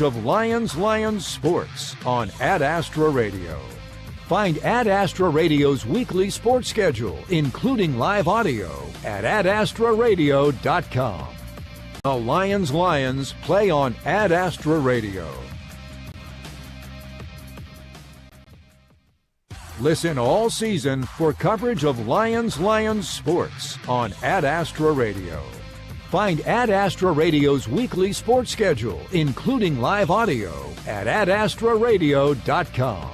of Lyons Sports on Ad Astra Radio. Find Ad Astra Radio's weekly sports schedule, including live audio, at adastraradio.com. The Lions play on Ad Astra Radio. Listen all season for coverage of Lyons sports on Ad Astra Radio. Find Ad Astra Radio's weekly sports schedule, including live audio, at adastraradio.com.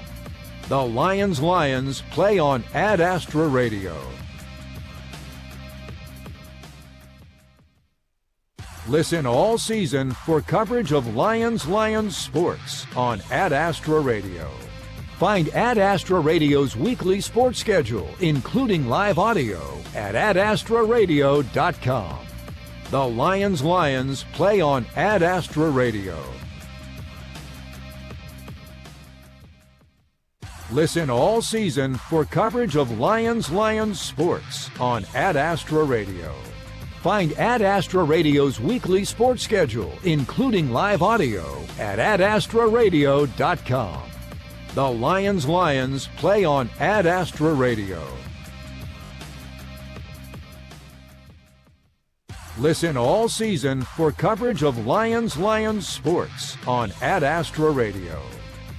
The Lions play on Ad Astra Radio. Listen all season for coverage of Lyons sports on Ad Astra Radio. Find Ad Astra Radio's weekly sports schedule, including live audio, at adastraradio.com. The Lions play on Ad Astra Radio. Listen all season for coverage of Lyons sports on Ad Astra Radio. Find Ad Astra Radio's weekly sports schedule, including live audio, at adastraradio.com. The Lions play on Ad Astra Radio. Listen all season for coverage of Lyons sports on Ad Astra Radio.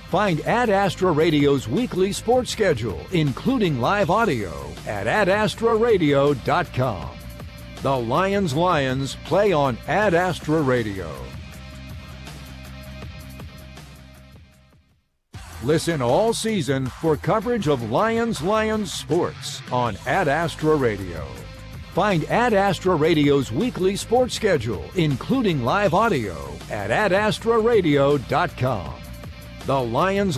Find Ad Astra Radio's weekly sports schedule, including live audio, at adastraradio.com. The Lions play on Ad Astra Radio. Listen all season for coverage of Lyons sports on Ad Astra Radio. Find Ad Astra Radio's weekly sports schedule, including live audio, at adastraradio.com. The Lions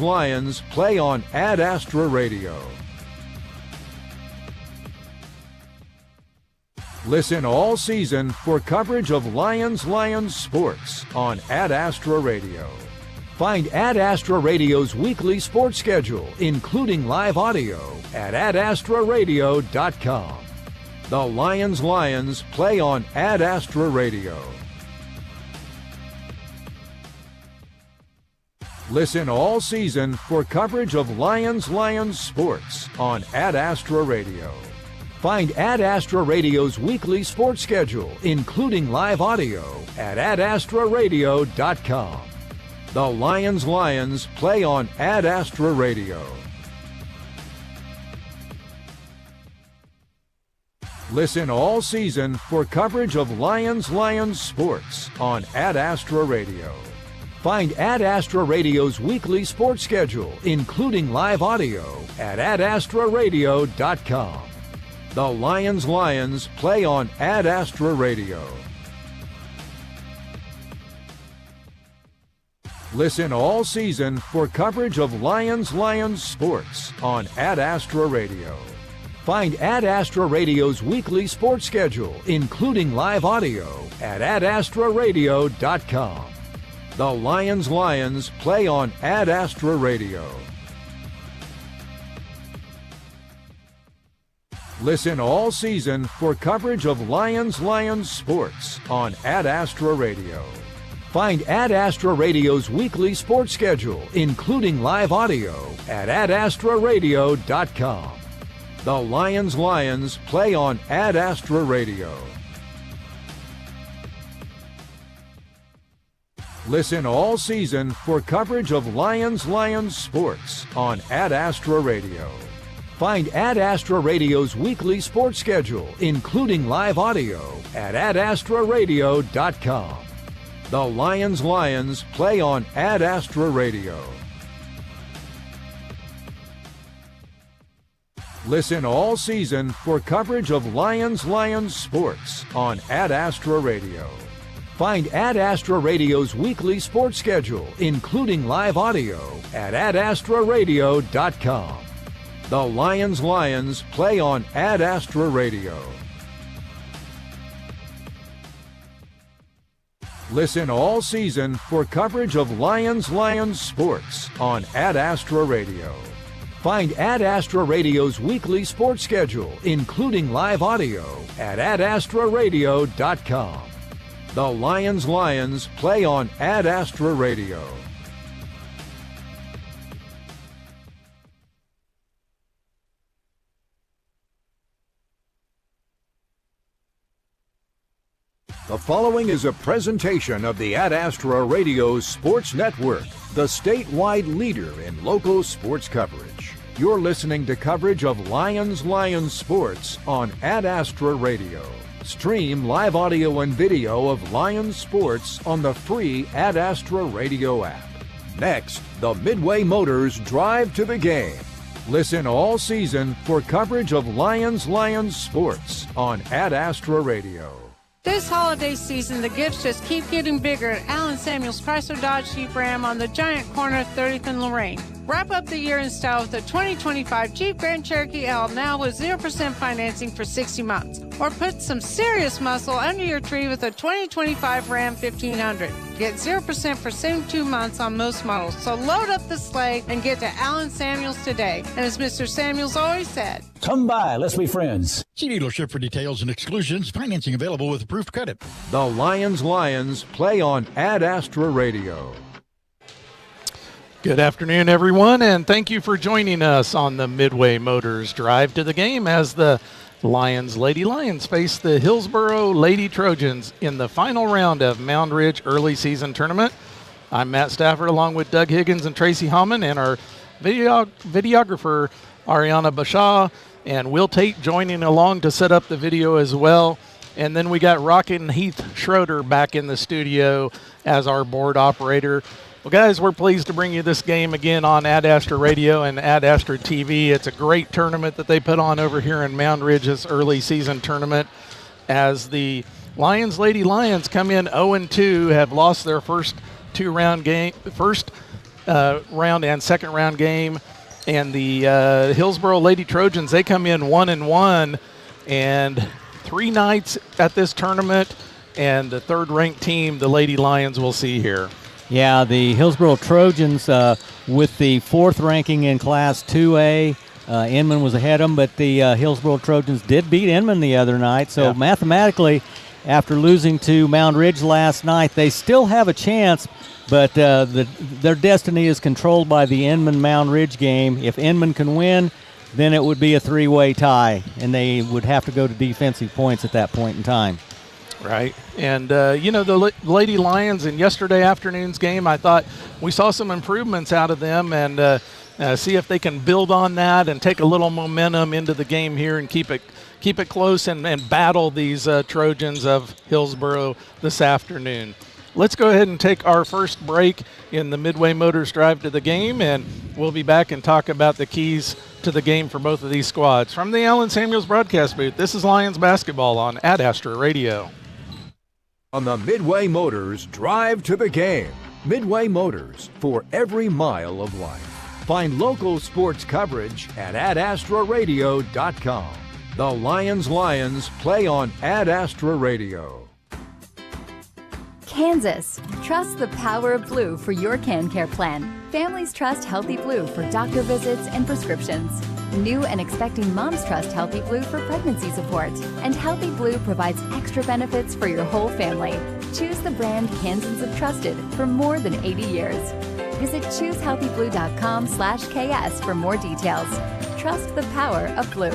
play on Ad Astra Radio. Listen all season for coverage of Lyons sports on Ad Astra Radio. Find Ad Astra Radio's weekly sports schedule, including live audio, at adastraradio.com. The Lions play on Ad Astra Radio. Listen all season for coverage of Lyons sports on Ad Astra Radio. Find Ad Astra Radio's weekly sports schedule, including live audio, at adastraradio.com. The Lions play on Ad Astra Radio. Listen all season for coverage of Lyons sports on Ad Astra Radio. Find Ad Astra Radio's weekly sports schedule, including live audio, at adastraradio.com. The Lions play on Ad Astra Radio. Listen all season for coverage of Lyons sports on Ad Astra Radio. Find Ad Astra Radio's weekly sports schedule, including live audio, at adastraradio.com. The Lions play on Ad Astra Radio. Listen all season for coverage of Lyons sports on Ad Astra Radio. Find Ad Astra Radio's weekly sports schedule, including live audio, at adastraradio.com. The Lions play on Ad Astra Radio. Listen all season for coverage of Lyons sports on Ad Astra Radio. Find Ad Astra Radio's weekly sports schedule, including live audio, at adastraradio.com. The Lions play on Ad Astra Radio. Listen all season for coverage of Lyons sports on Ad Astra Radio. Find Ad Astra Radio's weekly sports schedule, including live audio, at adastraradio.com. The Lions play on Ad Astra Radio. Listen all season for coverage of Lyons sports on Ad Astra Radio. Find Ad Astra Radio's weekly sports schedule, including live audio, at adastraradio.com. The Lions play on Ad Astra Radio. The following is a presentation of the Ad Astra Radio Sports Network, the statewide leader in local sports coverage. You're listening to coverage of Lions sports on Ad Astra Radio. Stream live audio and video of Lions sports on the free Ad Astra Radio app. Next, the Midway Motors Drive to the Game. Listen all season for coverage of Lions sports on Ad Astra Radio. This holiday season, the gifts just keep getting bigger at Allen Samuels Chrysler Dodge Jeep Ram on the Giant Corner, 30th and Lorraine. Wrap up the year in style with the 2025 Jeep Grand Cherokee L, now with 0% financing for 60 months. Or put some serious muscle under your tree with the 2025 Ram 1500. Get 0% for 72 months on most models. So load up the sleigh and get to Allen Samuels today. And as Mr. Samuels always said, come by, let's be friends. See dealership for details and exclusions. Financing available with approved credit. The Lions play on Ad Astra Radio. Good afternoon, everyone, and thank you for joining us on the Midway Motors Drive to the Game as the Lady Lions face the Hillsboro Lady Trojans in the final round of Mound Ridge Early Season Tournament. I'm Matt Stafford along with Doug Higgins and Tracy Hallman and our videographer Ariana Bashaw and Will Tate joining along to set up the video as well. And then we got Rocket and Heath Schroeder back in the studio as our board operator. Well, guys, we're pleased to bring you this game again on Ad Astra Radio and Ad Astra TV. It's a great tournament that they put on over here in Mound Ridge's early season tournament as the Lady Lions come in 0-2, have lost their first round and second round game. And the Hillsboro Lady Trojans, they come in 1-1 and 3 nights at this tournament. And the third-ranked team, the Lady Lions, we'll see here. Yeah, the Hillsboro Trojans with the 4th ranking in Class 2A. Inman was ahead of them, but the Hillsboro Trojans did beat Inman the other night. So mathematically, after losing to Mound Ridge last night, they still have a chance, but their destiny is controlled by the Inman-Mound Ridge game. If Inman can win, then it would be a 3-way tie, and they would have to go to defensive points at that point in time. Right. And, the Lady Lions in yesterday afternoon's game, I thought we saw some improvements out of them and see if they can build on that and take a little momentum into the game here and keep it close and battle these Trojans of Hillsboro this afternoon. Let's go ahead and take our first break in the Midway Motors Drive to the Game, and we'll be back and talk about the keys to the game for both of these squads. From the Allen Samuels broadcast booth, this is Lions basketball on Ad Astra Radio. On the Midway Motors Drive to the Game. Midway Motors, for every mile of life. Find local sports coverage at adastraradio.com. The Lions play on Ad Astra Radio. Kansas. Trust the power of blue for your CanCare plan. Families trust Healthy Blue for doctor visits and prescriptions. New and expecting moms trust Healthy Blue for pregnancy support. And Healthy Blue provides extra benefits for your whole family. Choose the brand Kansans have trusted for more than 80 years. Visit choosehealthyblue.com/KS for more details. Trust the power of blue.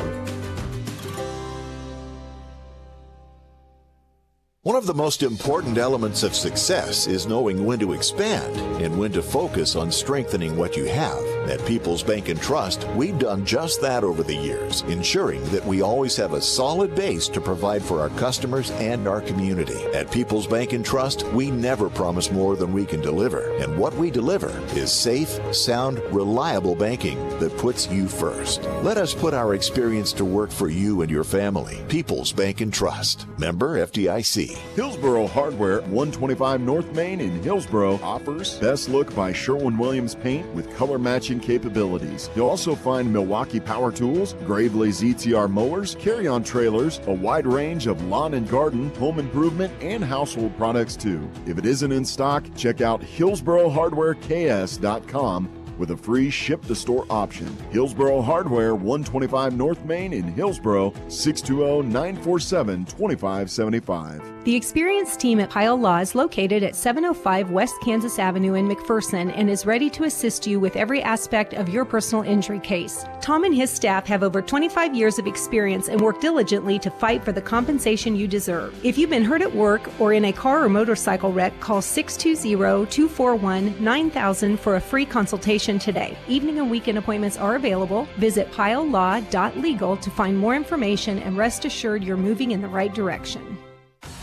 One of the most important elements of success is knowing when to expand and when to focus on strengthening what you have. At People's Bank and Trust, we've done just that over the years, ensuring that we always have a solid base to provide for our customers and our community. At People's Bank and Trust, we never promise more than we can deliver, and what we deliver is safe, sound, reliable banking that puts you first. Let us put our experience to work for you and your family. People's Bank and Trust. Member FDIC. Hillsboro Hardware, 125 North Main in Hillsboro, offers Best Look by Sherwin-Williams paint with color matching capabilities. You'll also find Milwaukee Power Tools, Gravely ZTR mowers, carry-on trailers, a wide range of lawn and garden, home improvement, and household products too. If it isn't in stock, check out HillsboroHardwareKS.com with a free ship-to-store option. Hillsboro Hardware, 125 North Main in Hillsboro, 620-947-2575. The experienced team at Pyle Law is located at 705 West Kansas Avenue in McPherson and is ready to assist you with every aspect of your personal injury case. Tom and his staff have over 25 years of experience and work diligently to fight for the compensation you deserve. If you've been hurt at work or in a car or motorcycle wreck, call 620-241-9000 for a free consultation today. Evening and weekend appointments are available. Visit pylelaw.legal to find more information and rest assured you're moving in the right direction.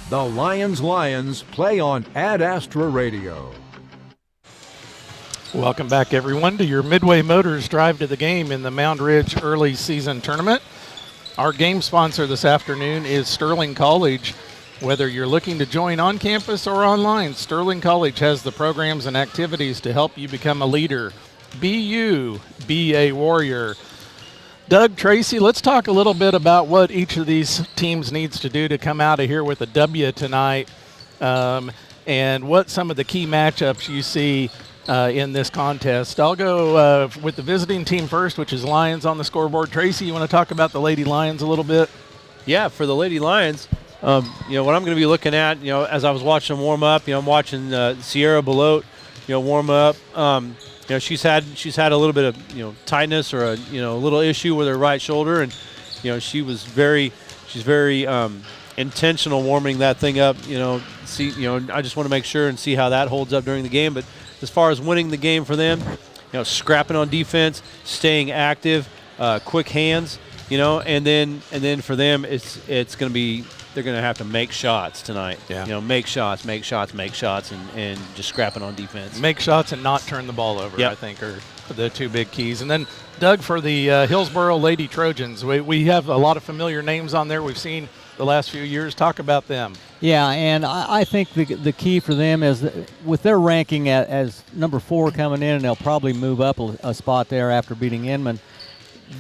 The Lions play on Ad Astra Radio. Welcome back, everyone, to your Midway Motors Drive to the Game in the Mound Ridge Early Season Tournament. Our game sponsor this afternoon is Sterling College. Whether you're looking to join on campus or online, Sterling College has the programs and activities to help you become a leader. Be you, be a warrior. Doug, Tracy, let's talk a little bit about what each of these teams needs to do to come out of here with a W tonight, and what some of the key matchups you see in this contest. I'll go with the visiting team first, which is Lions on the scoreboard. Tracy, you want to talk about the Lady Lions a little bit? Yeah, for the Lady Lions, what I'm going to be looking at, as I was watching them warm up, I'm watching Sierra Belote, warm up. She's had a little bit of tightness or a little issue with her right shoulder, and she's very intentional warming that thing up. I just want to make sure and see how that holds up during the game. But as far as winning the game for them, scrapping on defense, staying active, quick hands, and then for them it's going to be, they're going to have to make shots tonight. Yeah. Make shots, and just scrapping on defense. Make shots and not turn the ball over, Yep. I think, are the two big keys. And then, Doug, for the Hillsboro Lady Trojans, we have a lot of familiar names on there we've seen the last few years. Talk about them. Yeah, and I think the key for them is that with their ranking as number 4 coming in, and they'll probably move up a spot there after beating Inman,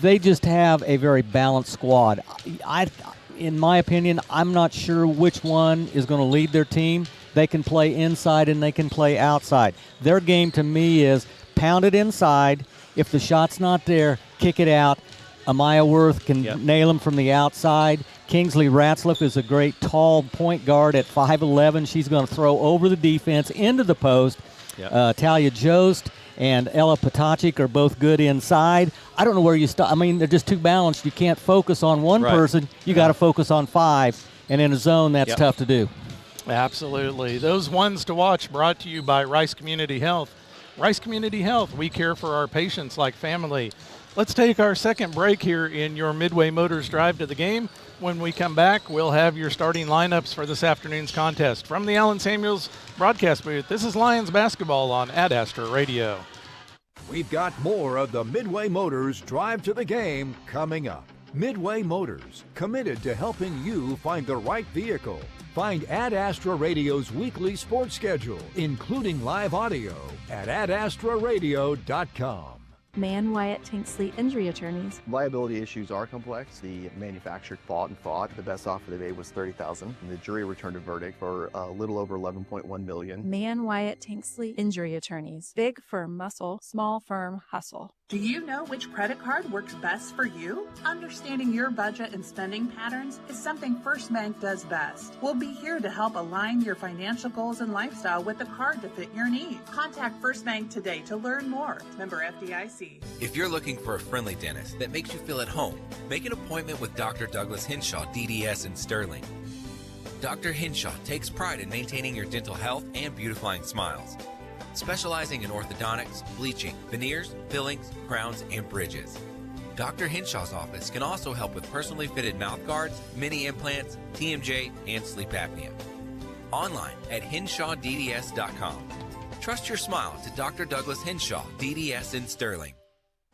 they just have a very balanced squad. In my opinion, I'm not sure which one is going to lead their team. They can play inside and they can play outside. Their game to me is pound it inside. If the shot's not there, kick it out. Amaya Worth can nail him from the outside. Kingsley Ratzliff is a great tall point guard at 5'11". She's going to throw over the defense into the post. Talia Jost and Ella Potachik are both good inside. I don't know where you start. I mean, they're just too balanced. You can't focus on one person. You got to focus on 5. And in a zone, that's tough to do. Absolutely. Those ones to watch brought to you by Rice Community Health. Rice Community Health, we care for our patients like family. Let's take our second break here in your Midway Motors Drive to the Game. When we come back, we'll have your starting lineups for this afternoon's contest. From the Allen Samuels broadcast booth, this is Lions basketball on Ad Astra Radio. We've got more of the Midway Motors Drive to the Game coming up. Midway Motors, committed to helping you find the right vehicle. Find Ad Astra Radio's weekly sports schedule, including live audio, at adastraradio.com. Mann Wyatt Tanksley Injury Attorneys. Liability issues are complex. The manufacturer fought. The best offer they made was $30,000, and the jury returned a verdict for a little over $11.1 million. Mann Wyatt Tanksley Injury Attorneys. Big firm muscle, small firm hustle. Do you know which credit card works best for you? Understanding your budget and spending patterns is something First Bank does best. We'll be here to help align your financial goals and lifestyle with the card to fit your needs. Contact First Bank today to learn more. Member FDIC. If you're looking for a friendly dentist that makes you feel at home, make an appointment with Dr. Douglas Henshaw, DDS in Sterling. Dr. Henshaw takes pride in maintaining your dental health and beautifying smiles. Specializing in orthodontics, bleaching, veneers, fillings, crowns, and bridges. Dr. Henshaw's office can also help with personally fitted mouth guards, mini implants, TMJ, and sleep apnea. Online at henshawdds.com. Trust your smile to Dr. Douglas Henshaw, DDS in Sterling.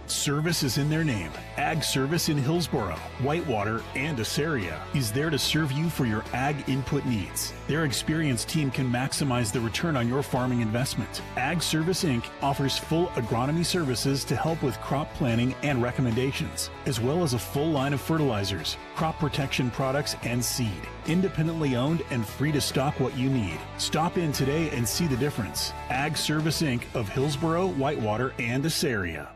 Service is in their name. Ag Service in Hillsboro, Whitewater, and Assaria is there to serve you for your ag input needs. Their experienced team can maximize the return on your farming investment. Ag Service Inc. offers full agronomy services to help with crop planning and recommendations, as well as a full line of fertilizers, crop protection products, and seed. Independently owned and free to stock what you need. Stop in today and see the difference. Ag Service Inc. of Hillsboro, Whitewater, and Assaria.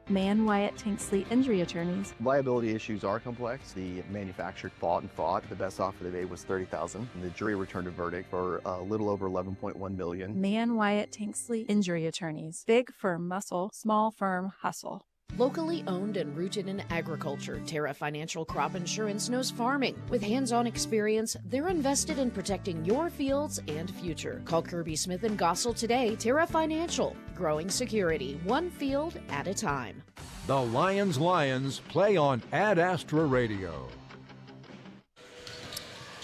Man Wyatt Tanksley Injury Attorneys. Liability issues are complex. The manufacturer fought. The best offer they made was $30,000. And the jury returned a verdict for a little over $11.1 million. Man Wyatt Tanksley Injury Attorneys. Big firm muscle, small firm hustle. Locally owned and rooted in agriculture, Terra Financial Crop Insurance knows farming. With hands-on experience, they're invested in protecting your fields and future. Call Kirby Smith and Gossel today. Terra Financial, growing security, one field at a time. The Lions play on Ad Astra Radio.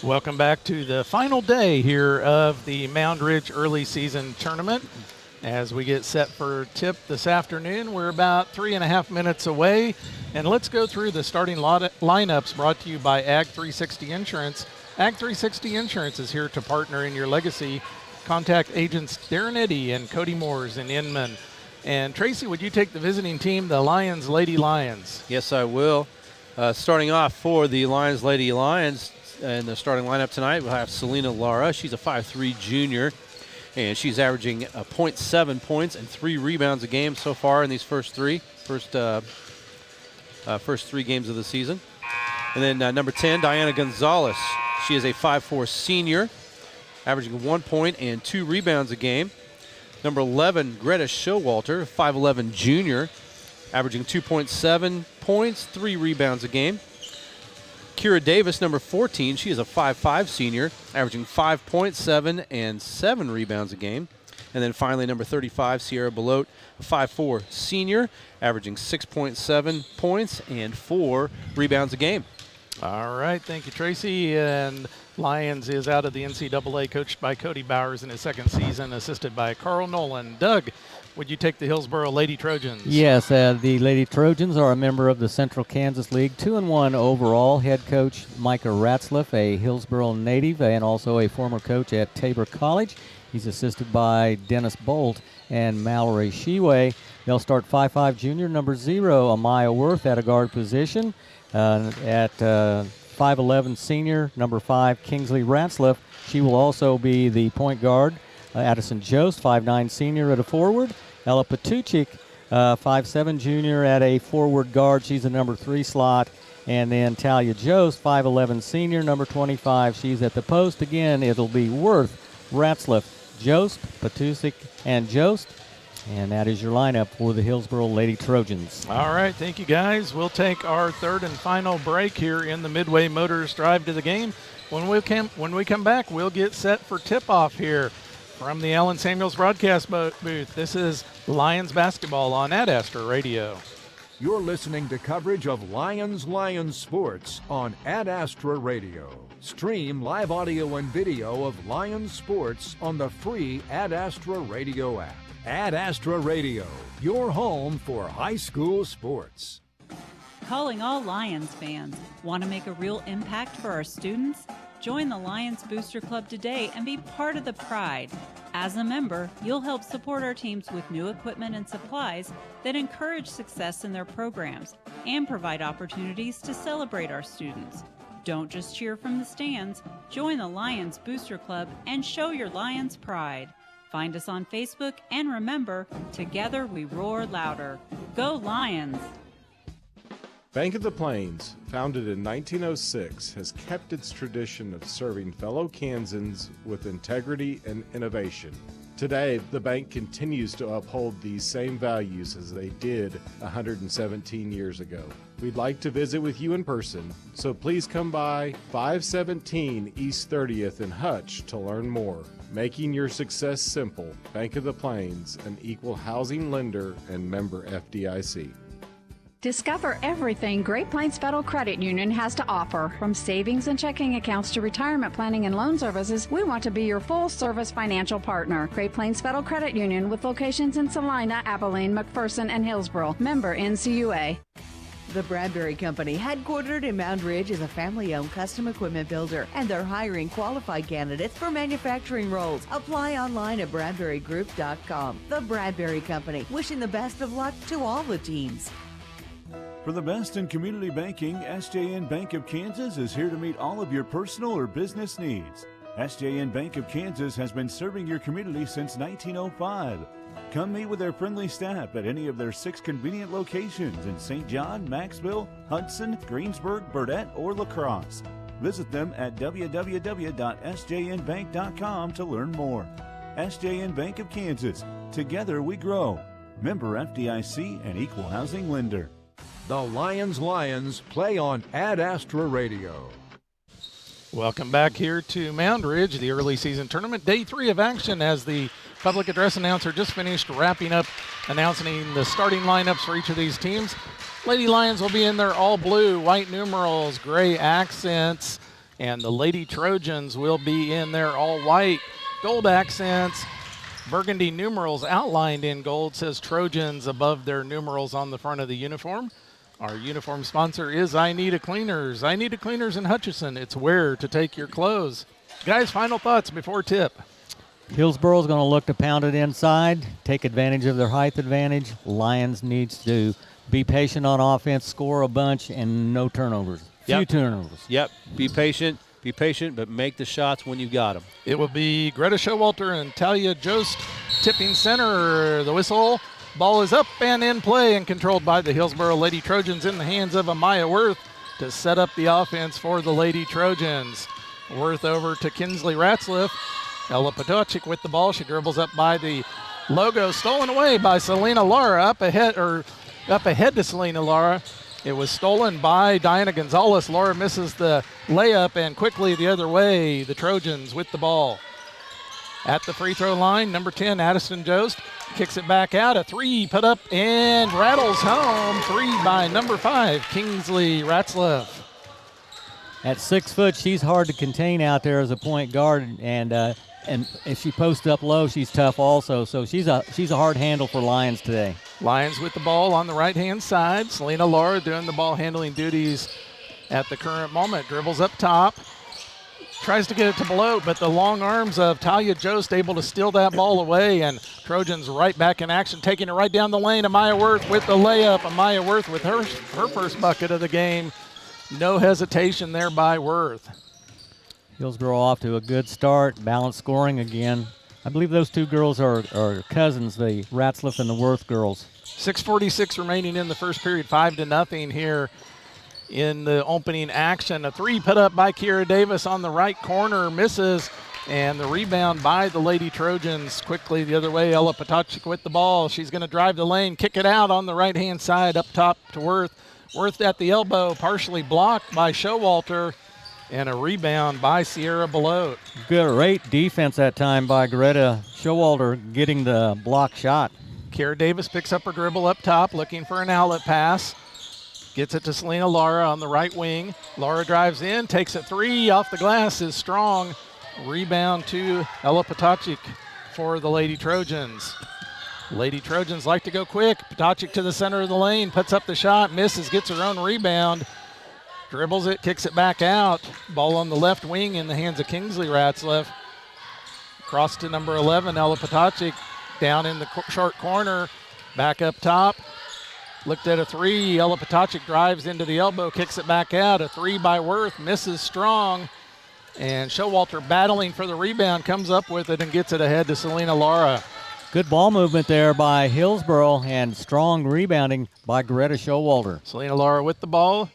Welcome back to the final day here of the Mound Ridge Early Season Tournament. As we get set for tip this afternoon, we're about 3.5 minutes away. And let's go through the starting lineups brought to you by Ag 360 Insurance. Ag 360 Insurance is here to partner in your legacy. Contact agents Darren Eddy and Cody Moores in Inman. And Tracy, would you take the visiting team, the Lyons Lady Lions? Yes, I will. Starting off for the Lyons Lady Lions in the starting lineup tonight, we'll have Selena Lara. She's a 5'3" junior. And she's averaging 0.7 points and 3 rebounds a game so far in these first three games of the season. And then number 10, Diana Gonzalez. She is a 5'4" senior, averaging 1 point and 2 rebounds a game. Number 11, Greta Showalter, 5'11" junior, averaging 2.7 points, 3 rebounds a game. Kira Davis, number 14, she is a 5'5" senior, averaging 5.7 and 7 rebounds a game. And then finally, number 35, Sierra Belote, a 5'4" senior, averaging 6.7 points and 4 rebounds a game. All right, thank you, Tracy. And Lyons is out of the NCAA, coached by Cody Bowers in his second season, assisted by Carl Nolan. Doug, would you take the Hillsboro Lady Trojans? Yes, the Lady Trojans are a member of the Central Kansas League, 2-1 overall. Head coach Micah Ratzliff, a Hillsboro native and also a former coach at Tabor College. He's assisted by Dennis Bolt and Mallory Sheway. They'll start 5'5" junior, number 0, Amaya Worth at a guard position. At 5'11" senior, number 5, Kingsley Ratzliff. She will also be the point guard. Addison Jost, 5'9" senior at a forward. Ella Patuchik, 5'7" junior at a forward guard. She's a number 3 slot. And then Talia Jost, 5'11" senior, number 25. She's at the post. Again, it'll be Worth, Ratzliff, Jost, Patuchik, and Jost. And that is your lineup for the Hillsboro Lady Trojans. All right, thank you, guys. We'll take our third and final break here in the Midway Motors Drive to the Game. When we come back, we'll get set for tip-off here from the Allen Samuels broadcast booth. This is Lions basketball on Ad Astra Radio. You're listening to coverage of Lions Sports on Ad Astra Radio. Stream live audio and video of Lions Sports on the free Ad Astra Radio app. Ad Astra Radio, your home for high school sports. Calling all Lions fans. Want to make a real impact for our students? Join the Lions Booster Club today and be part of the pride. As a member, you'll help support our teams with new equipment and supplies that encourage success in their programs and provide opportunities to celebrate our students. Don't just cheer from the stands. Join the Lions Booster Club and show your Lions pride. Find us on Facebook, and remember, together we roar louder. Go Lions! Bank of the Plains, founded in 1906, has kept its tradition of serving fellow Kansans with integrity and innovation. Today, the bank continues to uphold these same values as they did 117 years ago. We'd like to visit with you in person, so please come by 517 East 30th in Hutch to learn more. Making your success simple. Bank of the Plains, an equal housing lender and member FDIC. Discover everything Great Plains Federal Credit Union has to offer. From savings and checking accounts to retirement planning and loan services, we want to be your full-service financial partner. Great Plains Federal Credit Union with locations in Salina, Abilene, McPherson, and Hillsboro. Member NCUA. The Bradbury Company, headquartered in Mound Ridge, is a family-owned custom equipment builder, and they're hiring qualified candidates for manufacturing roles. Apply online at bradburygroup.com. The Bradbury Company, wishing the best of luck to all the teams. For the best in community banking, SJN Bank of Kansas is here to meet all of your personal or business needs. SJN Bank of Kansas has been serving your community since 1905. Come meet with their friendly staff at any of their 6 convenient locations in St. John, Maxville, Hudson, Greensburg, Burdett, or La Crosse. Visit them at www.sjnbank.com to learn more. SJN Bank of Kansas. Together we grow. Member FDIC and Equal Housing Lender. The Lions play on Ad Astra Radio. Welcome back here to Mound Ridge, the early season tournament. Day 3 of action as the public address announcer just finished wrapping up, announcing the starting lineups for each of these teams. Lady Lions will be in their all blue, white numerals, gray accents, and the Lady Trojans will be in their all white, gold accents, burgundy numerals outlined in gold, says Trojans above their numerals on the front of the uniform. Our uniform sponsor is I Need a Cleaners. I Need a Cleaners in Hutchinson. It's where to take your clothes. Guys, final thoughts before tip. Hillsboro's going to look to pound it inside, take advantage of their height advantage. Lions needs to be patient on offense, score a bunch, and no turnovers. Few turnovers. Yep. Be patient, but make the shots when you got them. It will be Greta Showalter and Talia Jost tipping center. The whistle. Ball is up and in play and controlled by the Hillsboro Lady Trojans in the hands of Amaya Worth to set up the offense for the Lady Trojans. Worth over to Kinsley Ratzliff. Ella Potoczek with the ball. She dribbles up by the logo, stolen away by Selena Lara, up ahead to Selena Lara. It was stolen by Diana Gonzalez. Laura misses the layup, and quickly the other way, the Trojans with the ball. At the free throw line, number 10, Addison Jost, kicks it back out. A 3 put up and rattles home. 3 by number 5, Kingsley Ratzliff. At 6 foot, she's hard to contain out there as a point guard, and if she posts up low, she's tough also. So she's a hard handle for Lions today. Lions with the ball on the right-hand side. Selena Laura doing the ball handling duties at the current moment. Dribbles up top. Tries to get it to Belote, but the long arms of Talia Jost able to steal that ball away, and Trojans right back in action, taking it right down the lane. Amaya Worth with the layup. Amaya Worth with her first bucket of the game. No hesitation there by Worth. Hillsboro off to a good start, balanced scoring again. I believe those two girls are cousins, the Ratzliff and the Worth girls. 6:46 remaining in the first period, 5-0 here in the opening action. A 3 put up by Kiera Davis on the right corner, misses, and the rebound by the Lady Trojans. Quickly the other way, Ella Potoczek with the ball. She's going to drive the lane, kick it out on the right-hand side, up top to Worth. Worth at the elbow, partially blocked by Showalter, and a rebound by Sierra Belote. Great defense that time by Greta Showalter getting the block shot. Kiera Davis picks up her dribble up top, looking for an outlet pass. Gets it to Selena Lara on the right wing. Lara drives in, takes a 3 off the glass, is strong. Rebound to Ella Potoczek for the Lady Trojans. Lady Trojans like to go quick. Potoczek to the center of the lane, puts up the shot, misses, gets her own rebound. Dribbles it, kicks it back out. Ball on the left wing in the hands of Kingsley Ratzliff. Cross to number 11, Ella Potoczek, down in the short corner. Back up top. Looked at a 3. Ella Potoczek drives into the elbow, kicks it back out. A 3 by Worth, misses strong. And Showalter battling for the rebound, comes up with it and gets it ahead to Selena Lara. Good ball movement there by Hillsboro and strong rebounding by Greta Showalter. Selena Lara with the ball,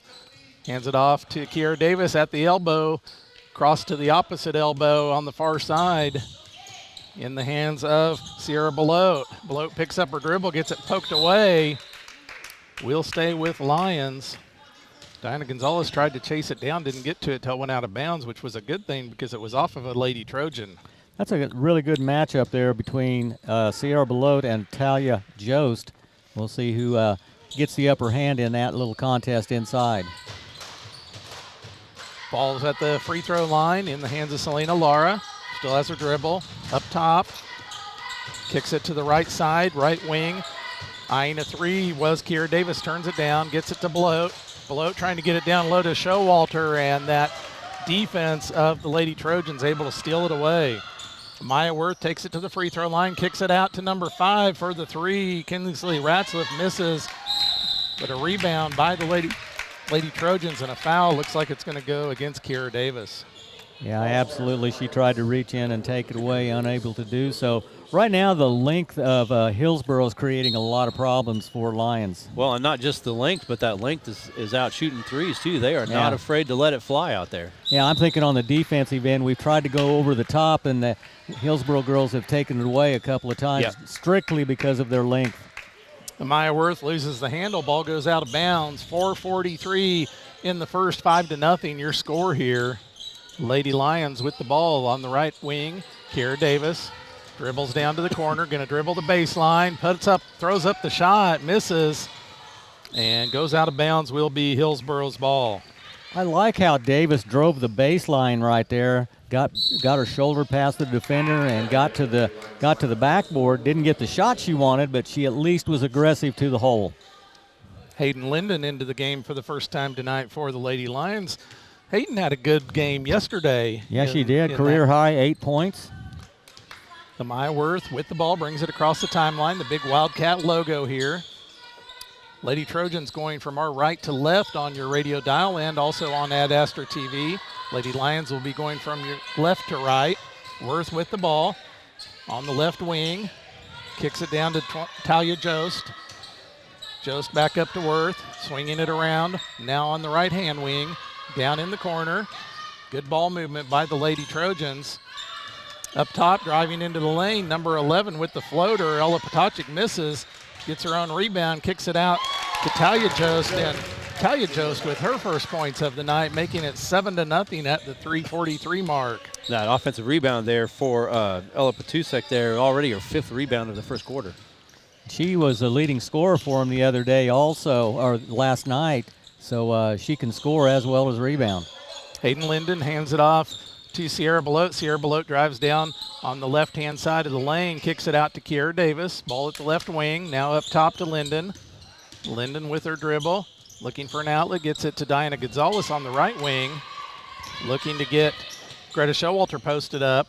hands it off to Kiera Davis at the elbow. Cross to the opposite elbow on the far side in the hands of Sierra Belote. Belote picks up her dribble, gets it poked away. We'll stay with Lions. Diana Gonzalez tried to chase it down, didn't get to it till it went out of bounds, which was a good thing because it was off of a Lady Trojan. That's a really good matchup there between Sierra Belote and Talia Jost. We'll see who gets the upper hand in that little contest inside. Ball's at the free throw line in the hands of Selena Lara. Still has her dribble. Up top. Kicks it to the right side, right wing. Eyeing a three was Kiera Davis. Turns it down, gets it to Bloat. Bloat trying to get it down low to Showalter, and that defense of the Lady Trojans able to steal it away. Maya Worth takes it to the free throw line, kicks it out to number 5 for the three. Kinsley Ratzliff misses, but a rebound by the Lady Trojans, and a foul. Looks like it's going to go against Kiera Davis. Yeah, absolutely. She tried to reach in and take it away, unable to do so. Right now, the length of Hillsboro is creating a lot of problems for Lyons. Well, and not just the length, but that length is out shooting threes, too. They are not afraid to let it fly out there. Yeah, I'm thinking on the defensive end, we've tried to go over the top, and the Hillsboro girls have taken it away a couple of times, strictly because of their length. Maya Worth loses the handle. Ball goes out of bounds. 4:43 in the first, 5-0 your score here. Lady Lions with the ball on the right wing. Kiera Davis dribbles down to the corner, going to dribble the baseline, throws up the shot, misses, and goes out of bounds. Will be Hillsboro's ball. I like how Davis drove the baseline right there, got her shoulder past the defender and got to the backboard. Didn't get the shot she wanted, but she at least was aggressive to the hole. Hayden Linden into the game for the first time tonight for the Lady Lions. Hayden had a good game yesterday. Yeah, she did. Career high, 8 points. Amaya Worth with the ball brings it across the timeline. The big Wildcat logo here. Lady Trojans going from our right to left on your radio dial and also on Ad Astra TV. Lady Lions will be going from your left to right. Worth with the ball on the left wing. Kicks it down to Talia Jost. Jost back up to Worth, swinging it around. Now on the right-hand wing, down in the corner. Good ball movement by the Lady Trojans. Up top, driving into the lane, number 11 with the floater. Ella Potocik misses, gets her own rebound, kicks it out to Talia Jost, and Talia Jost with her first points of the night, making it 7-0 at the 3:43 mark. That offensive rebound there for Ella Potocik there, already her 5th rebound of the first quarter. She was the leading scorer for him the other day also, or last night, so she can score as well as rebound. Hayden Linden hands it off to Sierra Belote. Sierra Belote drives down on the left-hand side of the lane, kicks it out to Kiera Davis. Ball at the left wing, now up top to Linden. Linden with her dribble, looking for an outlet, gets it to Diana Gonzalez on the right wing, looking to get Greta Showalter posted up.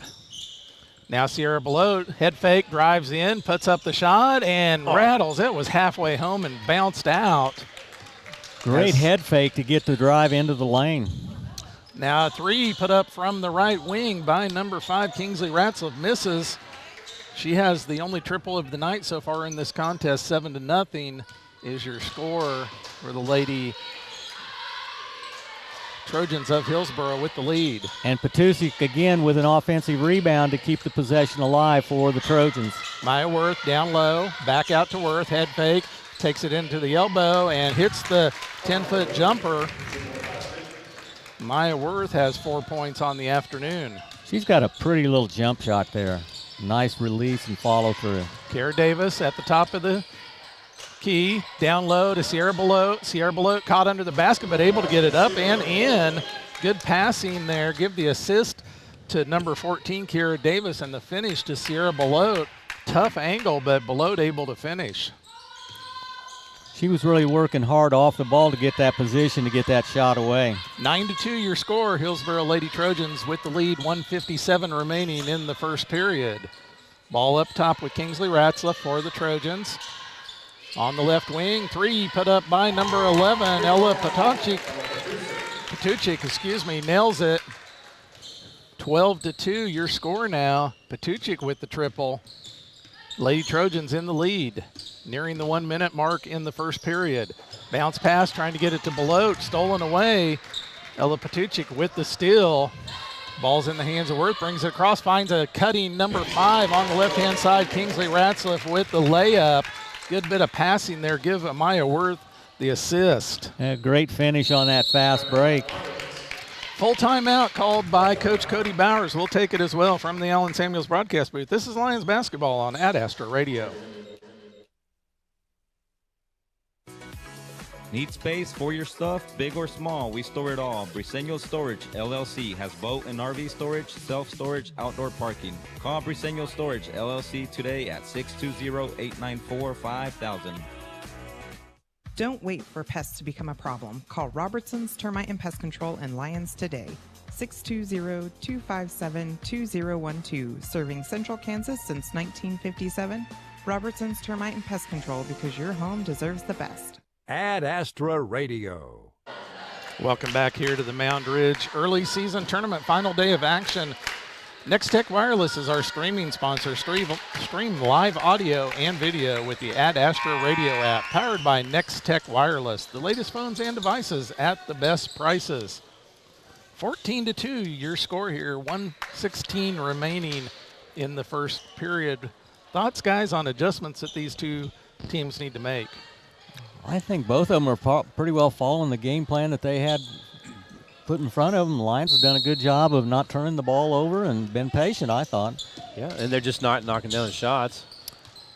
Now Sierra Belote, head fake, drives in, puts up the shot, and rattles. It was halfway home and bounced out. Great head fake to get the drive into the lane. Now a three put up from the right wing by number 5, Kingsley Ratzliff, misses. She has the only triple of the night so far in this contest. 7-0 is your score for the Lady Trojans of Hillsboro with the lead. And Potocik again with an offensive rebound to keep the possession alive for the Trojans. Maya Worth down low, back out to Worth, head fake, takes it into the elbow and hits the 10-foot jumper. Maya Worth has 4 points on the afternoon. She's got a pretty little jump shot there. Nice release and follow through. Kiera Davis at the top of the key, down low to Sierra Belote. Sierra Belote caught under the basket, but able to get it up and in. Good passing there. Give the assist to number 14, Kiera Davis, and the finish to Sierra Belote. Tough angle, but Belote able to finish. She was really working hard off the ball to get that position, to get that shot away. 9-2 your score. Hillsboro Lady Trojans with the lead, 1:57 remaining in the first period. Ball up top with Kingsley Ratzliff for the Trojans. On the left wing, three put up by number 11, Ella Potocik, nails it. 12-2 your score now. Potocik with the triple. Lady Trojans in the lead, nearing the 1 minute mark in the first period. Bounce pass, trying to get it to Belote, stolen away. Ella Potocik with the steal. Ball's in the hands of Worth, brings it across, finds a cutting number 5 on the left-hand side. Kingsley Ratzliff with the layup. Good bit of passing there. Give Amaya Worth the assist. A great finish on that fast break. Full timeout called by Coach Cody Bowers. We'll take it as well from the Allen Samuels broadcast booth. This is Lions basketball on Ad Astra Radio. Need space for your stuff, big or small? We store it all. Briseño Storage, LLC has boat and RV storage, self-storage, outdoor parking. Call Briseño Storage, LLC today at 620-894-5000. Don't wait for pests to become a problem. Call Robertson's Termite and Pest Control in Lyons today. 620-257-2012. Serving Central Kansas since 1957. Robertson's Termite and Pest Control, because your home deserves the best. Ad Astra Radio. Welcome back here to the Mound Ridge early season tournament, final day of action. Next Tech Wireless is our streaming sponsor. Stream live audio and video with the Ad Astra Radio app, powered by Next Tech Wireless. The latest phones and devices at the best prices. 14-2, your score here. 1:16 remaining in the first period. Thoughts, guys, on adjustments that these two teams need to make? I think both of them are pretty well following the game plan that they had put in front of them. The Lions have done a good job of not turning the ball over and been patient, I thought. Yeah, and they're just not knocking down the shots.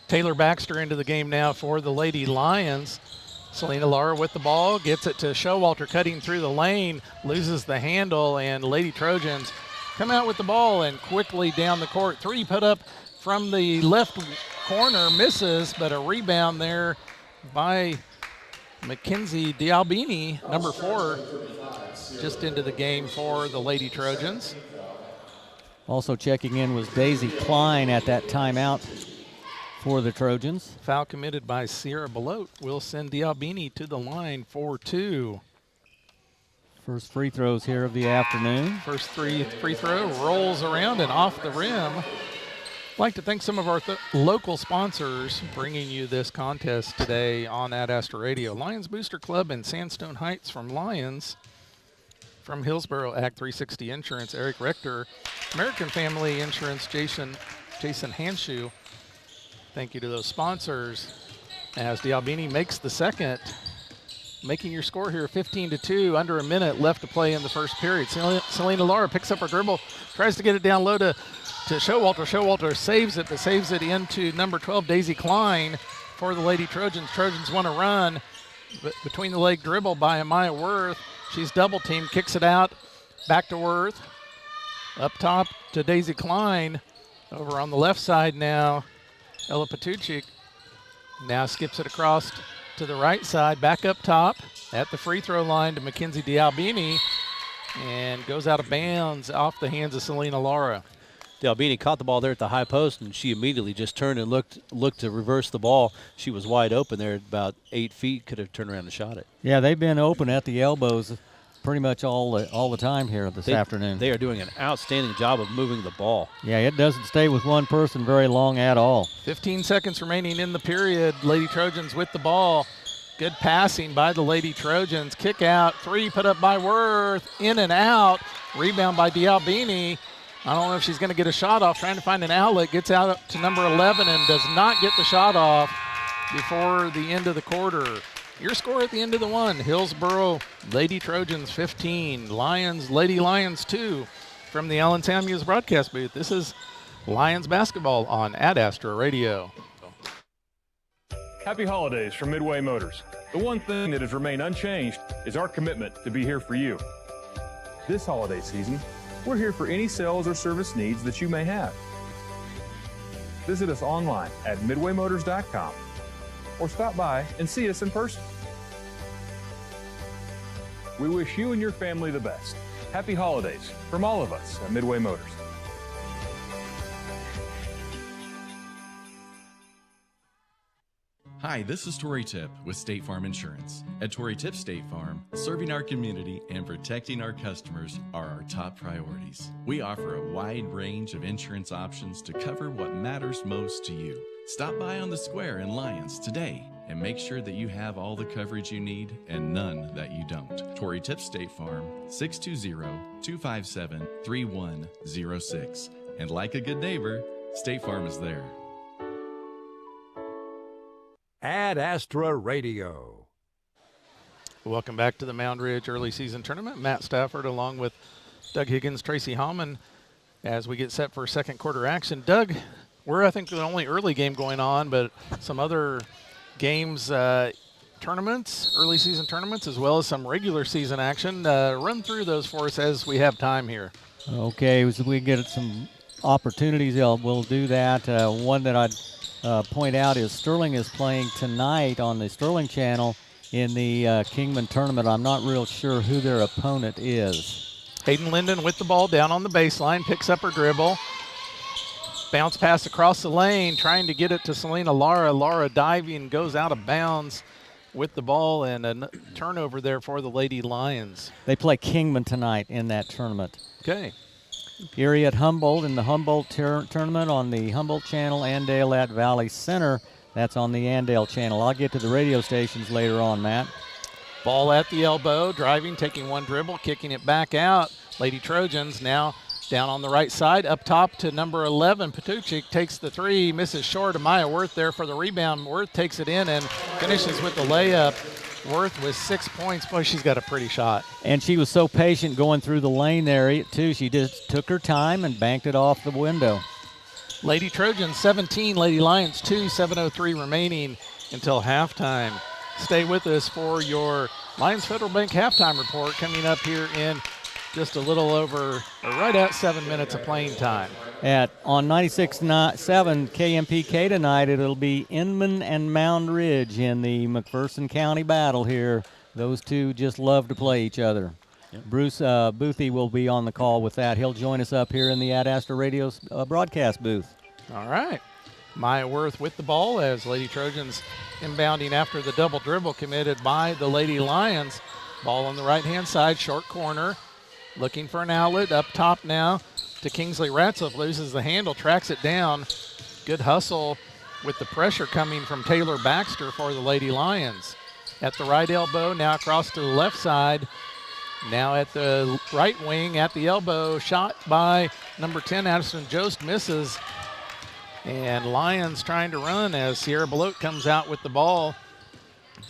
Taylor Baxter into the game now for the Lady Lions. Selena Lara with the ball, gets it to Showalter, cutting through the lane, loses the handle, and Lady Trojans come out with the ball and quickly down the court. Three put up from the left corner, misses, but a rebound there by Mackenzie Dialbini, number 4, just into the game for the Lady Trojans. Also checking in was Daisy Klein at that timeout for the Trojans. Foul committed by Sierra Belote will send Dialbini to the line for 2. First free throws here of the afternoon. First free throw rolls around and off the rim. I'd like to thank some of our local sponsors bringing you this contest today on Ad Astra Radio. Lions Booster Club in Sandstone Heights from Lyons. From Hillsboro, Ag 360 Insurance, Eric Rector. American Family Insurance, Jason Hanshu. Thank you to those sponsors. As Dialbini makes the second, making your score here 15-2, under a minute left to play in the first period. Selena Lara picks up her dribble, tries to get it down low to Showalter. Showalter saves it, but saves it into number 12, Daisy Klein, for the Lady Trojans. Trojans want to run, but between the leg dribble by Amaya Worth. She's double teamed, kicks it out, back to Worth. Up top to Daisy Klein. Over on the left side now, Ella Patuchik now skips it across to the right side, back up top at the free throw line to Mackenzie Dialbini, and goes out of bounds off the hands of Selena Lara. Dialbini caught the ball there at the high post, and she immediately just turned and looked to reverse the ball. She was wide open there at about 8 feet, could have turned around and shot it. Yeah, they've been open at the elbows pretty much all the time here this afternoon. They are doing an outstanding job of moving the ball. Yeah, it doesn't stay with one person very long at all. 15 seconds remaining in the period. Lady Trojans with the ball. Good passing by the Lady Trojans. Kick out, 3 put up by Worth, in and out. Rebound by Dialbini. I don't know if she's going to get a shot off, trying to find an outlet. Gets out to number 11 and does not get the shot off before the end of the quarter. Your score at the end of the one: Hillsboro Lady Trojans 15, Lady Lions 2. From the Allentown News broadcast booth, this is Lions basketball on Ad Astra Radio. Happy holidays from Midway Motors. The one thing that has remained unchanged is our commitment to be here for you. This holiday season, we're here for any sales or service needs that you may have. Visit us online at midwaymotors.com or stop by and see us in person. We wish you and your family the best. Happy holidays from all of us at Midway Motors. Hi, this is Tori Tipp with State Farm Insurance. At Tori Tipp State Farm, serving our community and protecting our customers are our top priorities. We offer a wide range of insurance options to cover what matters most to you. Stop by on the square in Lyons today and make sure that you have all the coverage you need and none that you don't. Tori Tipp State Farm, 620-257-3106. And like a good neighbor, State Farm is there. Ad Astra Radio. Welcome back to the Mound Ridge early season tournament. Matt Stafford along with Doug Higgins, Tracy Hallman, as we get set for second quarter action. Doug, we're I think the only early game going on, but some other games tournaments, early season tournaments, as well as some regular season action. Run through those for us as we have time here. Okay, as we get some opportunities, we'll do that. One that I'd point out is Sterling is playing tonight on the Sterling channel in the Kingman tournament. I'm not real sure who their opponent is. Hayden Linden with the ball down on the baseline, picks up her dribble. Bounce pass across the lane, trying to get it to Selena Lara. Lara diving, goes out of bounds with the ball, and a turnover there for the Lady Lions. They play Kingman tonight in that tournament. Okay. Erie at Humboldt in the Humboldt tournament on the Humboldt channel. Andale at Valley Center. That's on the Andale channel. I'll get to the radio stations later on, Matt. Ball at the elbow, driving, taking one dribble, kicking it back out. Lady Trojans now down on the right side, up top to number 11. Patuchik takes the three, misses short. Amaya Worth there for the rebound. Worth takes it in and finishes with the layup. Worth with 6 points. Boy, she's got a pretty shot. And she was so patient going through the lane there, too. She just took her time and banked it off the window. Lady Trojans 17, Lady Lions 2, 7:03 remaining until halftime. Stay with us for your Lions Federal Bank halftime report coming up here in just a little over, or right at 7 minutes of playing time. On 96.7 KMPK tonight, it'll be Inman and Mound Ridge in the McPherson County battle here. Those two just love to play each other. Yep. Bruce Boothie will be on the call with that. He'll join us up here in the Ad Astra Radio broadcast booth. All right. Maya Worth with the ball as Lady Trojans inbounding after the double dribble committed by the Lady Lions. Ball on the right-hand side, short corner. Looking for an outlet, up top now to Kingsley Ratliff, loses the handle, tracks it down. Good hustle with the pressure coming from Taylor Baxter for the Lady Lions. At the right elbow, now across to the left side. Now at the right wing, at the elbow, shot by number 10, Addison Jost, misses. And Lions trying to run as Sierra Belote comes out with the ball.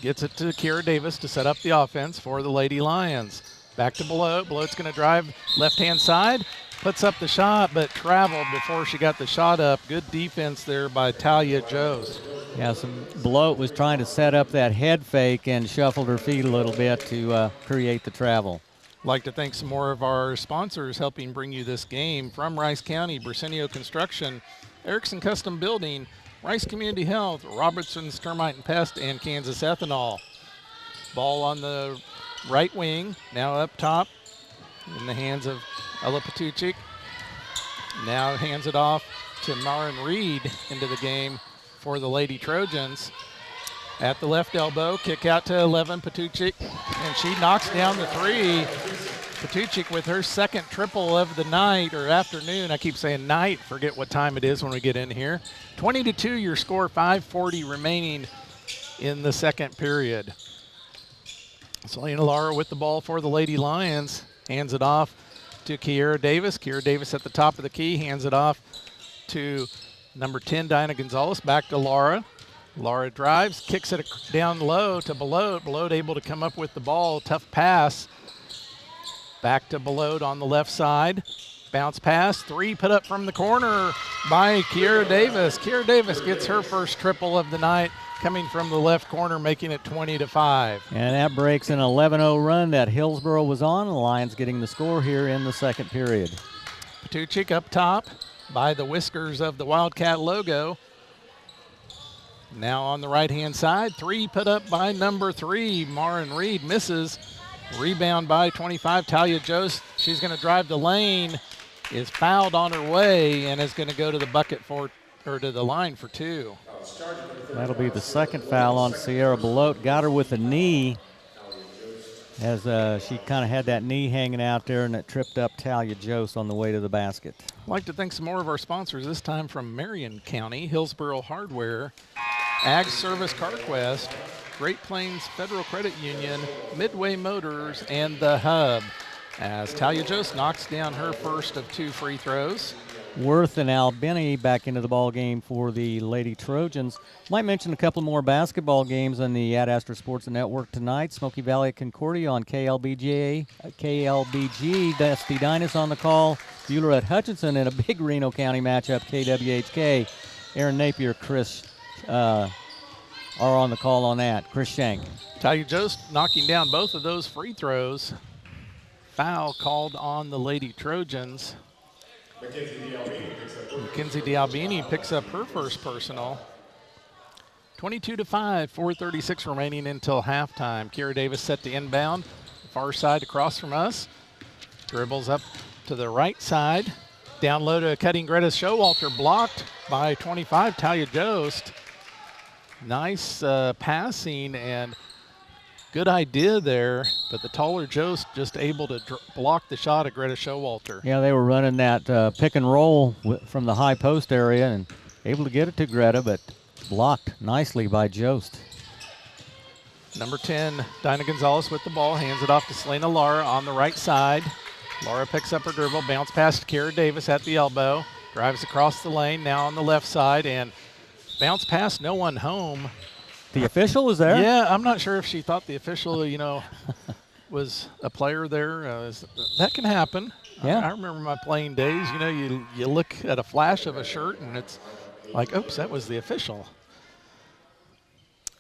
Gets it to Kiera Davis to set up the offense for the Lady Lions. Back to Belote. Belote's going to drive left-hand side. Puts up the shot, but traveled before she got the shot up. Good defense there by Talia Jost. Yeah, Belote was trying to set up that head fake and shuffled her feet a little bit to create the travel. Like to thank some more of our sponsors helping bring you this game. From Rice County, Brasenio Construction, Erickson Custom Building, Rice Community Health, Robertson's Termite and Pest, and Kansas Ethanol. Ball on the right wing, now up top in the hands of Ella Patuchik. Now hands it off to Marin Reed into the game for the Lady Trojans. At the left elbow, kick out to 11, Patuchik, and she knocks down the three. Patuchik with her second triple of the night or afternoon. I keep saying night, forget what time it is when we get in here. 20-2 your score, 5:40 remaining in the second period. Selena Lara with the ball for the Lady Lions. Hands it off to Kiera Davis. Kiera Davis at the top of the key. Hands it off to number 10, Dinah Gonzalez. Back to Lara. Lara drives, kicks it down low to Belote. Belote able to come up with the ball. Tough pass. Back to Belote on the left side. Bounce pass. Three put up from the corner by Kiera Davis. Kiera Davis gets her first triple of the night, coming from the left corner, making it 20-5. And that breaks an 11-0 run that Hillsboro was on. The Lions getting the score here in the second period. Patuchik up top by the whiskers of the Wildcat logo. Now on the right-hand side, three put up by number 3, Marin Reed, misses. Rebound by 25, Talia Jost. She's going to drive the lane, is fouled on her way, and is going to go to the bucket for, or to the line for 2. That'll be the second foul on Sierra Belote. Got her with a knee as she kind of had that knee hanging out there, and it tripped up Talia Jost on the way to the basket. I'd like to thank some more of our sponsors, this time from Marion County, Hillsboro Hardware, Ag Service CarQuest, Great Plains Federal Credit Union, Midway Motors, and The Hub. As Talia Jost knocks down her first of 2 free throws. Worth and Albany back into the ball game for the Lady Trojans. Might mention a couple more basketball games on the Ad Astra Sports Network tonight. Smoky Valley at Concordia on KLBG. Dusty Dinas on the call. Bueller at Hutchinson in a big Reno County matchup. KWHK. Aaron Napier, Chris are on the call on that. Chris Shank. Talia Jost knocking down both of those free throws. Foul called on the Lady Trojans. Mackenzie D'Albini picks up her first personal. 22-5, 4:36 remaining until halftime. Kira Davis set to inbound. Far side across from us. Dribbles up to the right side. Down low to cutting Greta Showalter. Blocked by 25, Talia Jost. Nice passing and good idea there, but the taller Jost just able to block the shot of Greta Showalter. Yeah, they were running that pick and roll from the high post area and able to get it to Greta, but blocked nicely by Jost. Number 10, Dinah Gonzalez with the ball, hands it off to Selena Lara on the right side. Lara picks up her dribble, bounce past Kira Davis at the elbow, drives across the lane, now on the left side, and bounce pass, no one home. The official was there? Yeah, I'm not sure if she thought the official, was a player there. That can happen. Yeah. I remember my playing days. You look at a flash of a shirt and it's like, oops, that was the official.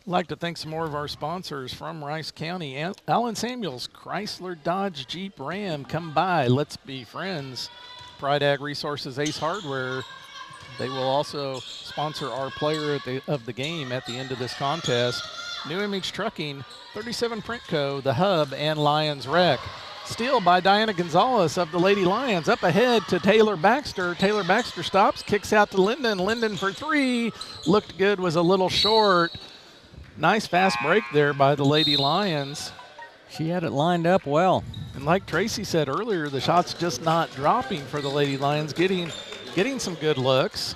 I'd like to thank some more of our sponsors from Rice County. Alan Samuels, Chrysler, Dodge, Jeep, Ram. Come by. Let's be friends. Pride Ag Resources, Ace Hardware. They will also sponsor our player of the game at the end of this contest. New Image Trucking, 37 Print Co., The Hub, and Lyons Rec. Steal by Diana Gonzalez of the Lady Lions. Up ahead to Taylor Baxter. Taylor Baxter stops, kicks out to Linden. Linden for three. Looked good, was a little short. Nice fast break there by the Lady Lions. She had it lined up well. And like Tracy said earlier, the shot's just not dropping for the Lady Lions, getting some good looks.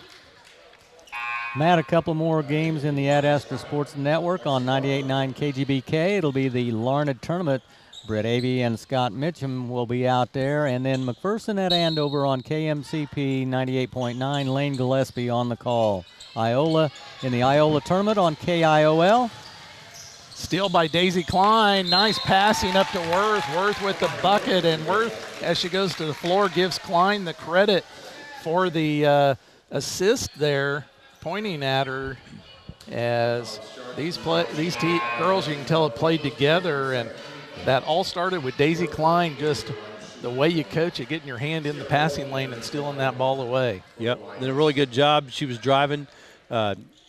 Matt, a couple more games in the Ad Astra Sports Network on 98.9 KGBK. It'll be the Larned Tournament. Brett Avey and Scott Mitchum will be out there. And then McPherson at Andover on KMCP 98.9. Lane Gillespie on the call. Iola in the Iola Tournament on KIOL. Steal by Daisy Klein. Nice passing up to Worth. Worth with the bucket. And Worth, as she goes to the floor, gives Klein the credit for the assist there, pointing at her as these girls, you can tell, have played together. And that all started with Daisy Klein, just the way you coach it, getting your hand in the passing lane and stealing that ball away. Yep, did a really good job. She was driving,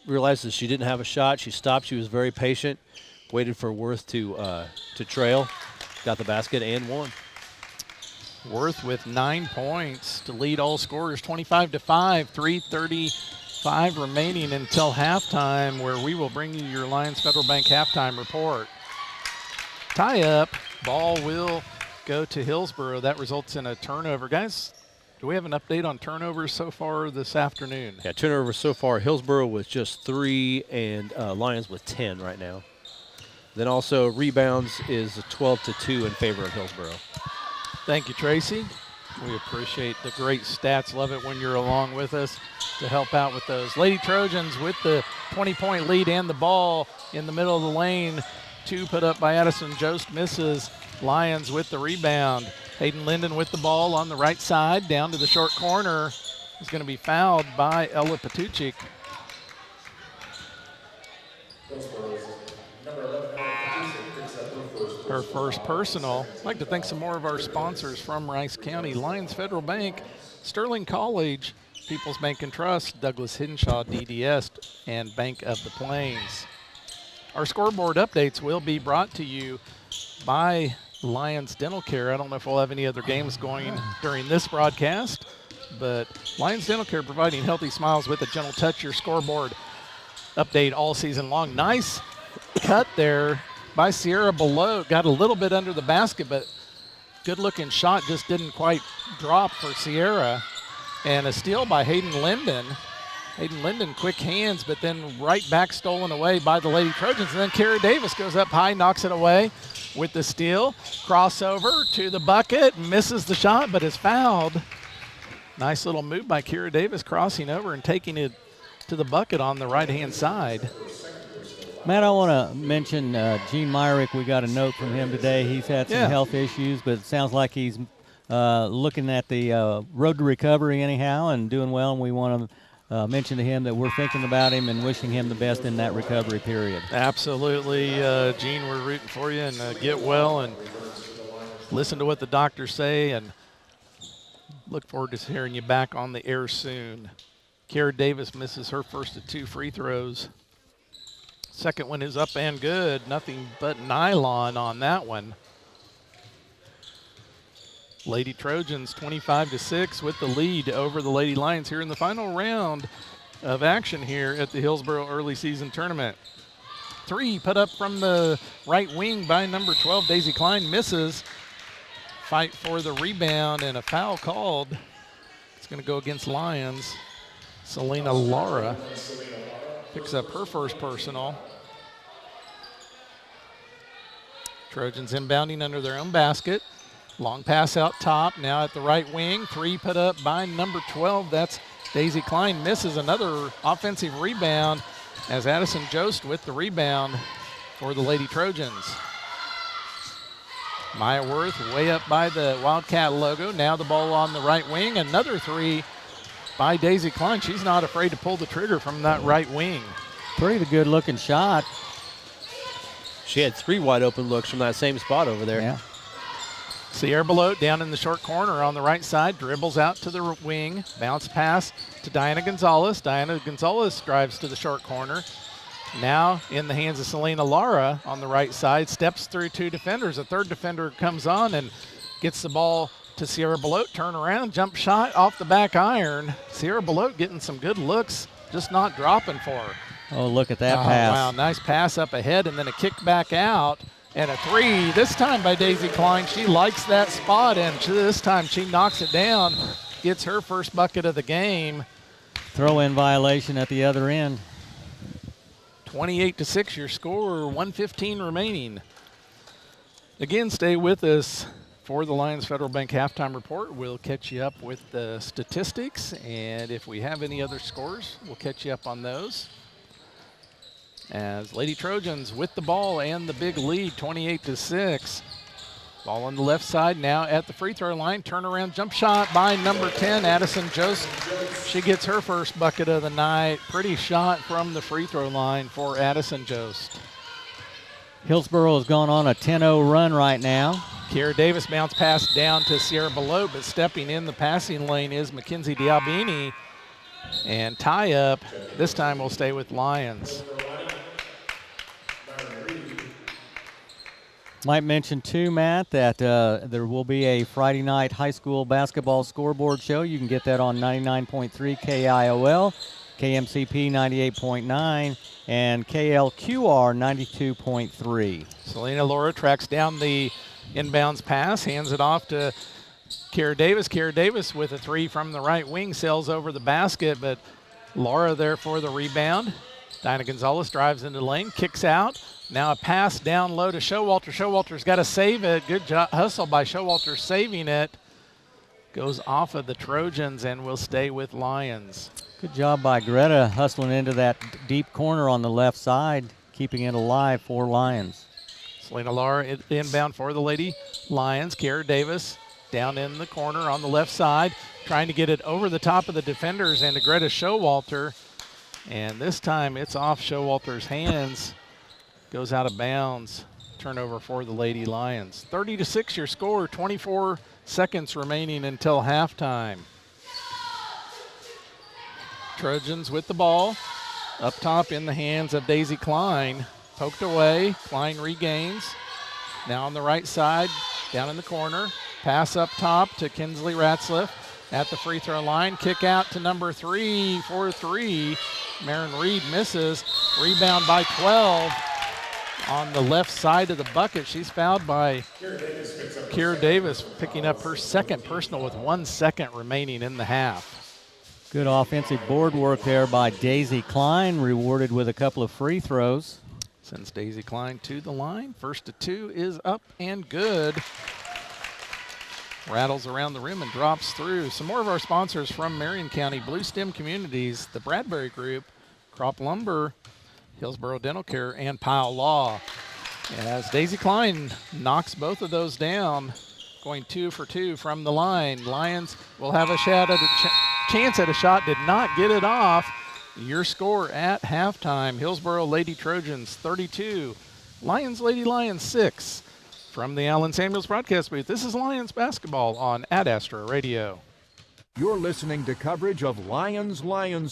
realized that she didn't have a shot. She stopped. She was very patient, waited for Worth to trail, got the basket and won. Worth with 9 points to lead all scorers, 25-5, 3:35 remaining until halftime, where we will bring you your Lions Federal Bank halftime report. Tie up, ball will go to Hillsboro. That results in a turnover. Guys, do we have an update on turnovers so far this afternoon? Yeah, turnovers so far, Hillsboro with just 3 and Lions with 10 right now. Then also rebounds is 12-2 in favor of Hillsboro. Thank you, Tracy. We appreciate the great stats. Love it when you're along with us to help out with those. Lady Trojans with the 20-point lead and the ball in the middle of the lane. 2 put up by Addison Jost, misses. Lions with the rebound. Hayden Linden with the ball on the right side, down to the short corner. Is going to be fouled by Ella Patuchik. Her first personal. I'd like to thank some more of our sponsors from Rice County. Lions Federal Bank, Sterling College, People's Bank and Trust, Douglas Hinshaw, DDS, and Bank of the Plains. Our scoreboard updates will be brought to you by Lyons Dental Care. I don't know if we'll have any other games going during this broadcast, but Lyons Dental Care providing healthy smiles with a gentle touch. Your scoreboard update all season long. Nice cut there by Sierra below. Got a little bit under the basket, but good-looking shot just didn't quite drop for Sierra. And a steal by Hayden Linden. Hayden Linden, quick hands, but then right back stolen away by the Lady Trojans. And then Kara Davis goes up high, knocks it away with the steal. Crossover to the bucket, misses the shot, but is fouled. Nice little move by Kara Davis, crossing over and taking it to the bucket on the right-hand side. Matt, I want to mention Gene Myrick. We got a note from him today. He's had some health issues, but it sounds like he's looking at the road to recovery anyhow and doing well, and we want to mention to him that we're thinking about him and wishing him the best in that recovery period. Absolutely, Gene, we're rooting for you, and get well and listen to what the doctors say, and look forward to hearing you back on the air soon. Kiera Davis misses her first of 2 free throws. Second one is up and good. Nothing but nylon on that one. Lady Trojans 25-6 with the lead over the Lady Lions here in the final round of action here at the Hillsboro early season tournament. 3 put up from the right wing by number 12, Daisy Klein, misses. Fight for the rebound and a foul called. It's going to go against Lyons. Selena Lara picks up her first personal. Trojans inbounding under their own basket. Long pass out top, now at the right wing. 3 put up by number 12. That's Daisy Klein, misses. Another offensive rebound as Addison Jost with the rebound for the Lady Trojans. Maya Worth way up by the Wildcat logo. Now the ball on the right wing. Another 3 by Daisy Klein. She's not afraid to pull the trigger from that right wing. Pretty good looking shot. She had 3 wide open looks from that same spot over there. Yeah. Sierra Belote down in the short corner on the right side, dribbles out to the wing, bounce pass to Diana Gonzalez. Diana Gonzalez drives to the short corner. Now in the hands of Selena Lara on the right side, steps through 2 defenders. A third defender comes on and gets the ball to Sierra Belote. Turn around, jump shot off the back iron. Sierra Belote getting some good looks, just not dropping for her. Oh, look at that pass. Wow, nice pass up ahead and then a kick back out. And a 3, this time by Daisy Klein. She likes that spot, and this time she knocks it down, gets her first bucket of the game. Throw-in violation at the other end. 28-6 your score, 1:15 remaining. Again, stay with us for the Lions Federal Bank halftime report. We'll catch you up with the statistics, and if we have any other scores, we'll catch you up on those. As Lady Trojans with the ball and the big lead, 28-6. Ball on the left side now at the free throw line. Turnaround jump shot by number 10, Addison Jost. She gets her first bucket of the night. Pretty shot from the free throw line for Addison Jost. Hillsboro has gone on a 10-0 run right now. Kiera Davis bounce pass down to Sierra Belote, but stepping in the passing lane is Mackenzie Diabini. And tie up, this time we'll stay with Lyons. Might mention too, Matt, that there will be a Friday night high school basketball scoreboard show. You can get that on 99.3 KIOL, KMCP 98.9, and KLQR 92.3. Selena Laura tracks down the inbounds pass, hands it off to Kiera Davis. Kiera Davis with a 3 from the right wing, sails over the basket, but Laura there for the rebound. Diana Gonzalez drives into the lane, kicks out. Now a pass down low to Showalter. Showalter's got to save it. Good hustle by Showalter saving it. Goes off of the Trojans and will stay with Lyons. Good job by Greta hustling into that deep corner on the left side, keeping it alive for Lyons. Selena Lara inbound for the Lady Lions. Kiera Davis down in the corner on the left side, trying to get it over the top of the defenders and to Greta Showalter. And this time it's off Showalter's hands. Goes out of bounds. Turnover for the Lady Lions. 30-6 your score, 24 seconds remaining until halftime. Trojans with the ball. Up top in the hands of Daisy Klein. Poked away, Klein regains. Now on the right side, down in the corner. Pass up top to Kinsley Ratzliff at the free throw line. Kick out to number 3 for 3. Marin Reed misses. Rebound by 12. On the left side of the bucket, she's fouled by Kiera Davis, picking up her second personal with 1 second remaining in the half. Good offensive board work there by Daisy Klein, rewarded with a couple of free throws. Sends Daisy Klein to the line. First to 2 is up and good. Rattles around the rim and drops through. Some more of our sponsors from Marion County: Blue Stem Communities, the Bradbury Group, Crop Lumber, Hillsboro Dental Care, and Pile Law. As Daisy Klein knocks both of those down, going 2 for 2 from the line. Lions will have a shot at chance at a shot, did not get it off. Your score at halftime, Hillsboro Lady Trojans 32, Lyons Lady Lions 6. From the Allen Samuels broadcast booth, this is Lions basketball on Ad Astra Radio. You're listening to coverage of Lions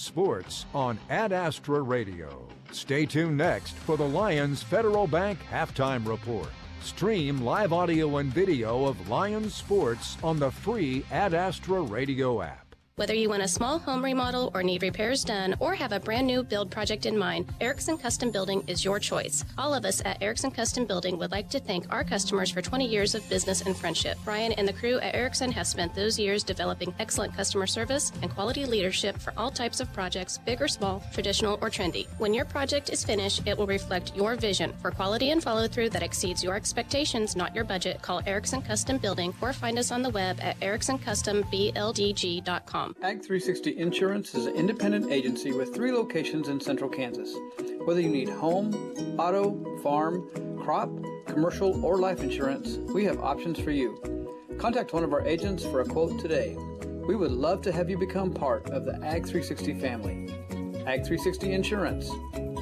sports on Ad Astra Radio. Stay tuned next for the Lions Federal Bank Halftime Report. Stream live audio and video of Lions sports on the free Ad Astra Radio app. Whether you want a small home remodel or need repairs done or have a brand new build project in mind, Erickson Custom Building is your choice. All of us at Erickson Custom Building would like to thank our customers for 20 years of business and friendship. Brian and the crew at Erickson have spent those years developing excellent customer service and quality leadership for all types of projects, big or small, traditional or trendy. When your project is finished, it will reflect your vision for quality and follow-through that exceeds your expectations, not your budget. Call Erickson Custom Building or find us on the web at ericksoncustombldg.com. Ag 360 Insurance is an independent agency with 3 locations in central Kansas. Whether you need home, auto, farm, crop, commercial, or life insurance, we have options for you. Contact one of our agents for a quote today. We would love to have you become part of the Ag 360 family. Ag 360 Insurance,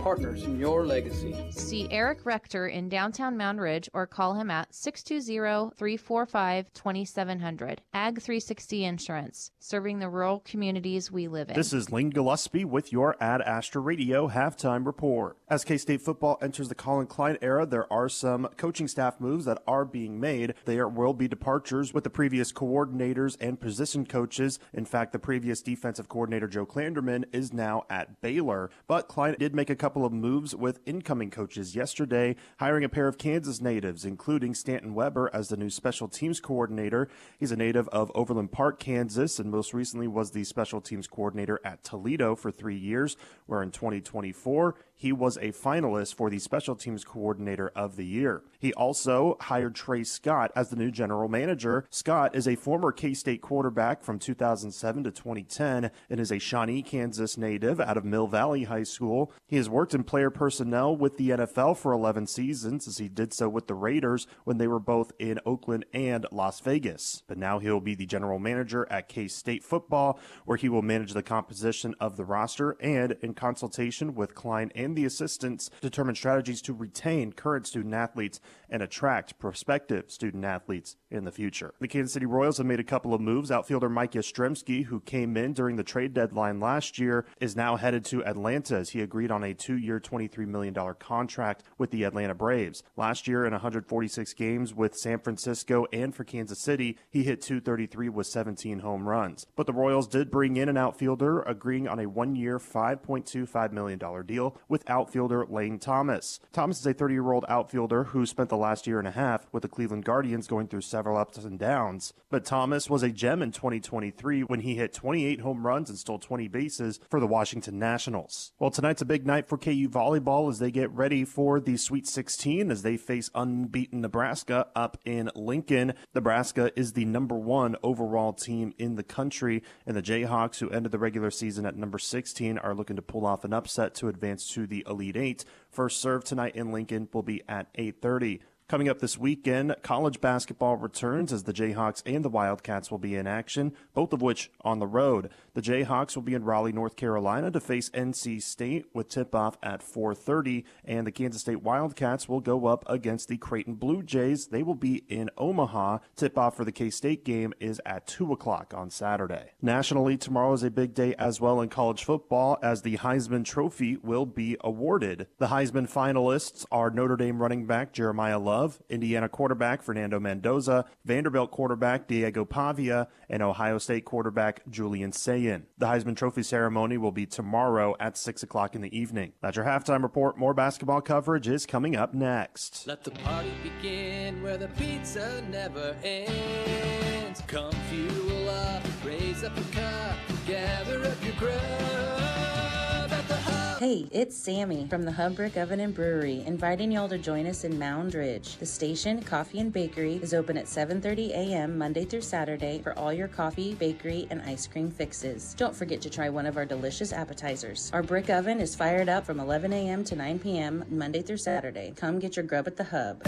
partners in your legacy. See Eric Rector in downtown Mound Ridge or call him at 620-345-2700. Ag 360 Insurance, serving the rural communities we live in. This is Lane Gillespie with your Ad Astra Radio halftime report. As K-State football enters the Colin Klein era, there are some coaching staff moves that are being made. There will be departures with the previous coordinators and position coaches. In fact, the previous defensive coordinator, Joe Klanderman, is now at Baylor. But Klein did make a couple of moves with incoming coaches yesterday, hiring a pair of Kansas natives, including Stanton Weber as the new special teams coordinator. He's a native of Overland Park, Kansas, and most recently was the special teams coordinator at Toledo for 3 years, where in 2024, he was a finalist for the Special Teams Coordinator of the Year. He also hired Trey Scott as the new general manager. Scott is a former K-State quarterback from 2007 to 2010 and is a Shawnee, Kansas native out of Mill Valley High School. He has worked in player personnel with the NFL for 11 seasons, as he did so with the Raiders when they were both in Oakland and Las Vegas. But now he'll be the general manager at K-State football, where he will manage the composition of the roster and, in consultation with Klein and the assistants, determine strategies to retain current student athletes and attract prospective student athletes in the future. The Kansas City Royals have made a couple of moves. Outfielder Mike Yastrzemski, who came in during the trade deadline last year, is now headed to Atlanta as he agreed on a 2-year, $23 million contract with the Atlanta Braves. Last year, in 146 games with San Francisco and for Kansas City, he hit .233 with 17 home runs. But the Royals did bring in an outfielder, agreeing on a 1-year, $5.25 million deal with outfielder Lane Thomas. Thomas is a 30-year-old outfielder who spent the last year and a half with the Cleveland Guardians going through several ups and downs. But Thomas was a gem in 2023 when he hit 28 home runs and stole 20 bases for the Washington Nationals. Well, tonight's a big night for KU volleyball as they get ready for the Sweet 16 as they face unbeaten Nebraska up in Lincoln. Nebraska is the #1 overall team in the country, and the Jayhawks, who ended the regular season at number 16, are looking to pull off an upset to advance to the Elite Eight. First serve tonight in Lincoln will be at 8:30. Coming up this weekend, college basketball returns as the Jayhawks and the Wildcats will be in action, both of which on the road. The Jayhawks will be in Raleigh, North Carolina to face NC State with tip-off at 4:30, and the Kansas State Wildcats will go up against the Creighton Blue Jays. They will be in Omaha. Tip-off for the K-State game is at 2 o'clock on Saturday. Nationally, tomorrow is a big day as well in college football as the Heisman Trophy will be awarded. The Heisman finalists are Notre Dame running back Jeremiah Love, Indiana quarterback Fernando Mendoza, Vanderbilt quarterback Diego Pavia, and Ohio State quarterback Julian Sayin. The Heisman Trophy ceremony will be tomorrow at 6 o'clock in the evening. That's your halftime report. More basketball coverage is coming up next. Let the party begin where the pizza never ends. Come fuel up, raise up a cup, gather up your grub at the Hub. Hey, it's Sammy from the Hub Brick Oven and Brewery, inviting y'all to join us in Mound Ridge. The station, Coffee and Bakery, is open at 7:30 a.m. Monday through Saturday for all your coffee, bakery, and ice cream fixes. Don't forget to try one of our delicious appetizers. Our brick oven is fired up from 11 a.m. to 9 p.m. Monday through Saturday. Come get your grub at the Hub.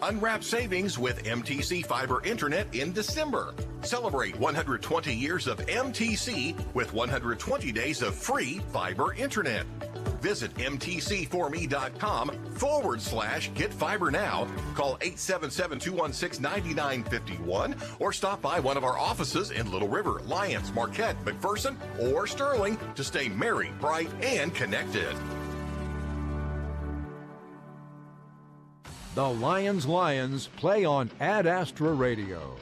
Unwrap savings with MTC Fiber Internet in December. Celebrate 120 years of MTC with 120 days of free fiber internet. Visit mtcforme.com/get fiber now. Call 877-216-9951 or stop by one of our offices in Little River, Lyons, Marquette, McPherson, or Sterling to stay merry, bright, and connected. The Lions play on Ad Astra Radio.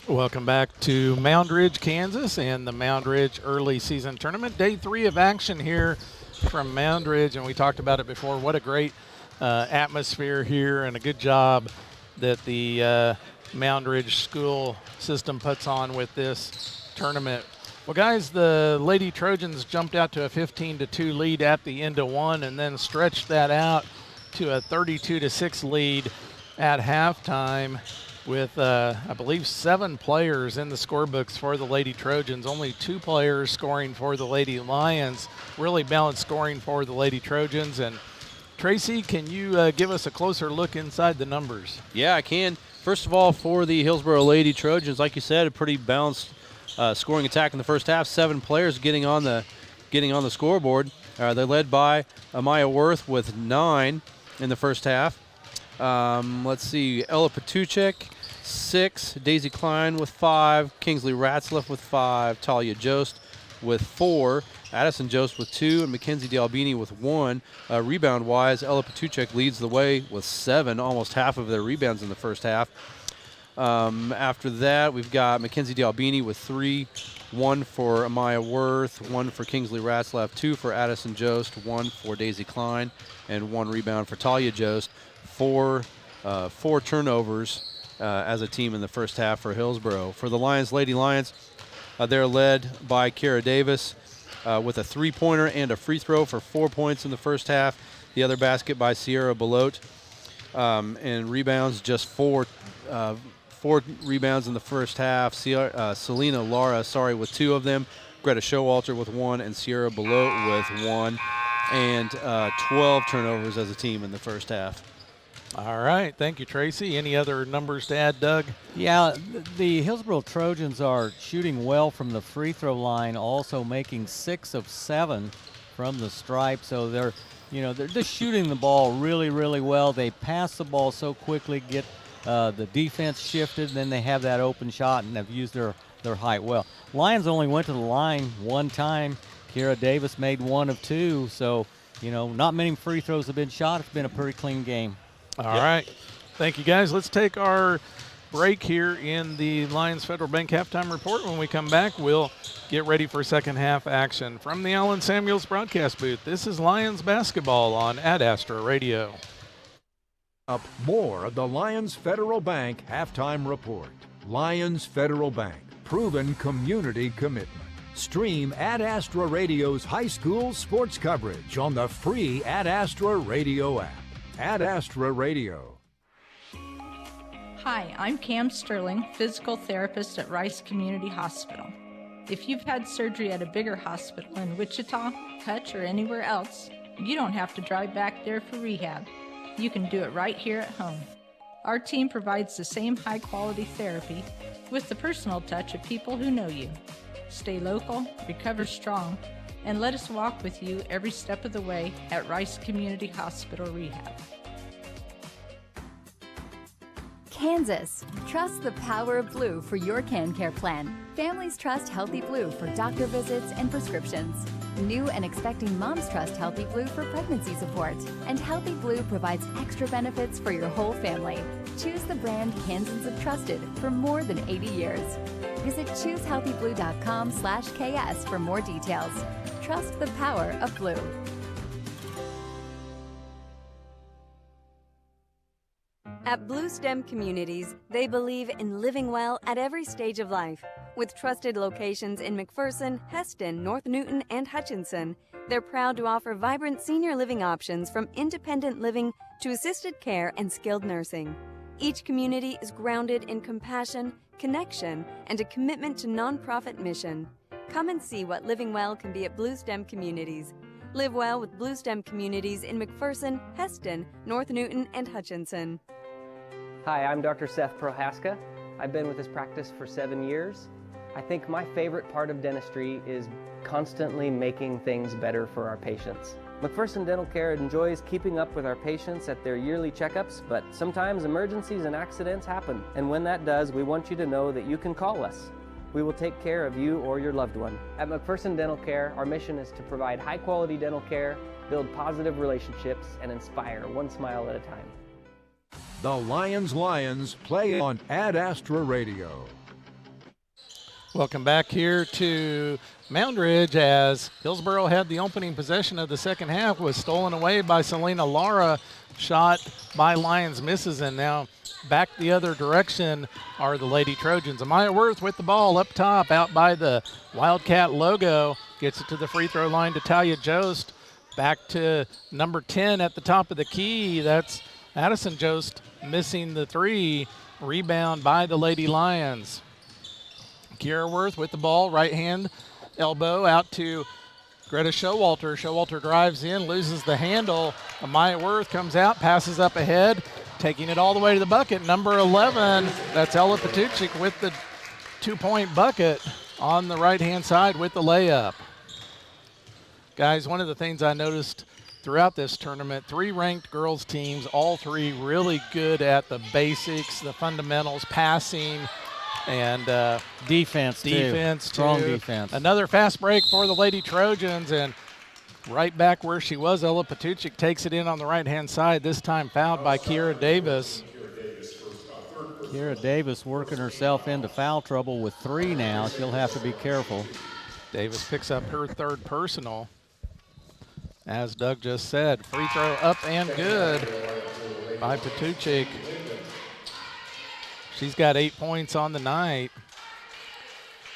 Welcome back to Moundridge, Kansas, and the Moundridge early season tournament. Day 3 of action here from Moundridge, and we talked about it before. What a great atmosphere here, and a good job that the Moundridge school system puts on with this tournament. Well, guys, the Lady Trojans jumped out to a 15-2 lead at the end of one, and then stretched that out to a 32-6 lead at halftime with, I believe, 7 players in the scorebooks for the Lady Trojans. Only 2 players scoring for the Lady Lions. Really balanced scoring for the Lady Trojans. And Tracy, can you give us a closer look inside the numbers? Yeah, I can. First of all, for the Hillsboro Lady Trojans, like you said, a pretty balanced scoring attack in the first half. 7 players getting on the scoreboard. They're led by Amaya Worth with 9 in the first half. Let's see, Ella Patuchek, 6, Daisy Klein with 5, Kingsley Ratzliff with 5, Talia Jost with 4, Addison Jost with 2, and Mackenzie D'Albini with 1. Rebound-wise, Ella Patuchek leads the way with 7, almost half of their rebounds in the first half. After that, we've got Mackenzie D'Albini with 3, 1 for Amaya Worth, 1 for Kingsley Ratzlaff, 2 for Addison Jost, 1 for Daisy Klein, and 1 rebound for Talia Jost. 4 turnovers as a team in the first half for Hillsboro. For the Lady Lions, they're led by Kara Davis with a 3-pointer and a free throw for 4 points in the first half. The other basket by Sierra Belote. And rebounds, just 4 rebounds in the first half. Selena Lara, with 2 of them. Greta Showalter with 1, and Sierra Belote with 1. And 12 turnovers as a team in the first half. All right. Thank you, Tracy. Any other numbers to add, Doug? Yeah, the Hillsboro Trojans are shooting well from the free throw line, also making 6 of 7 from the stripe. So they're just shooting the ball really, really well. They pass the ball so quickly, get the defense shifted, then they have that open shot, and have used their height well. Lions only went to the line 1 time. Kira Davis made 1 of 2, so, not many free throws have been shot. It's been a pretty clean game. All right. Thank you, guys. Let's take our break here in the Lions Federal Bank halftime report. When we come back, we'll get ready for second half action. From the Allen Samuels broadcast booth, this is Lions basketball on Ad Astra Radio. Up more of the Lions Federal Bank halftime report. Lions Federal Bank, proven community commitment. Stream Ad Astra Radio's high school sports coverage on the free Ad Astra Radio app. Ad Astra Radio. Hi, I'm Cam Sterling, physical therapist at Rice Community Hospital. If you've had surgery at a bigger hospital in Wichita, Hutch, or anywhere else, you don't have to drive back there for rehab. You can do it right here at home. Our team provides the same high-quality therapy with the personal touch of people who know you. Stay local, recover strong, and let us walk with you every step of the way at Rice Community Hospital Rehab. Kansas, trust the power of blue for your CanCare plan. Families trust Healthy Blue for doctor visits and prescriptions. New and expecting moms trust Healthy Blue for pregnancy support. And Healthy Blue provides extra benefits for your whole family. Choose the brand Kansans have trusted for more than 80 years. Visit choosehealthyblu.com/KS for more details. Trust the power of blue. At Blue STEM Communities, they believe in living well at every stage of life. With trusted locations in McPherson, Heston, North Newton, and Hutchinson, they're proud to offer vibrant senior living options from independent living to assisted care and skilled nursing. Each community is grounded in compassion, connection, and a commitment to nonprofit mission. Come and see what living well can be at Blue STEM Communities. Live well with Blue STEM communities in McPherson, Heston, North Newton, and Hutchinson. Hi, I'm Dr. Seth Prohaska. I've been with this practice for 7 years. I think my favorite part of dentistry is constantly making things better for our patients. McPherson Dental Care enjoys keeping up with our patients at their yearly checkups, but sometimes emergencies and accidents happen. And when that does, we want you to know that you can call us. We will take care of you or your loved one. At McPherson Dental Care, our mission is to provide high-quality dental care, build positive relationships, and inspire one smile at a time. The Lions play on Ad Astra Radio. Welcome back here to Moundridge as Hillsboro had the opening possession of the second half, was stolen away by Selena Lara. Shot by Lyons misses, and now back the other direction are the Lady Trojans. Amaya Worth with the ball up top, out by the Wildcat logo. Gets it to the free throw line to Talia Jost. Back to number 10 at the top of the key. That's Addison Jost missing the three. Rebound by the Lady Lions. Kiera Worth with the ball, right hand elbow out to Greta Showalter. Showalter drives in, loses the handle. Amaya Worth comes out, passes up ahead, taking it all the way to the bucket. Number 11, that's Ella Patuchik with the 2-point bucket on the right-hand side with the layup. Guys, one of the things I noticed throughout this tournament, 3 ranked girls teams, all 3 really good at the basics, the fundamentals, passing, and defense too. Strong defense. Another fast break for the Lady Trojans, and right back where she was, Ella Patuchik takes it in on the right-hand side, this time fouled by Kiera Davis. Kiera Davis working herself into foul trouble with 3 now. She'll have to be careful. Davis picks up her 3rd personal. As Doug just said, free throw up and good by Patuchik. She's got 8 points on the night.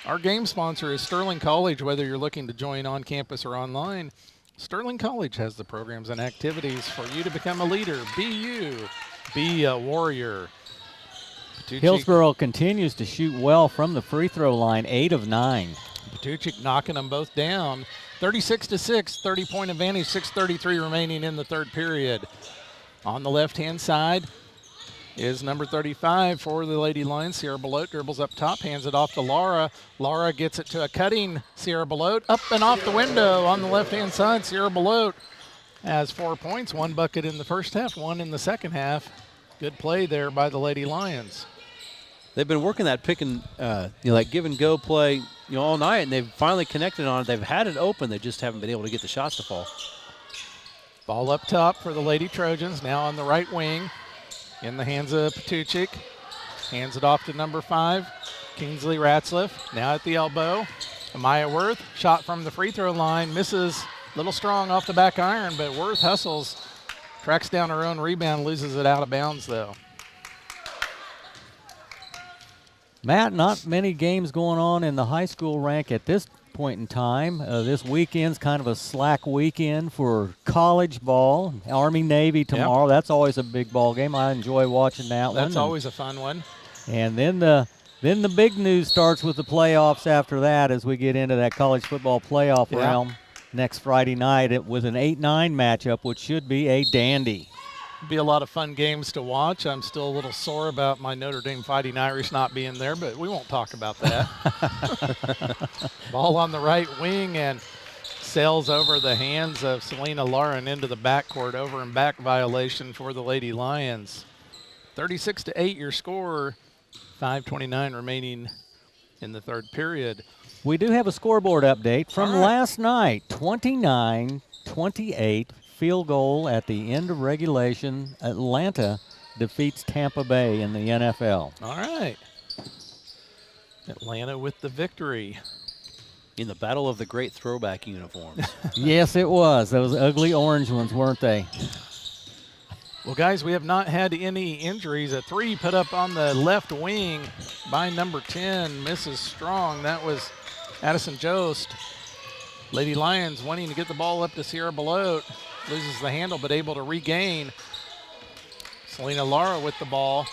Our game sponsor is Sterling College. Whether you're looking to join on campus or online, Sterling College has the programs and activities for you to become a leader. Be you. Be a warrior. Patuchik. Hillsboro continues to shoot well from the free throw line, 8 of 9. Patuchik knocking them both down. 36-6, 30-point advantage, 6:33 remaining in the third period. On the left-hand side is number 35 for the Lady Lions. Sierra Belote dribbles up top, hands it off to Laura. Laura gets it to a cutting Sierra Belote. Up and off the window on the left-hand side. Sierra Belote has 4 points, 1 bucket in the first half, 1 in the second half. Good play there by the Lady Lions. They've been working that pick and, like give and go play, all night, and they've finally connected on it. They've had it open. They just haven't been able to get the shots to fall. Ball up top for the Lady Trojans, now on the right wing. In the hands of Patuchik. Hands it off to number 5, Kingsley Ratzliff. Now at the elbow. Amaya Worth, shot from the free throw line. Misses a little strong off the back iron, but Worth hustles. Tracks down her own rebound, loses it out of bounds, though. Matt, not many games going on in the high school rank at this point in time. This weekend's kind of a slack weekend for college ball. Army-Navy tomorrow. Yep. That's always a big ball game. I enjoy watching that one. That's always a fun one. And then the big news starts with the playoffs after that as we get into that college football playoff realm next Friday night with an 8-9 matchup, which should be a dandy. Be a lot of fun games to watch. I'm still a little sore about my Notre Dame Fighting Irish not being there, but we won't talk about that. Ball on the right wing and sails over the hands of Selena Lauren into the backcourt. Over and back violation for the Lady Lions. 36-8 your score. 5:29 remaining in the third period. We do have a scoreboard update from last night. 29-28. Field goal at the end of regulation. Atlanta defeats Tampa Bay in the NFL. All right. Atlanta with the victory. In the battle of the great throwback uniforms. Yes, it was. Those ugly orange ones, weren't they? Well, guys, we have not had any injuries. A 3 put up on the left wing by number 10, Mrs. Strong. That was Addison Jost. Lady Lions wanting to get the ball up to Sierra Belote. Loses the handle, but able to regain. Selena Lara with the ball.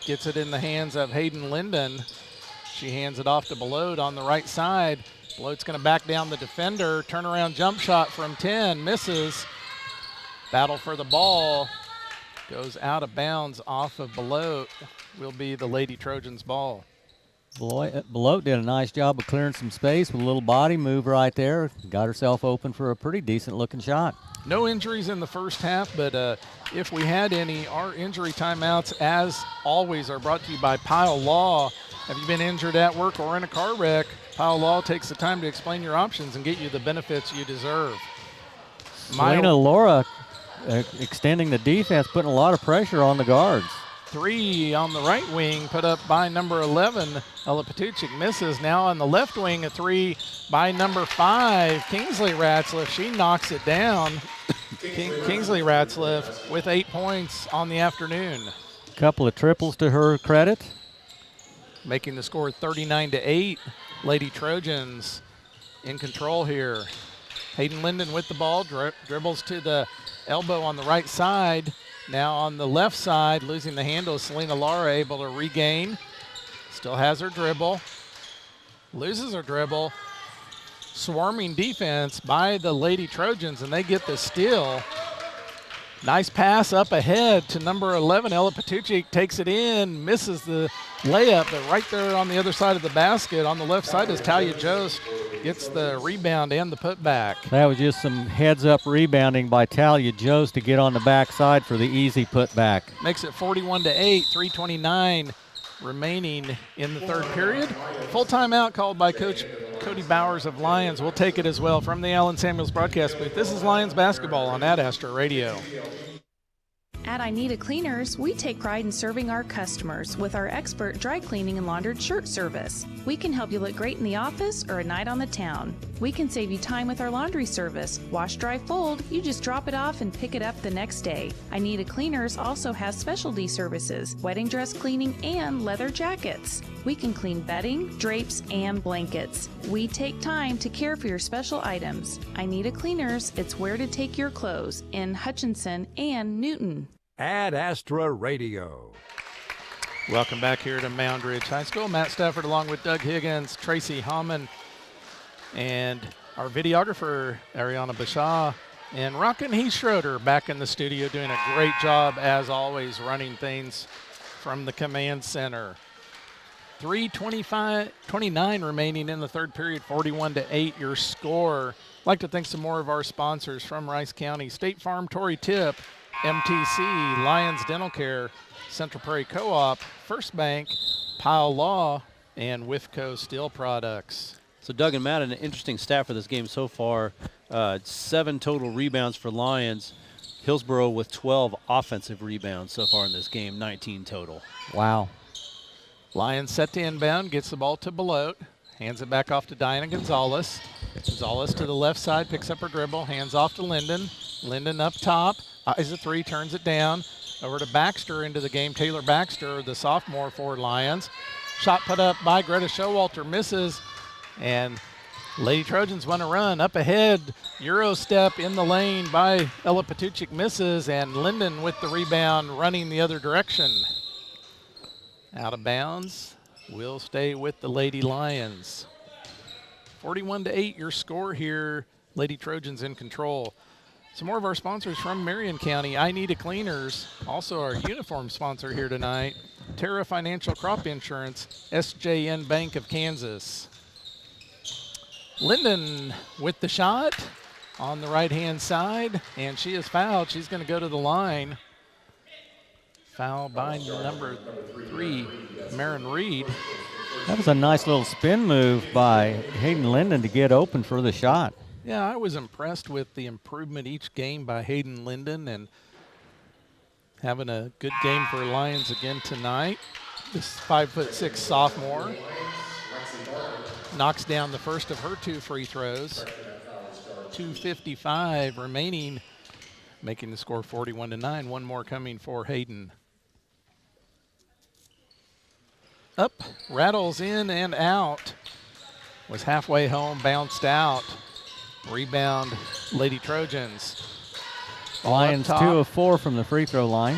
Gets it in the hands of Hayden Linden. She hands it off to Belote on the right side. Belote's going to back down the defender. Turnaround jump shot from 10. Misses. Battle for the ball. Goes out of bounds off of Belote. Will be the Lady Trojans ball. Belote did a nice job of clearing some space with a little body move right there. Got herself open for a pretty decent-looking shot. No injuries in the first half, but if we had any, our injury timeouts, as always, are brought to you by Pile Law. Have you been injured at work or in a car wreck? Pile Law takes the time to explain your options and get you the benefits you deserve. Selena Laura extending the defense, putting a lot of pressure on the guards. 3 on the right wing, put up by number 11. Ella Patuchik misses. Now on the left wing, a 3 by number 5, Kingsley Ratzliff. She knocks it down. Kingsley Ratzliff with 8 points on the afternoon. Couple of triples to her credit. Making the score 39-8. Lady Trojans in control here. Hayden Linden with the ball, dribbles to the elbow on the right side. Now on the left side, losing the handle, Selena Lara able to regain. Still has her dribble. Loses her dribble. Swarming defense by the Lady Trojans, and they get the steal. Nice pass up ahead to number 11. Ella Patuchik takes it in, misses the layup, but right there on the other side of the basket, on the left side is Talia Jost. Gets the rebound and the putback. That was just some heads-up rebounding by Talia Jost to get on the backside for the easy putback. Makes it 41-8, 3:29 remaining in the third period. Full timeout called by Coach Cody Bowers of Lyons. We'll take it as well from the Allen Samuels broadcast booth. This is Lyons basketball on Ad Astra Radio. At I Need a Cleaners, we take pride in serving our customers with our expert dry cleaning and laundered shirt service. We can help you look great in the office or a night on the town. We can save you time with our laundry service. Wash, dry, fold, you just drop it off and pick it up the next day. I Need a Cleaners also has specialty services, wedding dress cleaning and leather jackets. We can clean bedding, drapes, and blankets. We take time to care for your special items. I Need a Cleaners, it's where to take your clothes in Hutchinson and Newton. Ad Astra Radio. Welcome back here to Mound Ridge High School. Matt Stafford along with Doug Higgins, Tracy Hammond, and our videographer, Ariana Bashaw, and Rockin' Heath Schroeder back in the studio doing a great job, as always, running things from the command center. 3:29 remaining in the third period, 41-8 your score. I'd like to thank some more of our sponsors from Rice County: State Farm, Torrey Tip, MTC, Lyons Dental Care, Central Prairie Co-op, First Bank, Pile Law, and Wifco Steel Products. So Doug and Matt, an interesting stat for this game so far, 7 total rebounds for Lyons. Hillsboro with 12 offensive rebounds so far in this game, 19 total. Wow. Lyons set to inbound, gets the ball to Belote, hands it back off to Diana Gonzalez. Gonzalez to the left side, picks up her dribble, hands off to Linden. Linden up top, eyes a 3, turns it down. Over to Baxter into the game. Taylor Baxter, the sophomore for Lyons. Shot put up by Greta Showalter, misses. And Lady Trojans want to run up ahead. Euro step in the lane by Ella Patuchik, misses. And Linden with the rebound running the other direction. Out of bounds. Will stay with the Lady Lions. 41-8 your score here. Lady Trojans in control. Some more of our sponsors from Marion County. I Need a Cleaners, also our uniform sponsor here tonight. Terra Financial Crop Insurance, SJN Bank of Kansas. Linden with the shot on the right-hand side, and she is fouled. She's going to go to the line. Foul by number 3, Marin Reed. That was a nice little spin move by Hayden Linden to get open for the shot. Yeah, I was impressed with the improvement each game by Hayden Linden, and having a good game for Lyons again tonight. This 5'6" sophomore knocks down the first of her 2 free throws. 2:55 remaining, making the score 41-9. One more coming for Hayden. Up, rattles in and out. Was halfway home, bounced out. Rebound, Lady Trojans. Lyons 2 of 4 from the free throw line.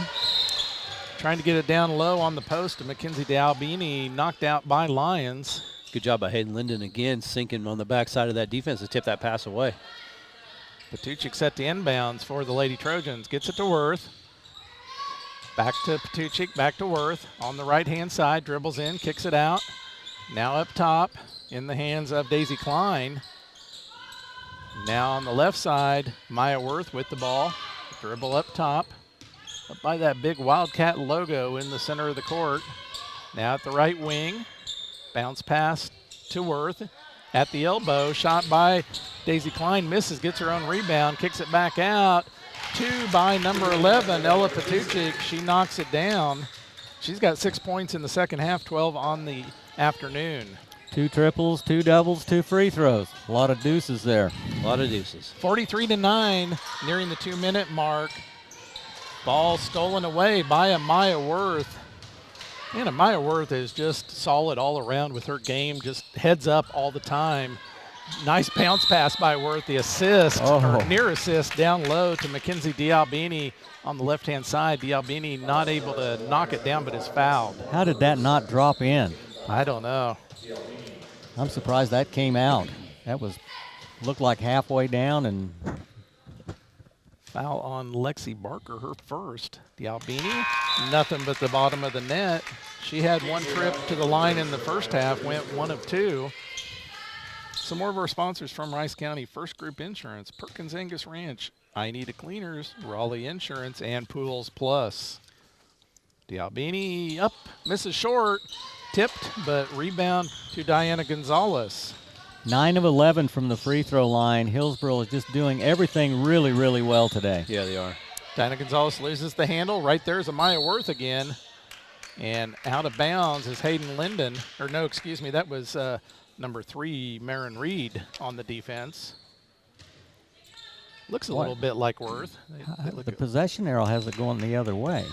Trying to get it down low on the post to Mackenzie DeAlbini, knocked out by Lyons. Good job by Hayden Linden again, sinking on the backside of that defense to tip that pass away. Patuchik set the inbounds for the Lady Trojans. Gets it to Worth. Back to Patuchik, back to Worth. On the right-hand side, dribbles in, kicks it out. Now up top in the hands of Daisy Klein. Now on the left side, Maya Worth with the ball. Dribble up top. Up by that big Wildcat logo in the center of the court. Now at the right wing. Bounce pass to Worth. At the elbow, shot by Daisy Klein, misses, gets her own rebound, kicks it back out. 2 by number 11, Ella Patuchik. She knocks it down. She's got 6 points in the second half, 12 on the afternoon. 2 triples, 2 doubles, 2 free throws. A lot of deuces there. A lot of deuces. 43-9, nearing the 2-minute mark. Ball stolen away by a Maya Worth. And Maya Worth is just solid all around with her game, just heads up all the time. Nice bounce pass by Worth, the assist, or near assist down low to Mackenzie Dialbini on the left-hand side. Dialbini not able to knock it down, but is fouled. How did that not drop in? I don't know. I'm surprised that came out. That looked like halfway down, and foul on Lexi Barker, her first. Dialbini, nothing but the bottom of the net. She had 1 trip to the line in the first half, went 1 of 2. Some more of our sponsors from Rice County: First Group Insurance, Perkins Angus Ranch, I Need a Cleaners, Raleigh Insurance, and Pools Plus. Dialbini up, misses short, tipped, but rebound to Diana Gonzalez. 9 of 11 from the free throw line. Hillsboro is just doing everything really, really well today. Yeah, they are. Diana Gonzalez loses the handle. Right there's a Maya Worth again. And out of bounds is Hayden Linden. Or no, excuse me, that was number 3, Marin Reed on the defense. Looks a little bit like Worth. The possession arrow has it going the other way.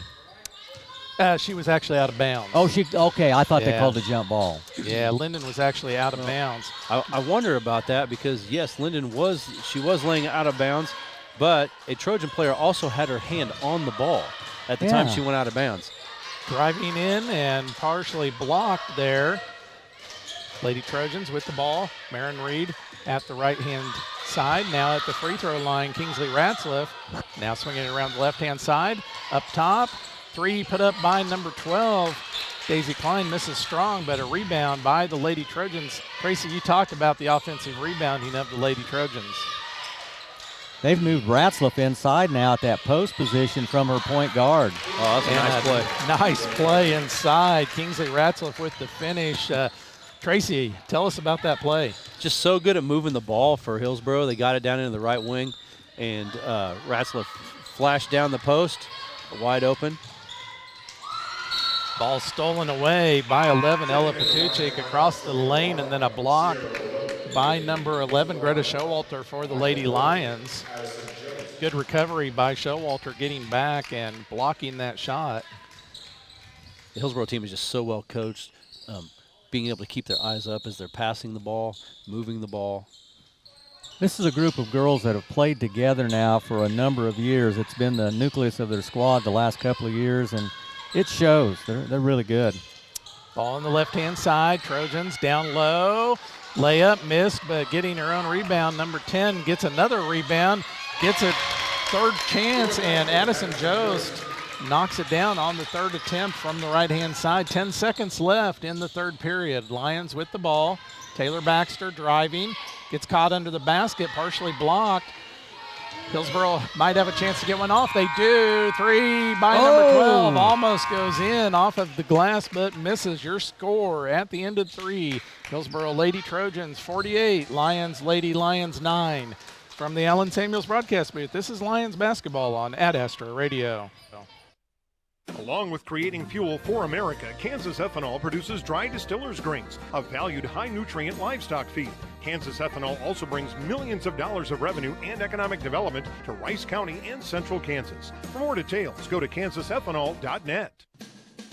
She was actually out of bounds. Oh, okay. I thought they called a jump ball. Yeah, Linden was actually out of bounds. I wonder about that because, yes, Linden was laying out of bounds, but a Trojan player also had her hand on the ball at the time she went out of bounds. Driving in and partially blocked there. Lady Trojans with the ball. Marin Reed at the right-hand side. Now at the free throw line, Kingsley Ratzliff. Now swinging it around the left-hand side. Up top. 3 put up by number 12. Daisy Klein misses strong, but a rebound by the Lady Trojans. Tracy, you talked about the offensive rebounding of the Lady Trojans. They've moved Ratzliff inside now at that post position from her point guard. Oh, that's a nice play. Nice play inside. Kingsley Ratzliff with the finish. Tracy, tell us about that play. Just so good at moving the ball for Hillsboro. They got it down into the right wing, and Ratzliff flashed down the post, wide open. Ball stolen away by 11, Ella Patuchik across the lane, and then a block by number 11, Greta Showalter for the Lady Lions. Good recovery by Showalter getting back and blocking that shot. The Hillsboro team is just so well coached, being able to keep their eyes up as they're passing the ball, moving the ball. This is a group of girls that have played together now for a number of years. It's been the nucleus of their squad the last couple of years, and it shows. They're really good. Ball on the left-hand side. Trojans down low. Layup missed, but getting her own rebound. Number 10 gets another rebound, gets a third chance, and Addison Jost knocks it down on the third attempt from the right-hand side. 10 seconds left in the third period. Lions with the ball. Taylor Baxter driving. Gets caught under the basket, partially blocked. Hillsboro might have a chance to get one off. They do. 3 by number 12. Almost goes in off of the glass, but misses. Your score at the end of 3. Hillsboro Lady Trojans 48. Lady Lions 9. From the Allen Samuels broadcast booth, this is Lions basketball on Ad Astra Radio. Along with creating fuel for America, Kansas Ethanol produces dry distillers' grains, a valued high-nutrient livestock feed. Kansas Ethanol also brings millions of dollars of revenue and economic development to Rice County and Central Kansas. For more details, go to kansasethanol.net.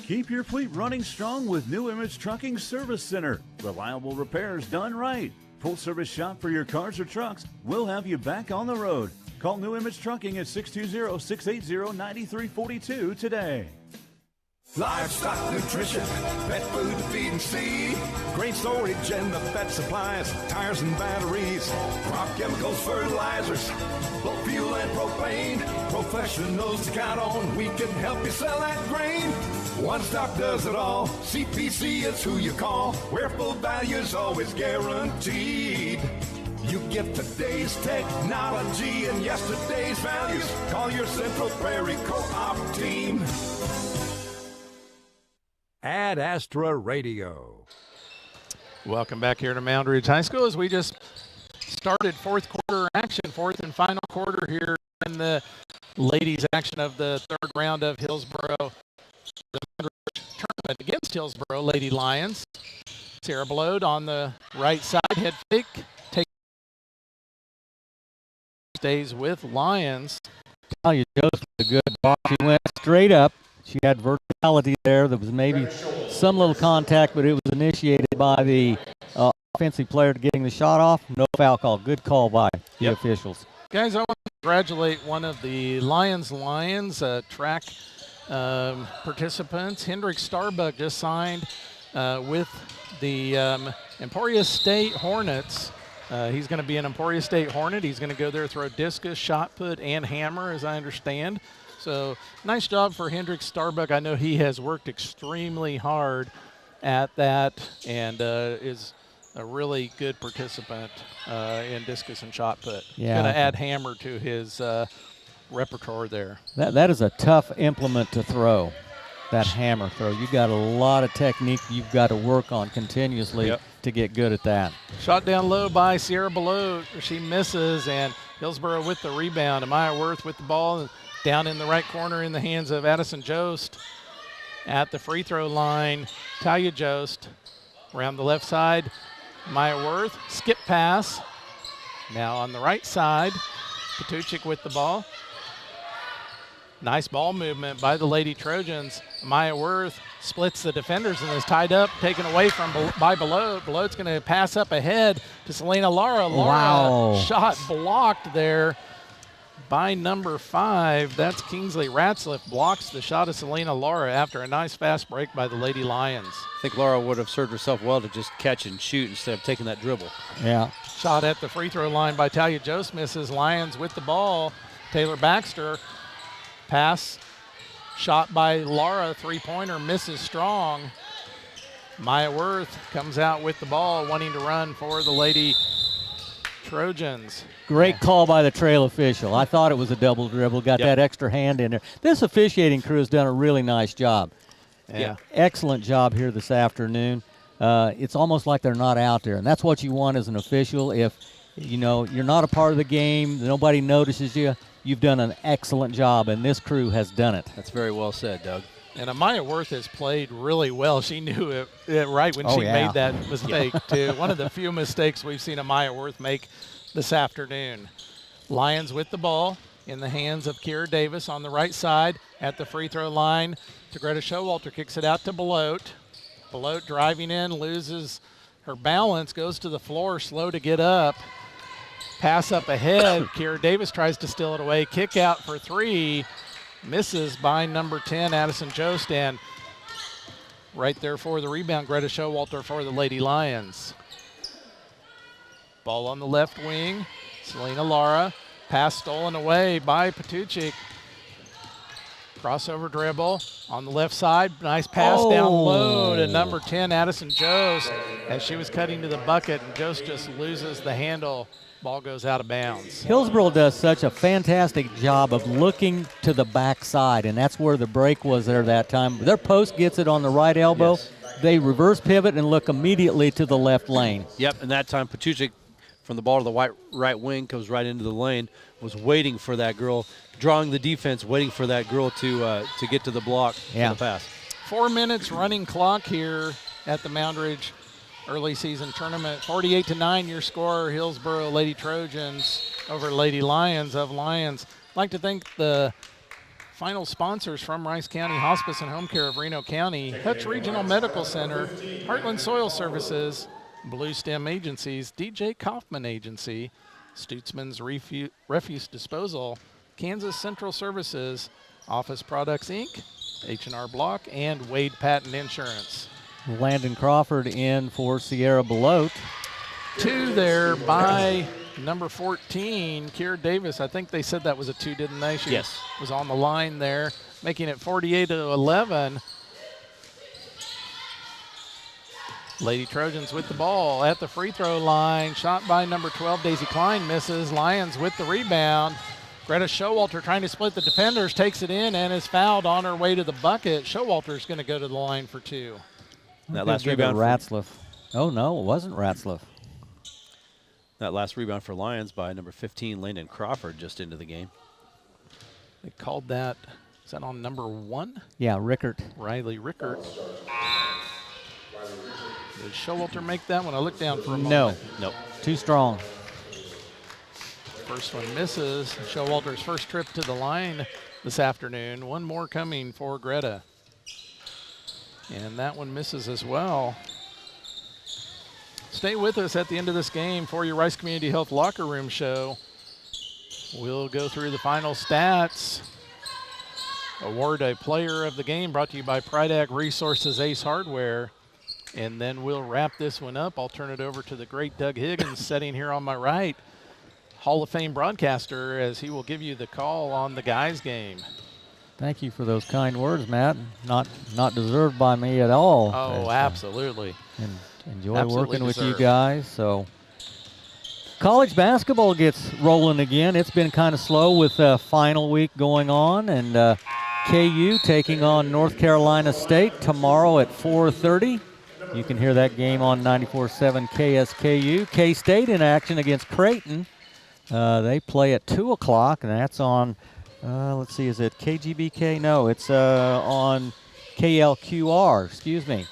Keep your fleet running strong with New Image Trucking Service Center. Reliable repairs done right. Full service shop for your cars or trucks. We'll have you back on the road. Call New Image Trucking at 620-680-9342 today. Livestock nutrition, pet food to feed and see. Grain storage and the vet supplies, tires and batteries, crop chemicals, fertilizers, both fuel and propane. Professionals to count on, we can help you sell that grain. One Stop does it all, CPC is who you call, where full value is always guaranteed. You get today's technology and yesterday's values. Call your Central Prairie Co-op team. Ad Astra Radio. Welcome back here to Mound Ridge High School as we just started fourth quarter action, fourth and final quarter here in the ladies action of the third round of Hillsboro. The Mound Ridge tournament against Hillsboro Lady Lions. Sarah Blode on the right side, head fake, stays with Lyons. Talia Joseph with a good ball. She went straight up. She had verticality there. There was maybe some little contact, but it was initiated by the offensive player getting the shot off. No foul call. Good call by the officials. Guys, I want to congratulate one of the Lions track participants. Hendrick Starbuck just signed with the Emporia State Hornets. He's going to be an Emporia State Hornet. He's going to go there, throw discus, shot put, and hammer, as I understand. So nice job for Hendrick Starbuck. I know he has worked extremely hard at that and is a really good participant in discus and shot put. Yeah. Going to add hammer to his repertoire there. That is a tough implement to throw, that hammer throw. You got a lot of technique you've got to work on continuously to get good at that. Shot down low by Sierra Below. She misses, and Hillsboro with the rebound. Amaya Worth with the ball down in the right corner in the hands of Addison Jost. At the free throw line, Talia Jost around the left side. Amaya Worth, skip pass. Now on the right side, Patuchik with the ball. Nice ball movement by the Lady Trojans. Amaya Worth splits the defenders and is tied up, taken away by Below. Below's going to pass up ahead to Selena Lara. Lara shot blocked there by number 5. That's Kingsley Ratzliff, blocks the shot of Selena Lara after a nice fast break by the Lady Lions. I think Lara would have served herself well to just catch and shoot instead of taking that dribble. Yeah. Shot at the free throw line by Talia Jost misses. Lions with the ball. Taylor Baxter. Pass, shot by Lara, three-pointer, misses strong. Maya Worth comes out with the ball, wanting to run for the Lady Trojans. Great call by the trail official. I thought it was a double dribble, got that extra hand in there. This officiating crew has done a really nice job. Yeah. Excellent job here this afternoon. It's almost like they're not out there, and that's what you want as an official. If you're not a part of the game, nobody notices you, you've done an excellent job, and this crew has done it. That's very well said, Doug. And Amaya Worth has played really well. She knew it right when she made that mistake, too. One of the few mistakes we've seen Amaya Worth make this afternoon. Lions with the ball in the hands of Kira Davis on the right side at the free throw line. Greta Showalter kicks it out to Belote. Belote driving in, loses her balance, goes to the floor, slow to get up. Pass up ahead. Kira Davis tries to steal it away. Kick out for 3. Misses by number 10, Addison Jost. And right there for the rebound, Greta Showalter for the Lady Lions. Ball on the left wing. Selena Lara. Pass stolen away by Patuchik. Crossover dribble on the left side. Nice pass down low to number 10, Addison Jost, as she was cutting to the bucket, and Jost just loses the handle. Ball goes out of bounds. Hillsboro does such a fantastic job of looking to the backside, and that's where the break was there that time. Their post gets it on the right elbow. Yes. They reverse pivot and look immediately to the left lane. Yep, and that time Patuchik from the ball to the right wing comes right into the lane, was waiting for that girl, drawing the defense, waiting for that girl to get to the block for the pass. 4 minutes running clock here at the Mound Ridge early season tournament. 48-9 your score, Hillsboro Lady Trojans over Lady Lions of Lions. I'd like to thank the final sponsors from Rice County Hospice and Home Care of Reno County, Hutch Regional Medical Center, Heartland Soil Services, Blue Stem Agencies, DJ Kaufman Agency, Stutzman's Refuse Disposal, Kansas Central Services, Office Products Inc., H&R Block, and Wade Patton Insurance. Landon Crawford in for Sierra Belote. 2 there by number 14, Kiera Davis. I think they said that was a 2, didn't they? She yes. was on the line there, making it 48-11. Lady Trojans with the ball at the free throw line. Shot by number 12, Daisy Klein, misses. Lyons with the rebound. Greta Showalter trying to split the defenders, takes it in and is fouled on her way to the bucket. Showalter's going to go to the line for 2. That last rebound. Ratzlaff. Oh, no, it wasn't Ratzlaff. That last rebound for Lyons by number 15, Landon Crawford, just into the game. They called that, is that on number 1? Yeah, Rickert. Riley Rickert. Did Showalter make that one? I looked down for a moment. No. Nope. Too strong. First one misses. Showalter's first trip to the line this afternoon. One more coming for Greta. And that one misses as well. Stay with us at the end of this game for your Rice Community Health Locker Room Show. We'll go through the final stats. Award a player of the game brought to you by Pride Ag Resources Ace Hardware. And then we'll wrap this one up. I'll turn it over to the great Doug Higgins sitting here on my right. Hall of Fame broadcaster, as he will give you the call on the guys game. Thank you for those kind words, Matt. Not deserved by me at all. Oh, absolutely. And enjoy working with you guys. So college basketball gets rolling again. It's been kind of slow with final week going on, and KU taking on North Carolina State tomorrow at 4:30. You can hear that game on 94.7 KSKU. K-State in action against Creighton. They play at 2 o'clock, and that's on, let's see, is it KGBK? No, it's on KLQR, excuse me.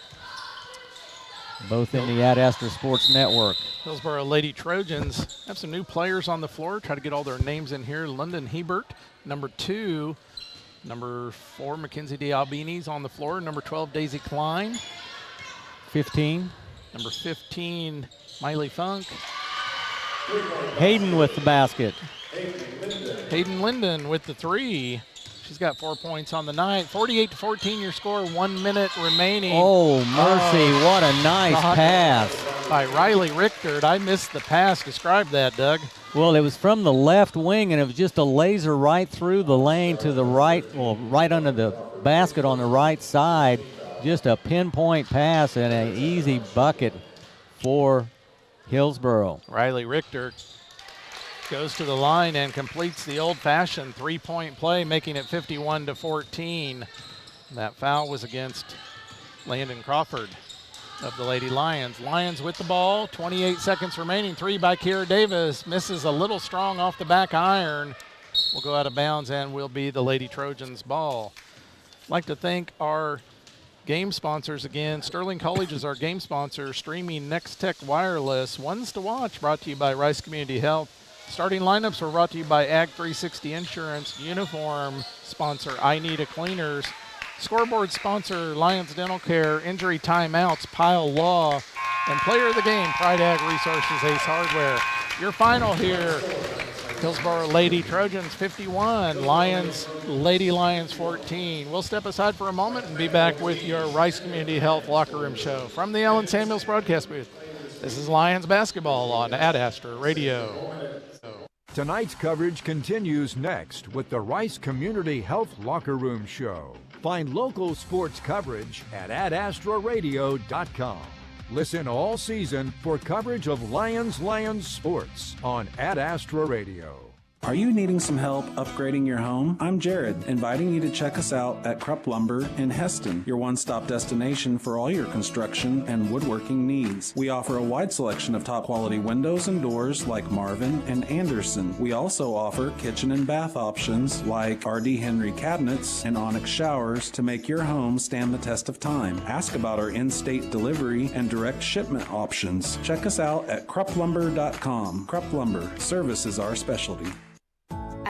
Both in the Ad Astra Sports Network. Hillsboro Lady Trojans have some new players on the floor. Try to get all their names in here. London Hebert, number 2. Number 4, Mackenzie DeAlbini's on the floor. Number 12, Daisy Klein. 15. Number 15, Miley Funk. Hayden with the basket. Hayden Linden with the 3. She's got 4 points on the night. 48-14 your score, 1 minute remaining. Oh, mercy, what a nice pass. By Riley Richter. I missed the pass. Describe that, Doug. Well, it was from the left wing, and it was just a laser right through the lane to the right, well, right under the basket on the right side. Just a pinpoint pass and an easy bucket for Hillsboro. Riley Richter goes to the line and completes the old-fashioned three-point play, making it 51-14. That foul was against Landon Crawford of the Lady Lions. Lions with the ball, 28 seconds remaining. 3 by Kiera Davis. Misses a little strong off the back iron. Will go out of bounds and will be the Lady Trojans' ball. I'd like to thank our game sponsors again. Sterling College is our game sponsor, streaming Next Tech Wireless. Ones to watch, brought to you by Rice Community Health. Starting lineups were brought to you by Ag 360 Insurance. Uniform sponsor, I Need a Cleaners. Scoreboard sponsor, Lyons Dental Care. Injury timeouts, Pile Law. And player of the game, Pride Ag Resources Ace Hardware. Your final here, Hillsboro Lady Trojans 51, Lady Lions 14. We'll step aside for a moment and be back with your Rice Community Health Locker Room Show. From the Ellen Samuels broadcast booth, this is Lions basketball on Ad Astra Radio. Tonight's coverage continues next with the Rice Community Health Locker Room Show. Find local sports coverage at adastraradio.com. Listen all season for coverage of Lions sports on Ad Astra Radio. Are you needing some help upgrading your home? I'm Jared, inviting you to check us out at Krupp Lumber in Heston, your one-stop destination for all your construction and woodworking needs. We offer a wide selection of top-quality windows and doors like Marvin and Anderson. We also offer kitchen and bath options like R.D. Henry cabinets and Onyx showers to make your home stand the test of time. Ask about our in-state delivery and direct shipment options. Check us out at krupplumber.com. Krupp Lumber, service is our specialty.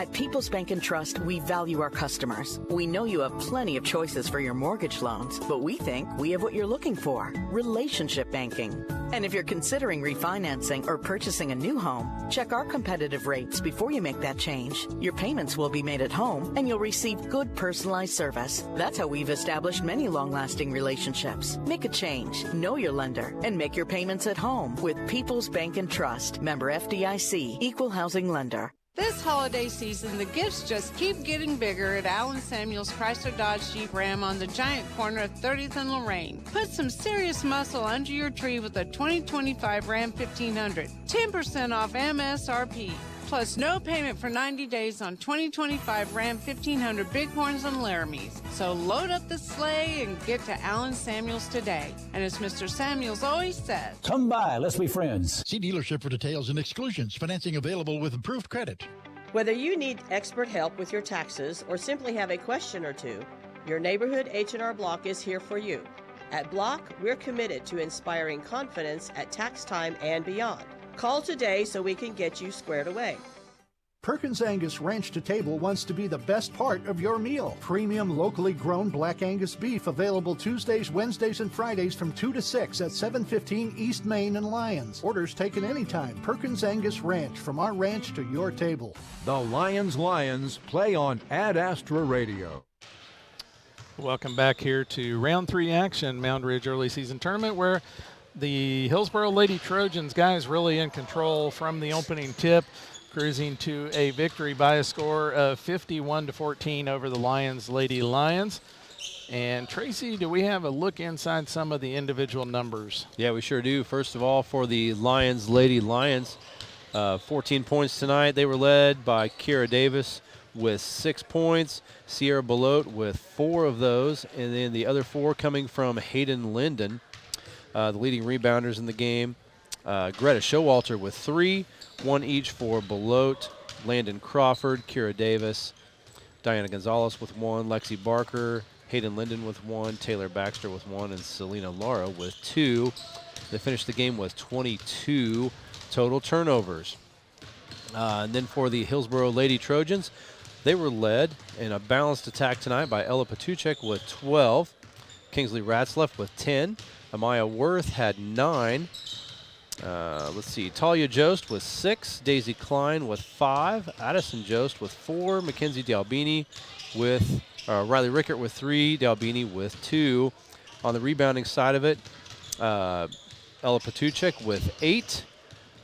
At People's Bank and Trust, we value our customers. We know you have plenty of choices for your mortgage loans, but we think we have what you're looking for: relationship banking. And if you're considering refinancing or purchasing a new home, check our competitive rates before you make that change. Your payments will be made at home, and you'll receive good personalized service. That's how we've established many long-lasting relationships. Make a change, know your lender, and make your payments at home with People's Bank and Trust. Member FDIC, Equal Housing Lender. This holiday season, the gifts just keep getting bigger at Allen Samuels Chrysler Dodge Jeep Ram on the giant corner of 30th and Lorraine. Put some serious muscle under your tree with a 2025 Ram 1500. 10% off MSRP. Plus no payment for 90 days on 2025 Ram 1500 Bighorns and Laramies. So load up the sleigh and get to Allen Samuels today. And as Mr. Samuels always says, come by, let's be friends. See dealership for details and exclusions. Financing available with approved credit. Whether you need expert help with your taxes or simply have a question or two, your neighborhood H&R Block is here for you. At Block, we're committed to inspiring confidence at tax time and beyond. Call today so we can get you squared away. Perkins Angus Ranch to Table wants to be the best part of your meal. Premium locally grown Black Angus beef available Tuesdays, Wednesdays, and Fridays from 2 to 6 at 715 East Main in Lyons. Orders taken anytime. Perkins Angus Ranch, from our ranch to your table. The Lions play on Ad Astra Radio. Welcome back here to round 3 action, Mound Ridge early season tournament, where the Hillsboro Lady Trojans guys really in control from the opening tip, cruising to a victory by a score of 51-14 over the Lyons Lady Lions. And Tracy, do we have a look inside some of the individual numbers? Yeah, we sure do. First of all, for the Lyons Lady Lions, 14 points tonight. They were led by Kira Davis with 6 points, Sierra Belote with 4 of those, and then the other 4 coming from Hayden Linden. The leading rebounders in the game, Greta Showalter with 3, 1 each for Belote, Landon Crawford, Kira Davis, Diana Gonzalez with 1, Lexi Barker, Hayden Linden with 1, Taylor Baxter with 1, and Selena Lara with 2. They finished the game with 22 total turnovers. And then for the Hillsboro Lady Trojans, they were led in a balanced attack tonight by Ella Patuchek with 12, Kingsley Ratzlaff with 10, Amaya Worth had 9. Let's see, Talia Jost with 6, Daisy Klein with 5, Addison Jost with 4, Mackenzie Dalbini with, Riley Rickert with 3, Dalbini with 2. On the rebounding side of it, Ella Patuchek with 8.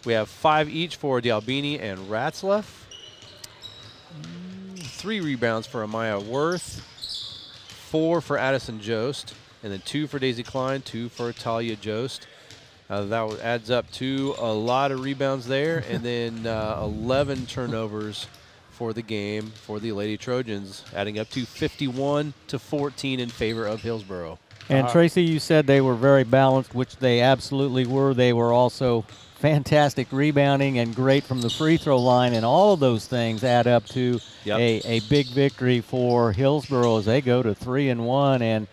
We have 5 each for Dalbini and Ratzlaff. 3 rebounds for Amaya Worth, 4 for Addison Jost, and then 2 for Daisy Klein, 2 for Talia Jost. That adds up to a lot of rebounds there, and then 11 turnovers for the game for the Lady Trojans, adding up to 51-14 in favor of Hillsboro. And Tracy, you said they were very balanced, which they absolutely were. They were also fantastic rebounding and great from the free throw line, and all of those things add up to a big victory for Hillsboro as they go to 3-1 and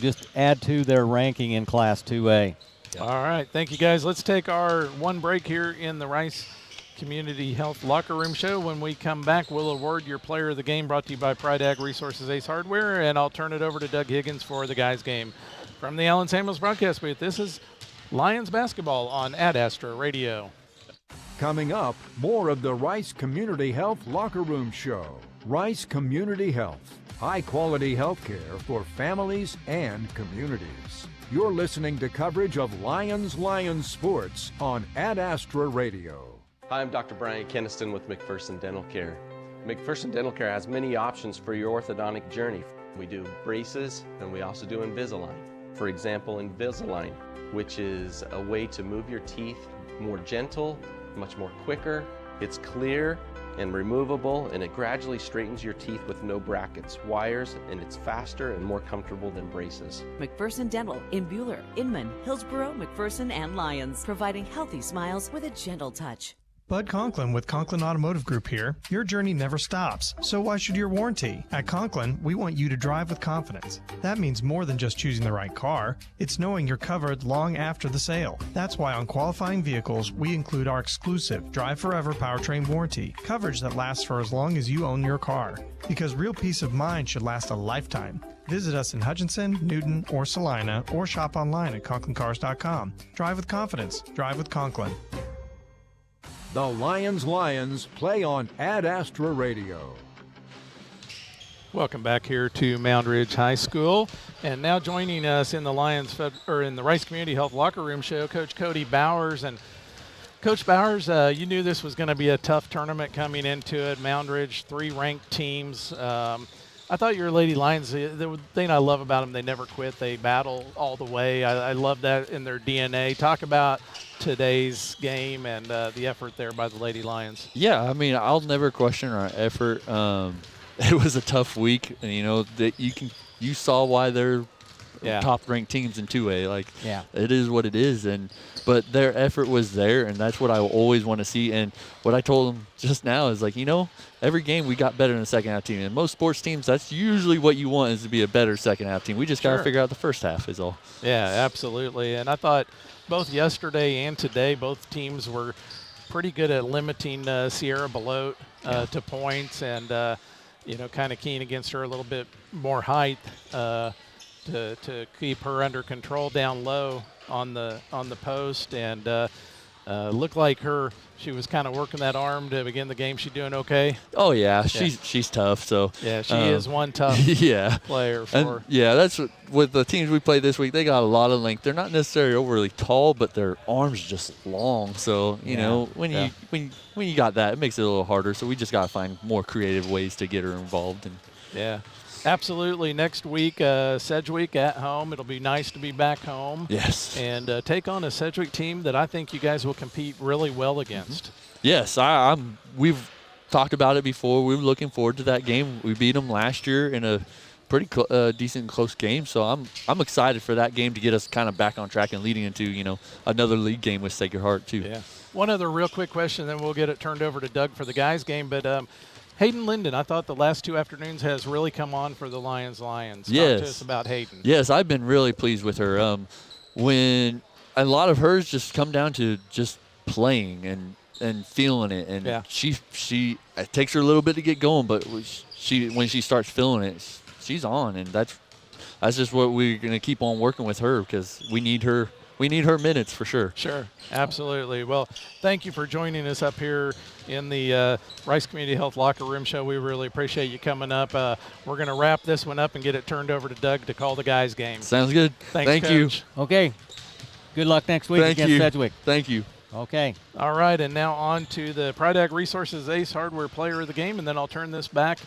just add to their ranking in Class 2A. All right, thank you guys. Let's take our one break here in the Rice Community Health Locker Room Show. When we come back, we'll award your player of the game, brought to you by Pride Ag Resources Ace Hardware, and I'll turn it over to Doug Higgins for the guys game. From the Allen Samuels broadcast booth, this is Lions basketball on Ad Astra Radio. Coming up, more of the Rice Community Health Locker Room Show. Rice Community Health, high-quality health care for families and communities. You're listening to coverage of Lions Sports on Ad Astra Radio. Hi, I'm Dr. Brian Keniston with McPherson Dental Care. McPherson Dental Care has many options for your orthodontic journey. We do braces and we also do Invisalign. For example, Invisalign, which is a way to move your teeth more gentle, much more quicker. It's clear and removable, and it gradually straightens your teeth with no brackets, wires, and it's faster and more comfortable than braces. McPherson Dental in Buhler, Inman, Hillsboro, McPherson, and Lyons, providing healthy smiles with a gentle touch. Bud Conklin with Conklin Automotive Group here. Your journey never stops, so why should your warranty? At Conklin, we want you to drive with confidence. That means more than just choosing the right car. It's knowing you're covered long after the sale. That's why on qualifying vehicles, we include our exclusive Drive Forever powertrain warranty, coverage that lasts for as long as you own your car. Because real peace of mind should last a lifetime. Visit us in Hutchinson, Newton, or Salina, or shop online at ConklinCars.com. Drive with confidence. Drive with Conklin. The Lions play on Ad Astra Radio. Welcome back here to Mound Ridge High School, and now joining us in the in the Rice Community Health Locker Room Show, Coach Cody Bowers. And Coach Bowers, you knew this was going to be a tough tournament coming into it. Mound Ridge, 3 ranked teams. I thought your Lady Lions, the thing I love about them, they never quit. They battle all the way. I love that in their DNA. Talk about today's game and the effort there by the Lady Lions. Yeah, I mean, I'll never question our effort. It was a tough week, and that you saw why they're top-ranked teams in 2A. Like, it is what it is, but their effort was there, and that's what I always want to see. And what I told them just now is, like, every game we got better in the second-half team. And most sports teams, that's usually what you want, is to be a better second-half team. We just got to figure out the first half is all. Yeah, absolutely. And I thought both yesterday and today, both teams were pretty good at limiting Sierra Belote to points and, kind of keying against her a little bit more height to keep her under control down low on the post, and looked like she was kind of working that arm to begin the game. She doing okay? Oh yeah, she's tough. So yeah, she is one tough player for. And that's with the teams we played this week. They got a lot of length. They're not necessarily overly tall, but their arms just long. So when you got that, it makes it a little harder. So we just got to find more creative ways to get her involved. And absolutely. Next week, Sedgwick at home. It'll be nice to be back home. Yes. And take on a Sedgwick team that I think you guys will compete really well against. Yes, we've talked about it before. We were looking forward to that game. We beat them last year in a pretty decent close game. So I'm excited for that game to get us kind of back on track and leading into another league game with Sacred Heart too. Yeah. One other real quick question, then we'll get it turned over to Doug for the guys game. But Hayden Linden, I thought the last 2 afternoons has really come on for the Lions. Yes. Talk to us about Hayden. Yes, I've been really pleased with her. When a lot of hers just come down to just playing and feeling it, and she it takes her a little bit to get going, but when she starts feeling it, she's on, and that's just what we're gonna keep on working with her, because we need her. We need her minutes for sure. Sure, absolutely. Well, thank you for joining us up here in the Rice Community Health Locker Room Show. We really appreciate you coming up. We're going to wrap this one up and get it turned over to Doug to call the guys' game. Sounds good. Thanks, Thank Coach. you. Okay. Good luck next week against Sedgwick. Thank you. Okay. All right, and now on to the Pride Ag Resources Ace Hardware Player of the Game, and then I'll turn this back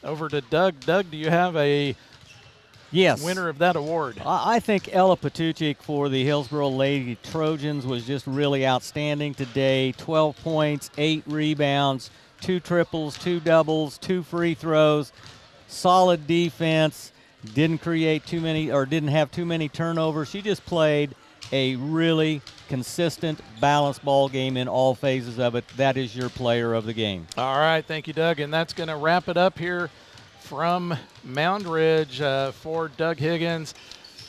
over to Doug. Doug, do you have a winner of that award? I think Ella Patuchik for the Hillsboro Lady Trojans was just really outstanding today. 12 points, 8 rebounds, 2 triples, 2 doubles, 2 free throws, solid defense, didn't have too many turnovers. She just played a really consistent, balanced ball game in all phases of it. That is your player of the game. All right, thank you, Doug, and that's going to wrap it up here from Mound Ridge for Doug Higgins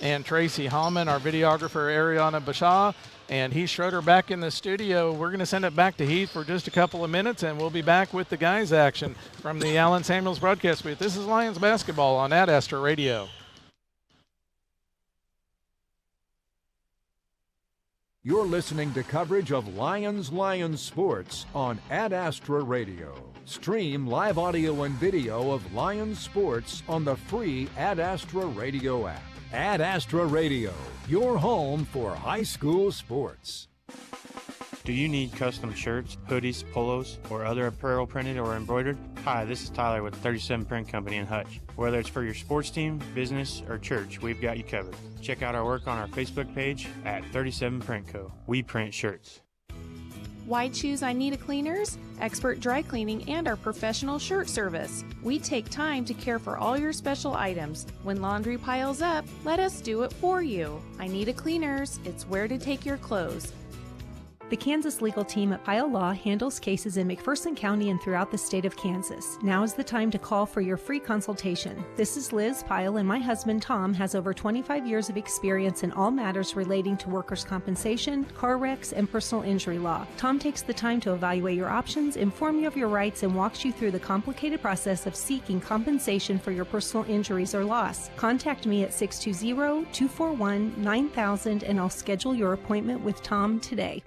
and Tracy Hallman, our videographer Ariana Bashaw, and Heath Schroeder back in the studio. We're going to send it back to Heath for just a couple of minutes, and we'll be back with the guys' action from the Allen Samuels broadcast booth. This is Lions basketball on Ad Astra Radio. You're listening to coverage of Lions Sports on Ad Astra Radio. Stream live audio and video of Lions Sports on the free Ad Astra Radio app. Ad Astra Radio, your home for high school sports. Do you need custom shirts, hoodies, polos, or other apparel printed or embroidered? Hi, this is Tyler with 37 Print Company in Hutch. Whether it's for your sports team, business, or church, we've got you covered. Check out our work on our Facebook page at 37 Print Co. We print shirts. Why choose I Need a Cleaners? Expert dry cleaning and our professional shirt service. We take time to care for all your special items. When laundry piles up, let us do it for you. I Need a Cleaners. It's where to take your clothes. The Kansas legal team at Pyle Law handles cases in McPherson County and throughout the state of Kansas. Now is the time to call for your free consultation. This is Liz Pyle, and my husband Tom has over 25 years of experience in all matters relating to workers' compensation, car wrecks, and personal injury law. Tom takes the time to evaluate your options, inform you of your rights, and walks you through the complicated process of seeking compensation for your personal injuries or loss. Contact me at 620-241-9000 and I'll schedule your appointment with Tom today.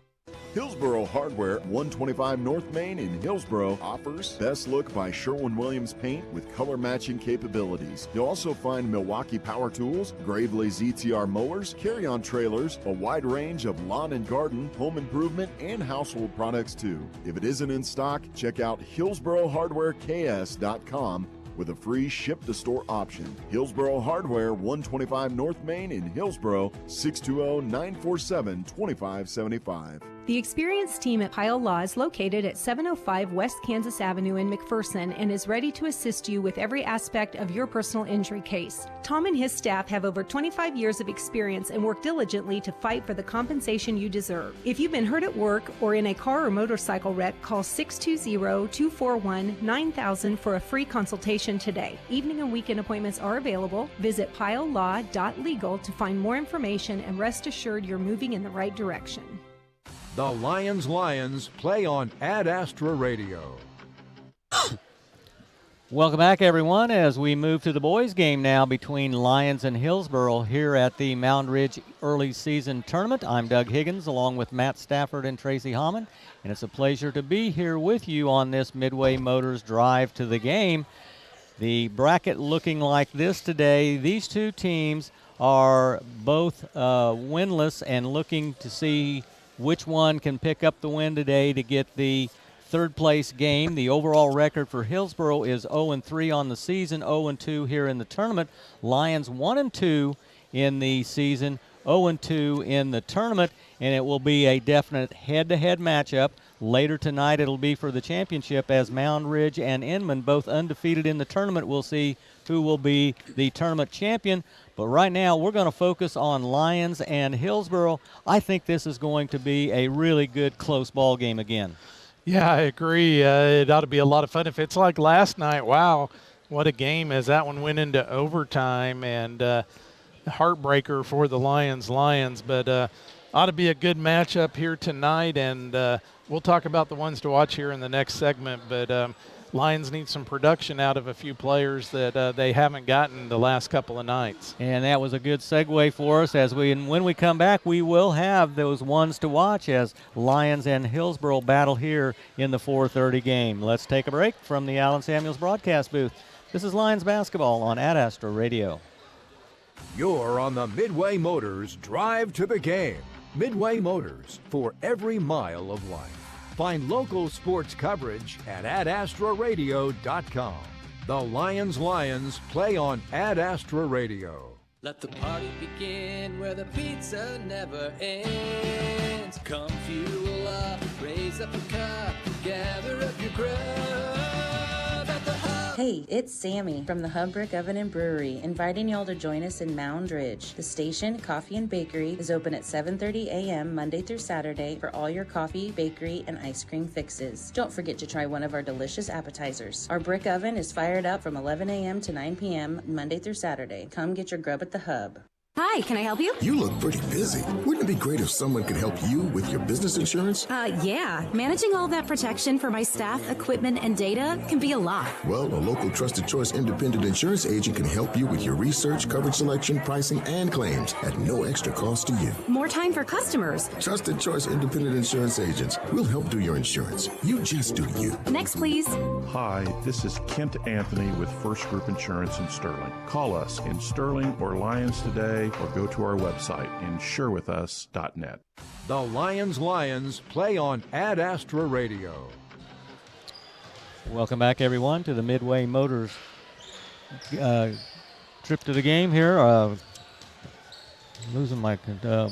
Hillsboro Hardware, 125 North Main in Hillsboro, offers Best Look by Sherwin-Williams paint with color matching capabilities. You'll also find Milwaukee Power Tools, Gravely ZTR mowers, carry-on trailers, a wide range of lawn and garden, home improvement, and household products too. If it isn't in stock, check out HillsboroHardwareKS.com with a free ship-to-store option. Hillsboro Hardware, 125 North Main in Hillsboro, 620-947-2575. The experienced team at Pyle Law is located at 705 West Kansas Avenue in McPherson and is ready to assist you with every aspect of your personal injury case. Tom and his staff have over 25 years of experience and work diligently to fight for the compensation you deserve. If you've been hurt at work or in a car or motorcycle wreck, call 620-241-9000 for a free consultation today. Evening and weekend appointments are available. Visit pylelaw.legal to find more information and rest assured you're moving in the right direction. The Lyons play on Ad Astra Radio. Welcome back, everyone, as we move to the boys' game now between Lyons and Hillsboro here at the Mound Ridge Early Season Tournament. I'm Doug Higgins along with Matt Stafford and Tracy Hammond, and it's a pleasure to be here with you on this Midway Motors Drive to the Game. The bracket looking like this today. These two teams are both winless and looking to see which one can pick up the win today to get the third place game. The overall record for Hillsboro is 0-3 on the season, 0-2 here in the tournament. Lyons 1-2 in the season, 0-2 in the tournament, and it will be a definite head-to-head matchup. Later tonight it'll be for the championship as Mound Ridge and Inman, both undefeated in the tournament. We'll see who will be the tournament champion. But right now we're going to focus on Lyons and Hillsboro. I think this is going to be a really good close ball game again. Yeah, I agree. It ought to be a lot of fun. If it's like last night, wow, what a game as that one went into overtime, and heartbreaker for the Lyons. But ought to be a good matchup here tonight, and we'll talk about the ones to watch here in the next segment. But Lyons need some production out of a few players that they haven't gotten the last couple of nights. And that was a good segue for us when we come back, we will have those ones to watch as Lyons and Hillsboro battle here in the 4:30 game. Let's take a break from the Allen Samuels broadcast booth. This is Lyons basketball on Ad Astra Radio. You're on the Midway Motors Drive to the Game. Midway Motors, for every mile of life. Find local sports coverage at adastraradio.com. The Lyons play on Ad Astra Radio. Let the party begin where the pizza never ends. Come fuel up, raise up a cup, gather up your grub at the Hub. Hey, it's Sammy from the Hub Brick Oven and Brewery, inviting y'all to join us in Mound Ridge. The station, Coffee and Bakery, is open at 7:30 a.m. Monday through Saturday for all your coffee, bakery, and ice cream fixes. Don't forget to try one of our delicious appetizers. Our brick oven is fired up from 11 a.m. to 9 p.m. Monday through Saturday. Come get your grub at the Hub. Hi, can I help you? You look pretty busy. Wouldn't it be great if someone could help you with your business insurance? Yeah. Managing all that protection for my staff, equipment, and data can be a lot. Well, a local Trusted Choice independent insurance agent can help you with your research, coverage selection, pricing, and claims at no extra cost to you. More time for customers. Trusted Choice independent insurance agents. We'll help do your insurance. You just do you. Next, please. Hi, this is Kent Anthony with First Group Insurance in Sterling. Call us in Sterling or Lyons today, or go to our website, insurewithus.net. The Lyons play on Ad Astra Radio. Welcome back, everyone, to the Midway Motors trip to the game here. Losing my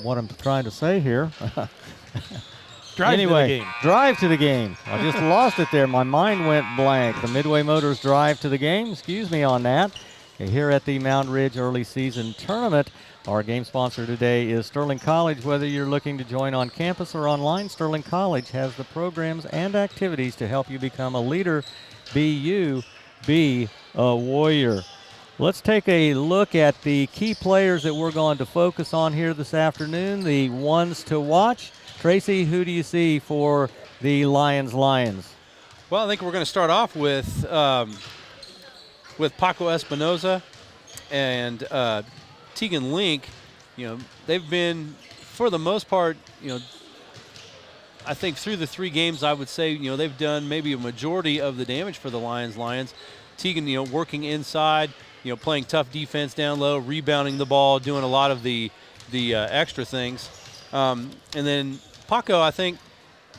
what I'm trying to say here. Drive to the game. Drive to the game. I just lost it there. My mind went blank. The Midway Motors drive to the game. Excuse me on that. here at the Mound Ridge Early Season Tournament. Our game sponsor today is Sterling College. Whether you're looking to join on campus or online, Sterling College has the programs and activities to help you become a leader. Be you, be a warrior. Let's take a look at the key players that we're going to focus on here this afternoon, the ones to watch. Tracy, who do you see for the Lyons? Well, I think we're going to start off with Paco Espinoza and Tegan Link. They've been, for the most part, I think through the 3 games, I would say, they've done maybe a majority of the damage for the Lions. Tegan, working inside, playing tough defense down low, rebounding the ball, doing a lot of the extra things. And then Paco, I think,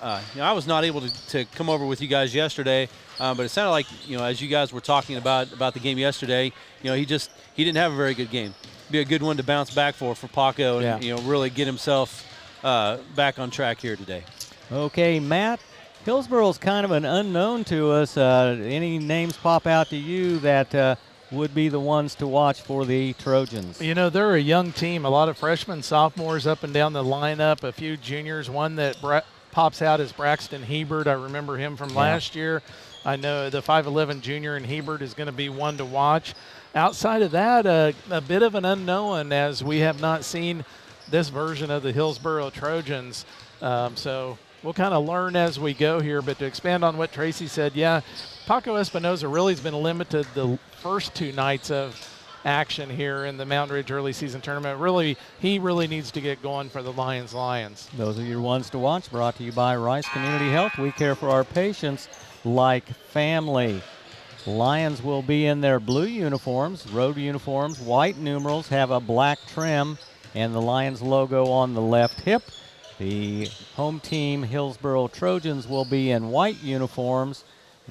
I was not able to come over with you guys yesterday, but it sounded like, as you guys were talking about the game yesterday, he didn't have a very good game. Be a good one to bounce back for Paco and, really get himself back on track here today. Okay, Matt, Hillsboro's kind of an unknown to us. Any names pop out to you that would be the ones to watch for the Trojans? They're a young team, a lot of freshmen, sophomores up and down the lineup, a few juniors. One that pops out is Braxton Hebert. I remember him from last year. I know the 5'11 junior in Hebert is going to be one to watch. Outside of that, a bit of an unknown, as we have not seen this version of the Hillsboro Trojans. So we'll kind of learn as we go here. But to expand on what Tracy said, Paco Espinoza really has been limited the first 2 nights of action here in the Mound Ridge Early Season Tournament. He really needs to get going for the Lyons. Those are your ones to watch, brought to you by Rice Community Health. We care for our patients like family. Lyons will be in their blue uniforms, road uniforms, white numerals, have a black trim, and the Lyons logo on the left hip. The home team, Hillsboro Trojans, will be in white uniforms.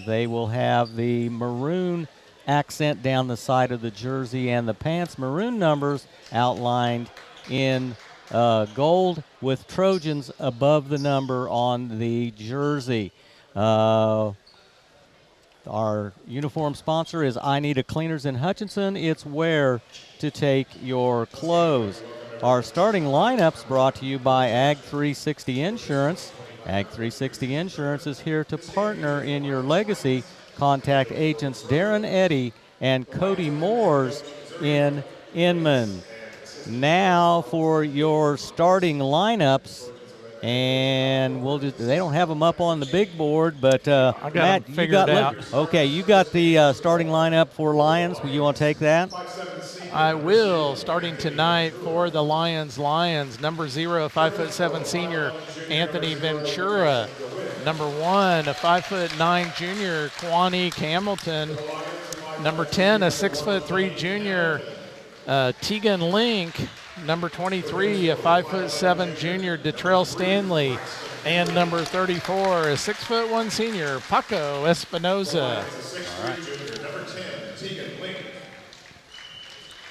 They will have the maroon accent down the side of the jersey and the pants. Maroon numbers outlined in gold with Trojans above the number on the jersey. Our uniform sponsor is I Need a Cleaners in Hutchinson. It's where to take your clothes. Our starting lineups brought to you by Ag 360 Insurance. Ag 360 Insurance is here to partner in your legacy. Contact agents Darren Eddy and Cody Moores in Inman. Now for your starting lineups. And they don't have them up on the big board, but I got Matt, them figured out. Okay, you got the starting lineup for Lyons. You want to take that? I will. Starting tonight for the Lyons. Number 0, 5'7" senior Anthony Ventura. Number 1, a 5'9" junior Kwani Hamilton. Number 10, a 6'3" junior Tegan Link. Number 23, a 5'7" junior Detrell Stanley. And number 34, a 6'1" senior Paco Espinoza. All right.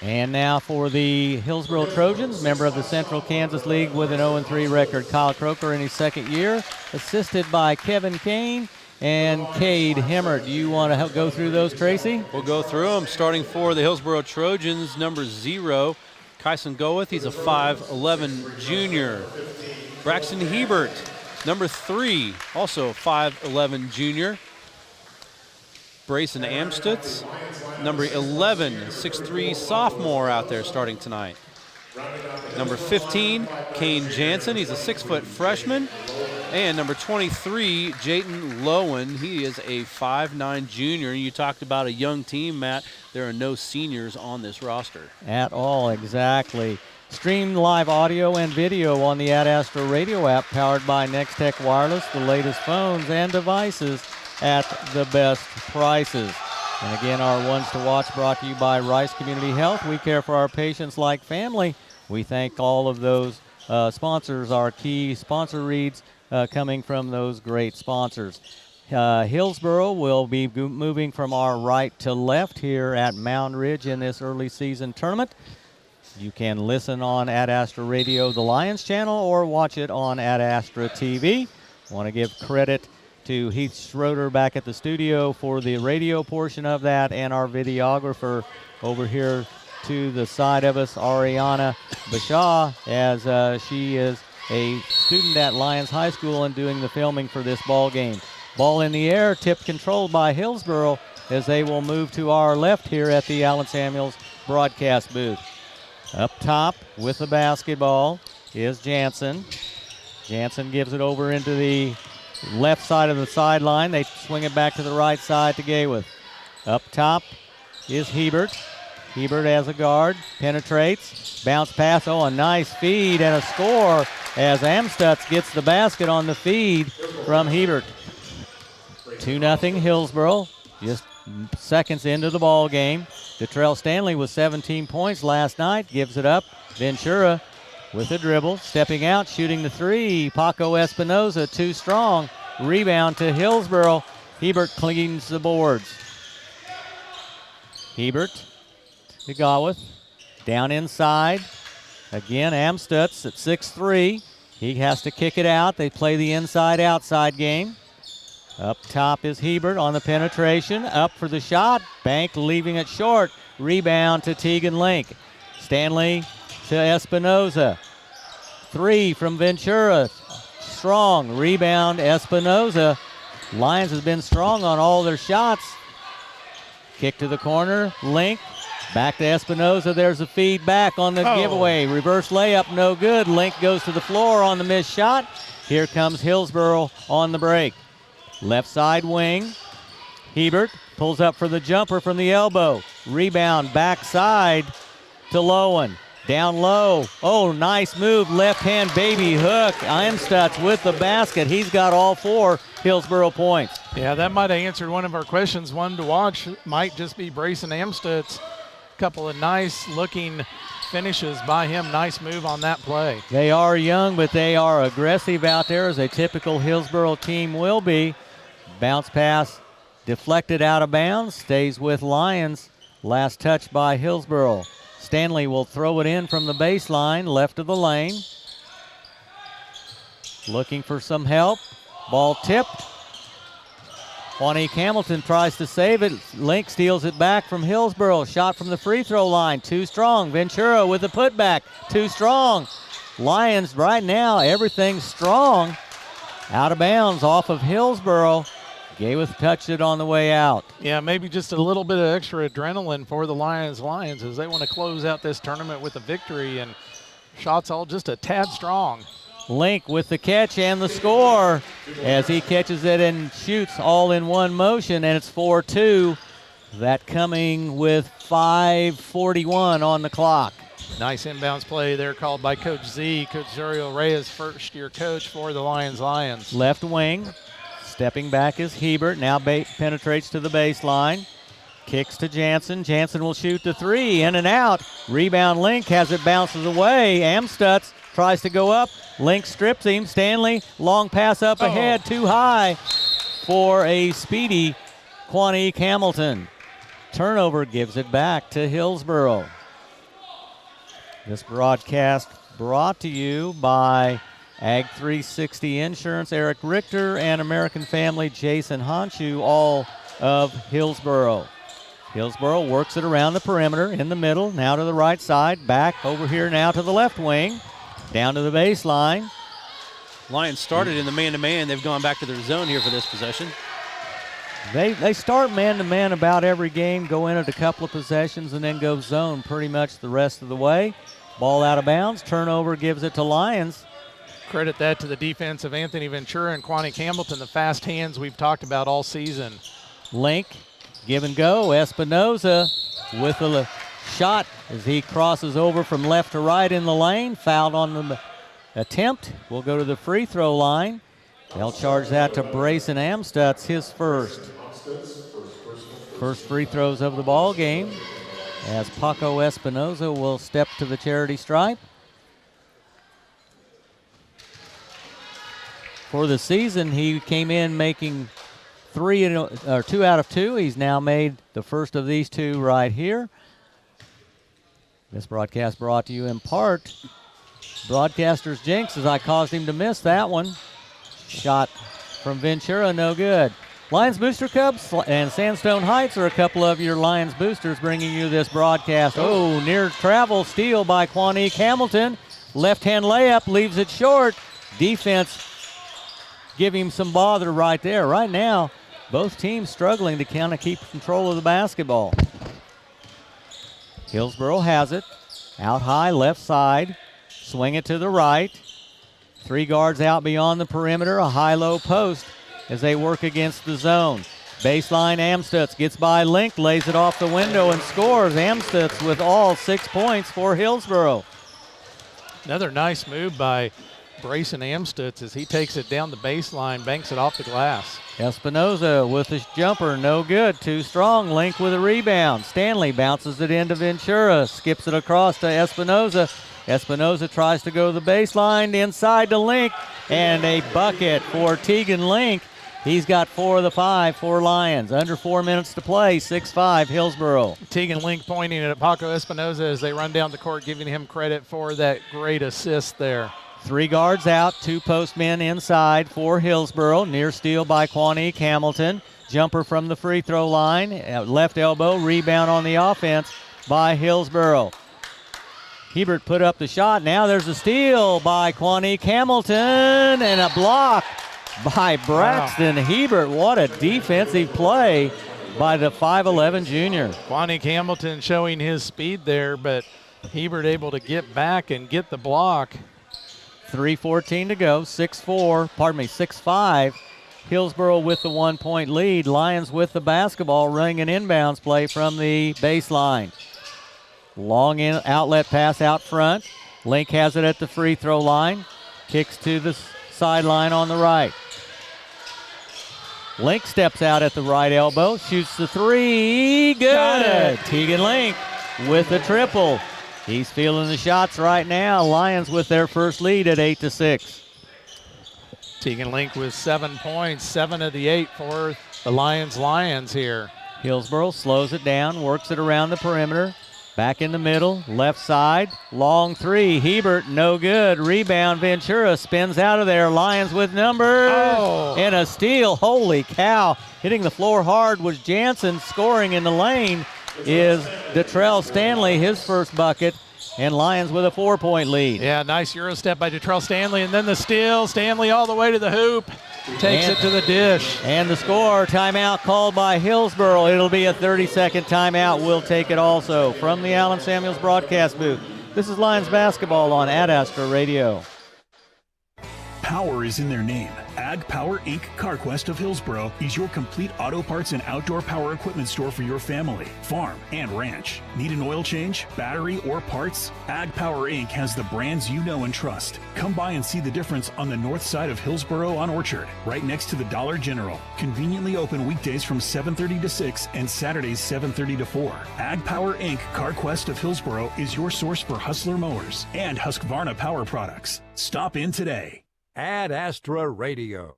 And now for the Hillsboro Trojans, member of the Central Kansas League with an 0-3 record, Kyle Croker in his second year, assisted by Kevin Kane and Cade Hemmert. Do you want to go through those, Tracy? We'll go through them. Starting for the Hillsboro Trojans, number 0, Kyson Goeth. He's a 5'11 junior. Braxton Hebert, number 3, also 5'11 junior. Brayson Amstutz, number 11, 6'3 sophomore out there starting tonight. Number 15, Kane Jansen. He's a 6-foot freshman. And number 23, Jayton Lowen. He is a 5'9 junior. You talked about a young team, Matt. There are no seniors on this roster. At all, exactly. Stream live audio and video on the Ad Astra Radio app, powered by Nextech Wireless, the latest phones and devices at the best prices. And again, our ones to watch brought to you by Rice Community Health. We care for our patients like family. We thank all of those sponsors, our key sponsor reads coming from those great sponsors. Hillsboro will be moving from our right to left here at Mound Ridge in this early season tournament. You can listen on Ad Astra Radio, the Lyons channel, or watch it on Ad Astra TV. Want to give credit to Heath Schroeder back at the studio for the radio portion of that, and our videographer over here to the side of us, Ariana Bashaw, as she is a student at Lyons High School and doing the filming for this ball game. Ball in the air, tip controlled by Hillsboro as they will move to our left here at the Allen Samuels broadcast booth. Up top with the basketball is Jansen. Jansen gives it over into the left side of the sideline. They swing it back to the right side to Gayworth. Up top is Hebert. Hebert as a guard, penetrates, bounce pass, a nice feed and a score as Amstutz gets the basket on the feed from Hebert. 2-0 Hillsboro, just seconds into the ball game. Detrell Stanley with 17 points last night, gives it up. Ventura with a dribble, stepping out, shooting the three. Paco Espinoza, too strong. Rebound to Hillsboro. Hebert cleans the boards. Hebert to Gawath. Down inside. Again, Amstutz at 6'3". He has to kick it out. They play the inside-outside game. Up top is Hebert on the penetration. Up for the shot. Bank leaving it short. Rebound to Tegan Link. Stanley to Espinoza. Three from Ventura. Strong. Rebound Espinoza. Lyons has been strong on all their shots. Kick to the corner. Link. Back to Espinoza. There's a feed back on the giveaway. Reverse layup, no good. Link goes to the floor on the missed shot. Here comes Hillsboro on the break. Left side wing. Hebert pulls up for the jumper from the elbow. Rebound backside to Lowen. Down low. Nice move. Left hand baby hook. Amstutz with the basket. He's got all 4 Hillsboro points. Yeah, that might have answered one of our questions. One to watch might just be Brayson Amstutz. Couple of nice looking finishes by him. Nice move on that play. They are young, but they are aggressive out there, as a typical Hillsboro team will be. Bounce pass deflected out of bounds. Stays with Lyons. Last touch by Hillsboro. Stanley will throw it in from the baseline, left of the lane. Looking for some help. Ball tipped. Juanique Hamilton tries to save it. Link steals it back from Hillsboro. Shot from the free throw line. Too strong. Ventura with the putback. Too strong. Lyons right now, everything's strong. Out of bounds off of Hillsboro. Gayworth touched it on the way out. Yeah, maybe just a little bit of extra adrenaline for the Lions as they want to close out this tournament with a victory, and shots all just a tad strong. Link with the catch and the score as he catches it and shoots all in one motion, and it's 4-2. That coming with 5:41 on the clock. Nice inbounds play there called by Coach Z. Coach Zuriel Reyes, first-year coach for the Lions. Left wing. Stepping back is Hebert. Now penetrates to the baseline. Kicks to Jansen. Jansen will shoot the three. In and out. Rebound Link has it, bounces away. Amstutz tries to go up. Link strips him. Stanley, long pass up ahead, too high for a speedy Juanique Hamilton. Turnover gives it back to Hillsboro. This broadcast brought to you by Ag 360 Insurance, Eric Richter, and American Family, Jason Honshu, all of Hillsboro. Hillsboro works it around the perimeter, in the middle, now to the right side, back over here now to the left wing, down to the baseline. Lions started in the man-to-man. They've gone back to their zone here for this possession. They start man-to-man about every game, go in at a couple of possessions, and then go zone pretty much the rest of the way. Ball out of bounds. Turnover gives it to Lyons. Credit that to the defense of Anthony Ventura and Juanique Hamilton, the fast hands we've talked about all season. Link, give and go. Espinoza with a shot as he crosses over from left to right in the lane. Fouled on the attempt. Will go to the free throw line. They'll charge that to Brayson Amstutz, his first. First free throws of the ball game, as Paco Espinoza will step to the charity stripe. For the season, he came in making 2 out of 2. He's now made the first of these two right here. This broadcast brought to you in part broadcaster's jinx, as I caused him to miss that one. Shot from Ventura, no good. Lions Booster Cubs and Sandstone Heights are a couple of your Lions boosters bringing you this broadcast. Oh, near travel steal by Quanique Hamilton. Left-hand layup leaves it short. Defense give him some bother right there. Right now, both teams struggling to kind of keep control of the basketball. Hillsboro has it. Out high, left side. Swing it to the right. 3 guards out beyond the perimeter. A high-low post as they work against the zone. Baseline, Amstutz gets by Link, lays it off the window and scores. Amstutz with all 6 points for Hillsboro. Another nice move by Brayson Amstutz as he takes it down the baseline, banks it off the glass. Espinoza with his jumper, no good, too strong. Link with a rebound. Stanley bounces it into Ventura, skips it across to Espinoza. Espinoza tries to go to the baseline, inside to Link, and a bucket for Tegan Link. He's got 4 of the 5 for Lions. Under 4 minutes to play, 6-5 Hillsboro. Tegan Link pointing at Paco Espinoza as they run down the court, giving him credit for that great assist there. 3 guards out, 2 post men inside for Hillsboro. Near steal by Quanique Hamilton. Jumper from the free throw line. Left elbow, rebound on the offense by Hillsboro. Hebert put up the shot. Now there's a steal by Quanique Hamilton and a block by Braxton Hebert. What a defensive play by the 5'11 junior. Quanique Hamilton showing his speed there, but Hebert able to get back and get the block. 3:14 to go, 6-5. Hillsboro with the 1-point lead. Lions with the basketball, running an inbounds play from the baseline. Long in outlet pass out front. Link has it at the free throw line. Kicks to the sideline on the right. Link steps out at the right elbow, shoots the 3, good. Tegan Link with the triple. He's feeling the shots right now. Lions with their first lead at 8-6. Tegan Link with 7 points, 7 of the 8 for the Lions here. Hillsboro slows it down, works it around the perimeter. Back in the middle, left side, long 3. Hebert, no good. Rebound, Ventura spins out of there. Lions with numbers and a steal. Holy cow. Hitting the floor hard was Jansen. Scoring in the lane is Detrell Stanley, his first bucket. And Lions with a 4-point lead. Yeah, nice Euro step by Detrell Stanley. And then the steal. Stanley all the way to the hoop. Takes it to the dish. And the score, timeout called by Hillsboro. It'll be a 30-second timeout. We'll take it also from the Allen Samuels broadcast booth. This is Lions basketball on Ad Astra Radio. Power is in their name. Ag Power Inc. CarQuest of Hillsboro is your complete auto parts and outdoor power equipment store for your family, farm, and ranch. Need an oil change, battery, or parts? Ag Power Inc. has the brands you know and trust. Come by and see the difference on the north side of Hillsboro on Orchard, right next to the Dollar General. Conveniently open weekdays from 7:30 to 6 and Saturdays 7:30 to 4. Ag Power Inc. CarQuest of Hillsboro is your source for Hustler mowers and Husqvarna power products. Stop in today. Ad Astra Radio.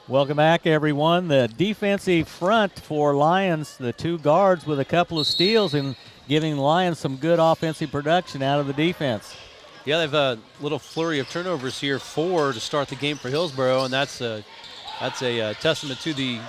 Welcome back, everyone. The defensive front for Lions, the 2 guards with a couple of steals and giving Lions some good offensive production out of the defense. Yeah, they've a little flurry of turnovers here, 4 to start the game for Hillsboro, and that's a testament to the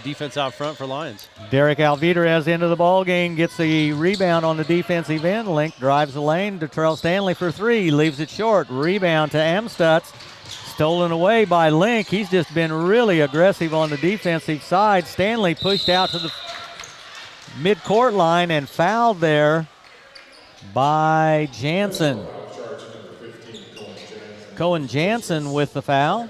defense out front for Lions. Derek Alvidrez into the ball game, gets the rebound on the defensive end. Link drives the lane. Detrell Stanley for 3, leaves it short. Rebound to Amstutz. Stolen away by Link. He's just been really aggressive on the defensive side. Stanley pushed out to the midcourt line and fouled there by Jansen. Cohen Jansen with the foul.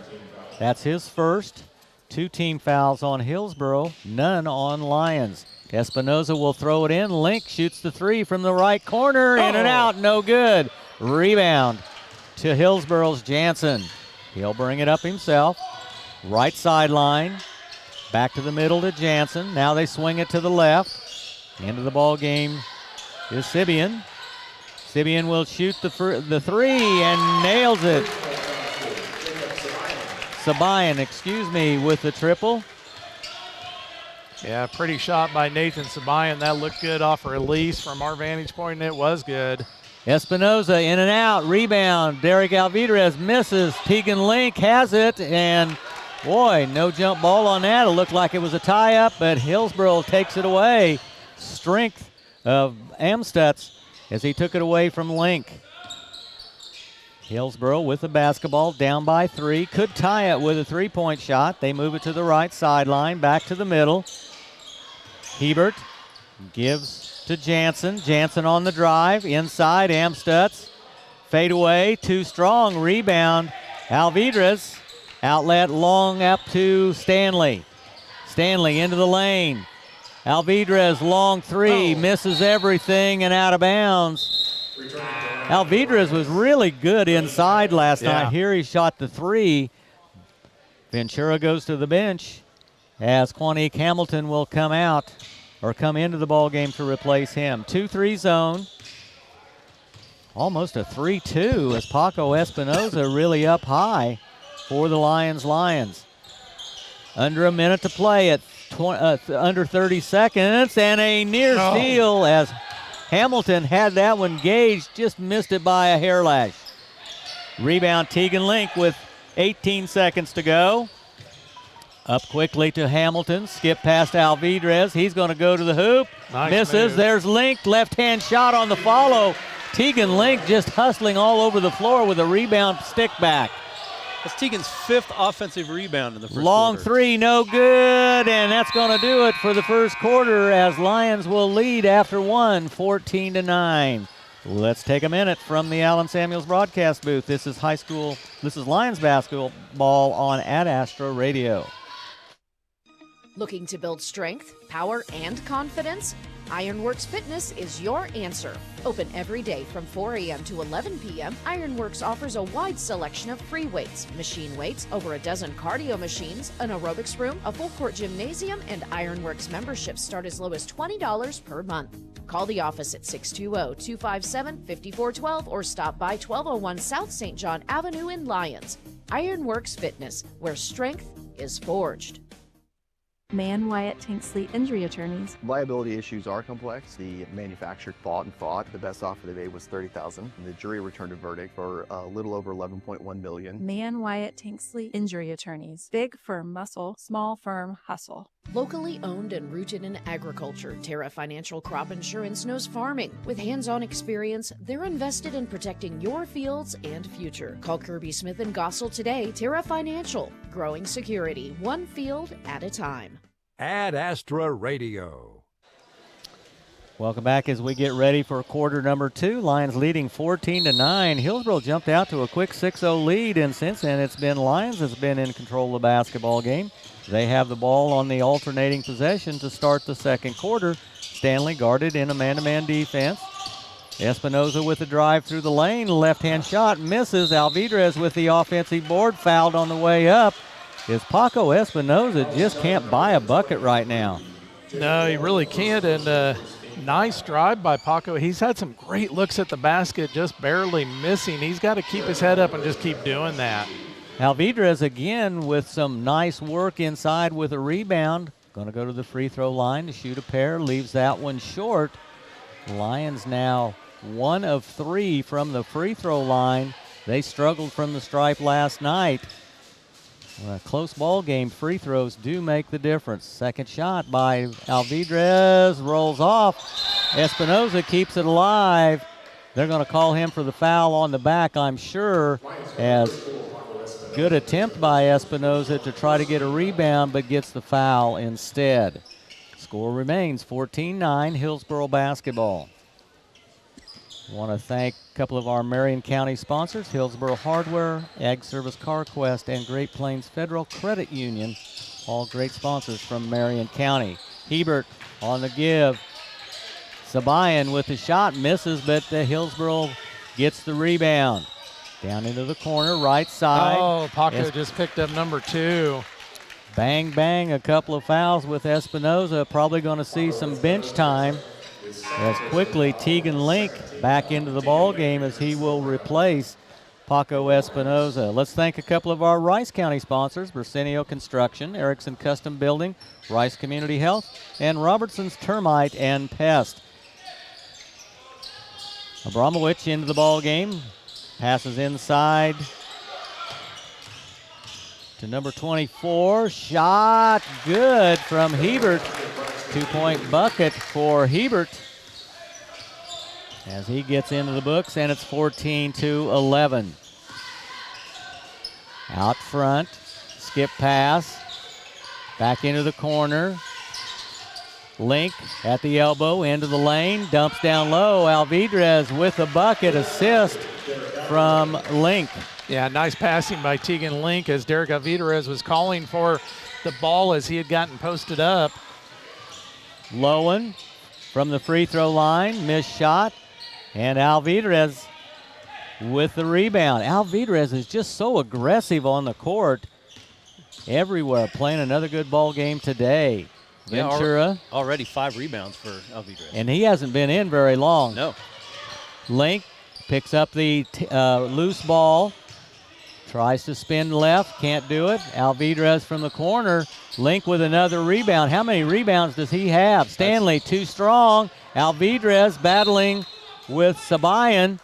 That's his first. 2 team fouls on Hillsboro, none on Lions. Espinoza will throw it in. Link shoots the 3 from the right corner. In and out, no good. Rebound to Hillsboro's Jansen. He'll bring it up himself. Right sideline. Back to the middle to Jansen. Now they swing it to the left. Into the ball game is Sibian. Sibian will shoot the 3 and nails it. Sabayan, with the triple. Yeah, pretty shot by Nathan Sabayan. That looked good off a release from our vantage point, and it was good. Espinoza in and out, rebound. Derek Alvidrez misses. Tegan Link has it, and Boy, no jump ball on that. It looked like it was a tie-up, but Hillsboro takes it away. Strength of Amstutz as he took it away from Link. Hillsboro with the basketball, down by 3. Could tie it with a three-point shot. They move it to the right sideline, back to the middle. Hebert gives to Jansen. Jansen on the drive, inside Amstutz. Fade away, too strong, rebound. Alvidrez, outlet long up to Stanley. Stanley into the lane. Alvidrez, long three, misses everything and out of bounds. Alvidrez was really good inside last night. Here he shot the 3. Ventura goes to the bench as Quanique Hamilton will come out or come into the ball game to replace him. 2-3 zone. Almost a 3-2 as Paco Espinoza really up high for the Lions. Under a minute to play at under 30 seconds, and a near steal as Hamilton had that one gauged, just missed it by a hair lash. Rebound Tegan Link with 18 seconds to go. Up quickly to Hamilton, skip past Alvidrez. He's going to go to the hoop. Nice misses. move. There's Link, left-hand shot on the follow. Tegan Link just hustling all over the floor with a rebound stick back. That's Tegan's 5th offensive rebound in the first Long quarter. 3, no good, and that's going to do it for the first quarter as Lions will lead after 1, 14-9. Let's take a minute from the Allen Samuels broadcast booth. This is Lions basketball on Ad Astra Radio. Looking to build strength, power, and confidence? Ironworks Fitness is your answer. Open every day from 4 a.m. to 11 p.m., Ironworks offers a wide selection of free weights, machine weights, over a dozen cardio machines, an aerobics room, a full-court gymnasium, and Ironworks memberships start as low as $20 per month. Call the office at 620-257-5412 or stop by 1201 South St. John Avenue in Lyons. Ironworks Fitness, where strength is forged. Mann Wyatt Tanksley Injury Attorneys. Liability issues are complex. The manufacturer fought and fought. The best offer they made was $30,000. The jury returned a verdict for a little over $11.1 million. Mann Wyatt Tanksley Injury Attorneys. Big firm muscle, small firm hustle. Locally owned and rooted in agriculture, Terra Financial Crop Insurance knows farming. With hands-on experience, they're invested in protecting your fields and future. Call Kirby Smith and Gossel today. Terra Financial, growing security, one field at a time. Ad Astra Radio. Welcome back as we get ready for quarter number 2. Lions leading 14-9. Hillsboro jumped out to a quick 6-0 lead, and since then it's been Lions that's been in control of the basketball game. They have the ball on the alternating possession to start the second quarter. Stanley guarded in a man-to-man defense. Espinoza with the drive through the lane. Left-hand shot misses. Alvidrez with the offensive board, fouled on the way up. Is Paco Espinoza just can't buy a bucket right now. No, he really can't, and nice drive by Paco. He's had some great looks at the basket, just barely missing. He's got to keep his head up and just keep doing that. Alvidrez again with some nice work inside with a rebound. Going to go to the free throw line to shoot a pair, leaves that one short. Lions now 1 of 3 from the free throw line. They struggled from the stripe last night. A close ball game, free throws do make the difference. Second shot by Alvidrez, rolls off. Espinoza keeps it alive. They're going to call him for the foul on the back, I'm sure, as good attempt by Espinoza to try to get a rebound, but gets the foul instead. Score remains 14-9, Hillsboro basketball. Want to thank a couple of our Marion County sponsors, Hillsboro Hardware, Ag Service CarQuest, and Great Plains Federal Credit Union. All great sponsors from Marion County. Hebert on the give. Sabayan with the shot, misses, but Hillsboro gets the rebound. Down into the corner, right side. Oh, Paco just picked up number 2. Bang, bang, a couple of fouls with Espinoza. Probably going to see some bench time. As quickly, Tegan Link back into the ball game as he will replace Paco Espinoza. Let's thank a couple of our Rice County sponsors, Bersenio Construction, Erickson Custom Building, Rice Community Health, and Robertson's Termite and Pest. Abramowicz into the ball game, passes inside to number 24. Shot good from Hebert. 2-point bucket for Hebert as he gets into the books, and it's 14-11. Out front, skip pass, back into the corner. Link at the elbow, into the lane, dumps down low. Alvidrez with a bucket, assist from Link. Yeah, nice passing by Tegan Link as Derek Alvidrez was calling for the ball as he had gotten posted up. Lowen from the free throw line, missed shot, and Alvidrez with the rebound. Alvidrez is just so aggressive on the court everywhere, playing another good ball game today. Ventura. Already 5 rebounds for Alvidrez. And he hasn't been in very long. No. Link picks up the loose ball, tries to spin left, can't do it. Alvidrez from the corner. Link with another rebound. How many rebounds does he have? Stanley too strong. Alvidrez battling with Sabayan.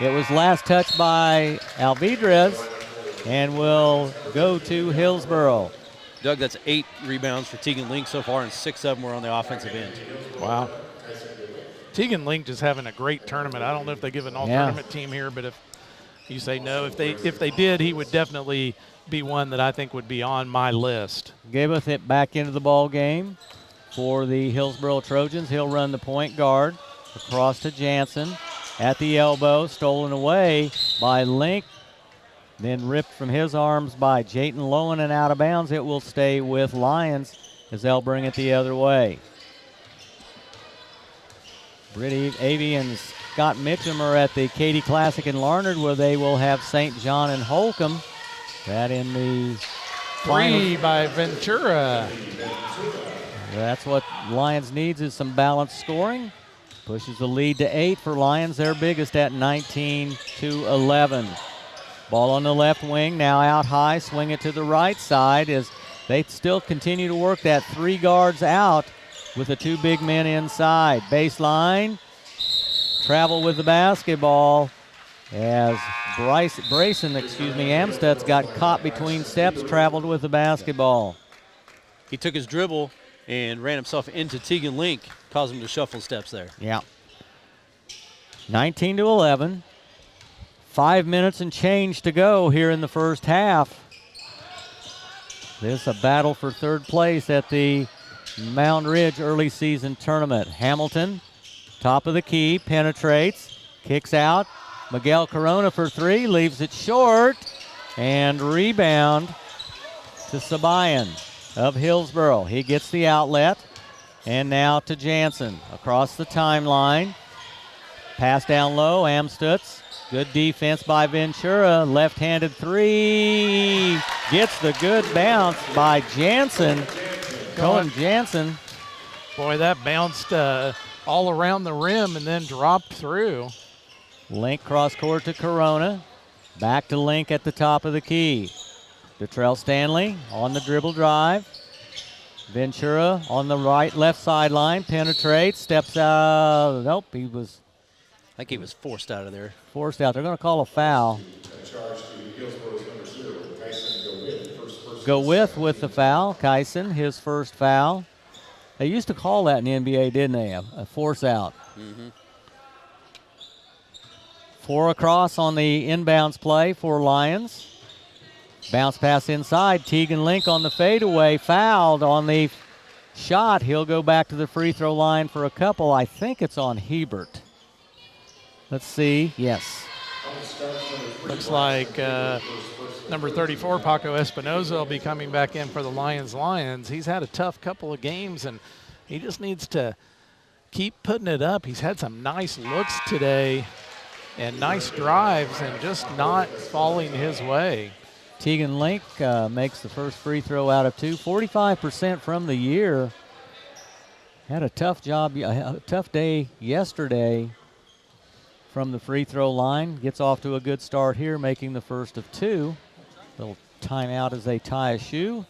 It was last touched by Alvidrez and will go to Hillsboro. Doug, that's 8 rebounds for Tegan Link so far, and 6 of them were on the offensive end. Wow. Tegan Link just having a great tournament. I don't know if they give an all-tournament team here, but if you say no, if they did, he would definitely be one that I think would be on my list. Giveth it back into the ball game for the Hillsboro Trojans. He'll run the point guard across to Jansen at the elbow, stolen away by Link. Then ripped from his arms by Jayton Lowen and out of bounds. It will stay with Lyons as they'll bring it the other way. Britt Avey and Scott Mitchum are at the Katy Classic in Larned, where they will have St. John and Holcomb. That in the three by Ventura. That's what Lyons needs, is some balanced scoring. Pushes the lead to 8 for Lyons, their biggest at 19-11. Ball on the left wing, now out high, swing it to the right side as they still continue to work that 3 guards out with the 2 big men inside. Baseline, travel with the basketball as Amstutz got caught between steps, traveled with the basketball. He took his dribble and ran himself into Tegan Link, caused him to shuffle steps there. Yeah. 19-11. 5 minutes and change to go here in the first half. This is a battle for third place at the Mound Ridge early season tournament. Hamilton, top of the key, penetrates, kicks out. Miguel Corona for 3, leaves it short, and rebound to Sabayan of Hillsboro. He gets the outlet, and now to Jansen across the timeline. Pass down low, Amstutz. Good defense by Ventura. Left-handed 3. Gets the good bounce by Jansen. Cohen Jansen. Boy, that bounced all around the rim and then dropped through. Link cross court to Corona. Back to Link at the top of the key. Detrell Stanley on the dribble drive. Ventura on the left sideline. Penetrates. Steps out. Nope, I think he was forced out of there. Forced out. They're going to call a foul. Go with the foul. Kyson, his first foul. They used to call that in the NBA, didn't they? A force out. Mm-hmm. 4 across on the inbounds play for Lyons. Bounce pass inside. Tegan Link on the fadeaway. Fouled on the shot. He'll go back to the free throw line for a couple. I think it's on Hebert. Let's see. Yes. Looks like number 34, Paco Espinoza, will be coming back in for the Lions. He's had a tough couple of games, and he just needs to keep putting it up. He's had some nice looks today and nice drives and just not falling his way. Tegan Link makes the first free throw out of 2. 45% from the year. Had a tough day yesterday from the free throw line. Gets off to a good start here, making the first of 2. Little timeout as they tie a shoe.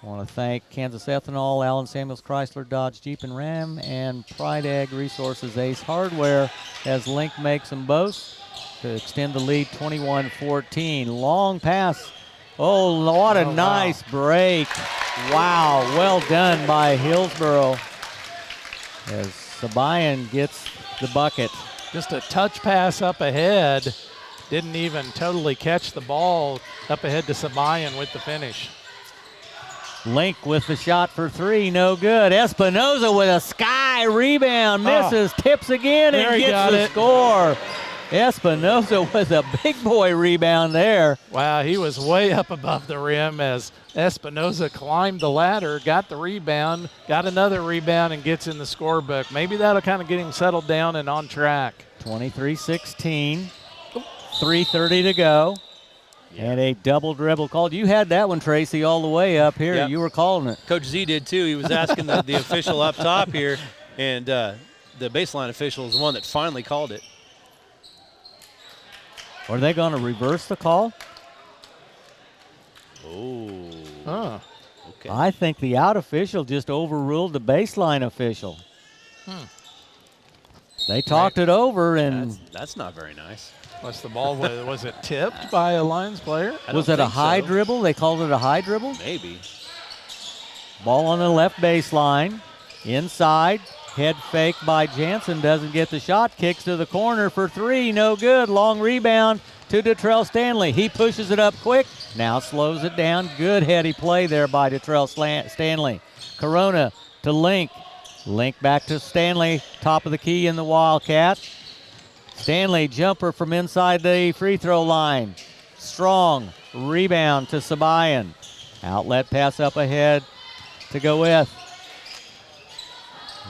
I want to thank Kansas Ethanol, Allen Samuels Chrysler, Dodge, Jeep and Ram, and Pride Ag Resources Ace Hardware as Link makes them both to extend the lead 21-14. Long pass Oh, what a nice break. Wow, well done by Hillsboro as Sabayan gets the bucket. Just a touch pass up ahead. Didn't even totally catch the ball up ahead to Sabayan with the finish. Link with the shot for three, no good. Espinoza with a sky rebound, misses, tips again, and gets the score. Espinoza with a big boy rebound there. Wow, he was way up above the rim as Espinoza climbed the ladder, got the rebound, got another rebound, and gets in the scorebook. Maybe that'll kind of get him settled down and on track. 23-16, 3:30 to go. And a double dribble called. You had that one, Tracy, all the way up here. Yep. You were calling it. Coach Z did too. He was asking the official up top here, and the baseline official is the one that finally called it. Are they going to reverse the call? Oh. Okay. I think the out official just overruled the baseline official. They talked it over, and that's not very nice. Was the ball, was it tipped by a Lions player? Was it a high dribble? They called it a high dribble? Maybe. Ball on the left baseline. Inside. Head fake by Jansen. Doesn't get the shot. Kicks to the corner for three. No good. Long rebound to Detrell Stanley. He pushes it up quick. Now slows it down. Good heady play there by Detrell Stanley. Corona to Link. Link back to Stanley. Top of the key in the Wildcat. Stanley, jumper from inside the free throw line. Strong rebound to Sabayan. Outlet pass up ahead to go with.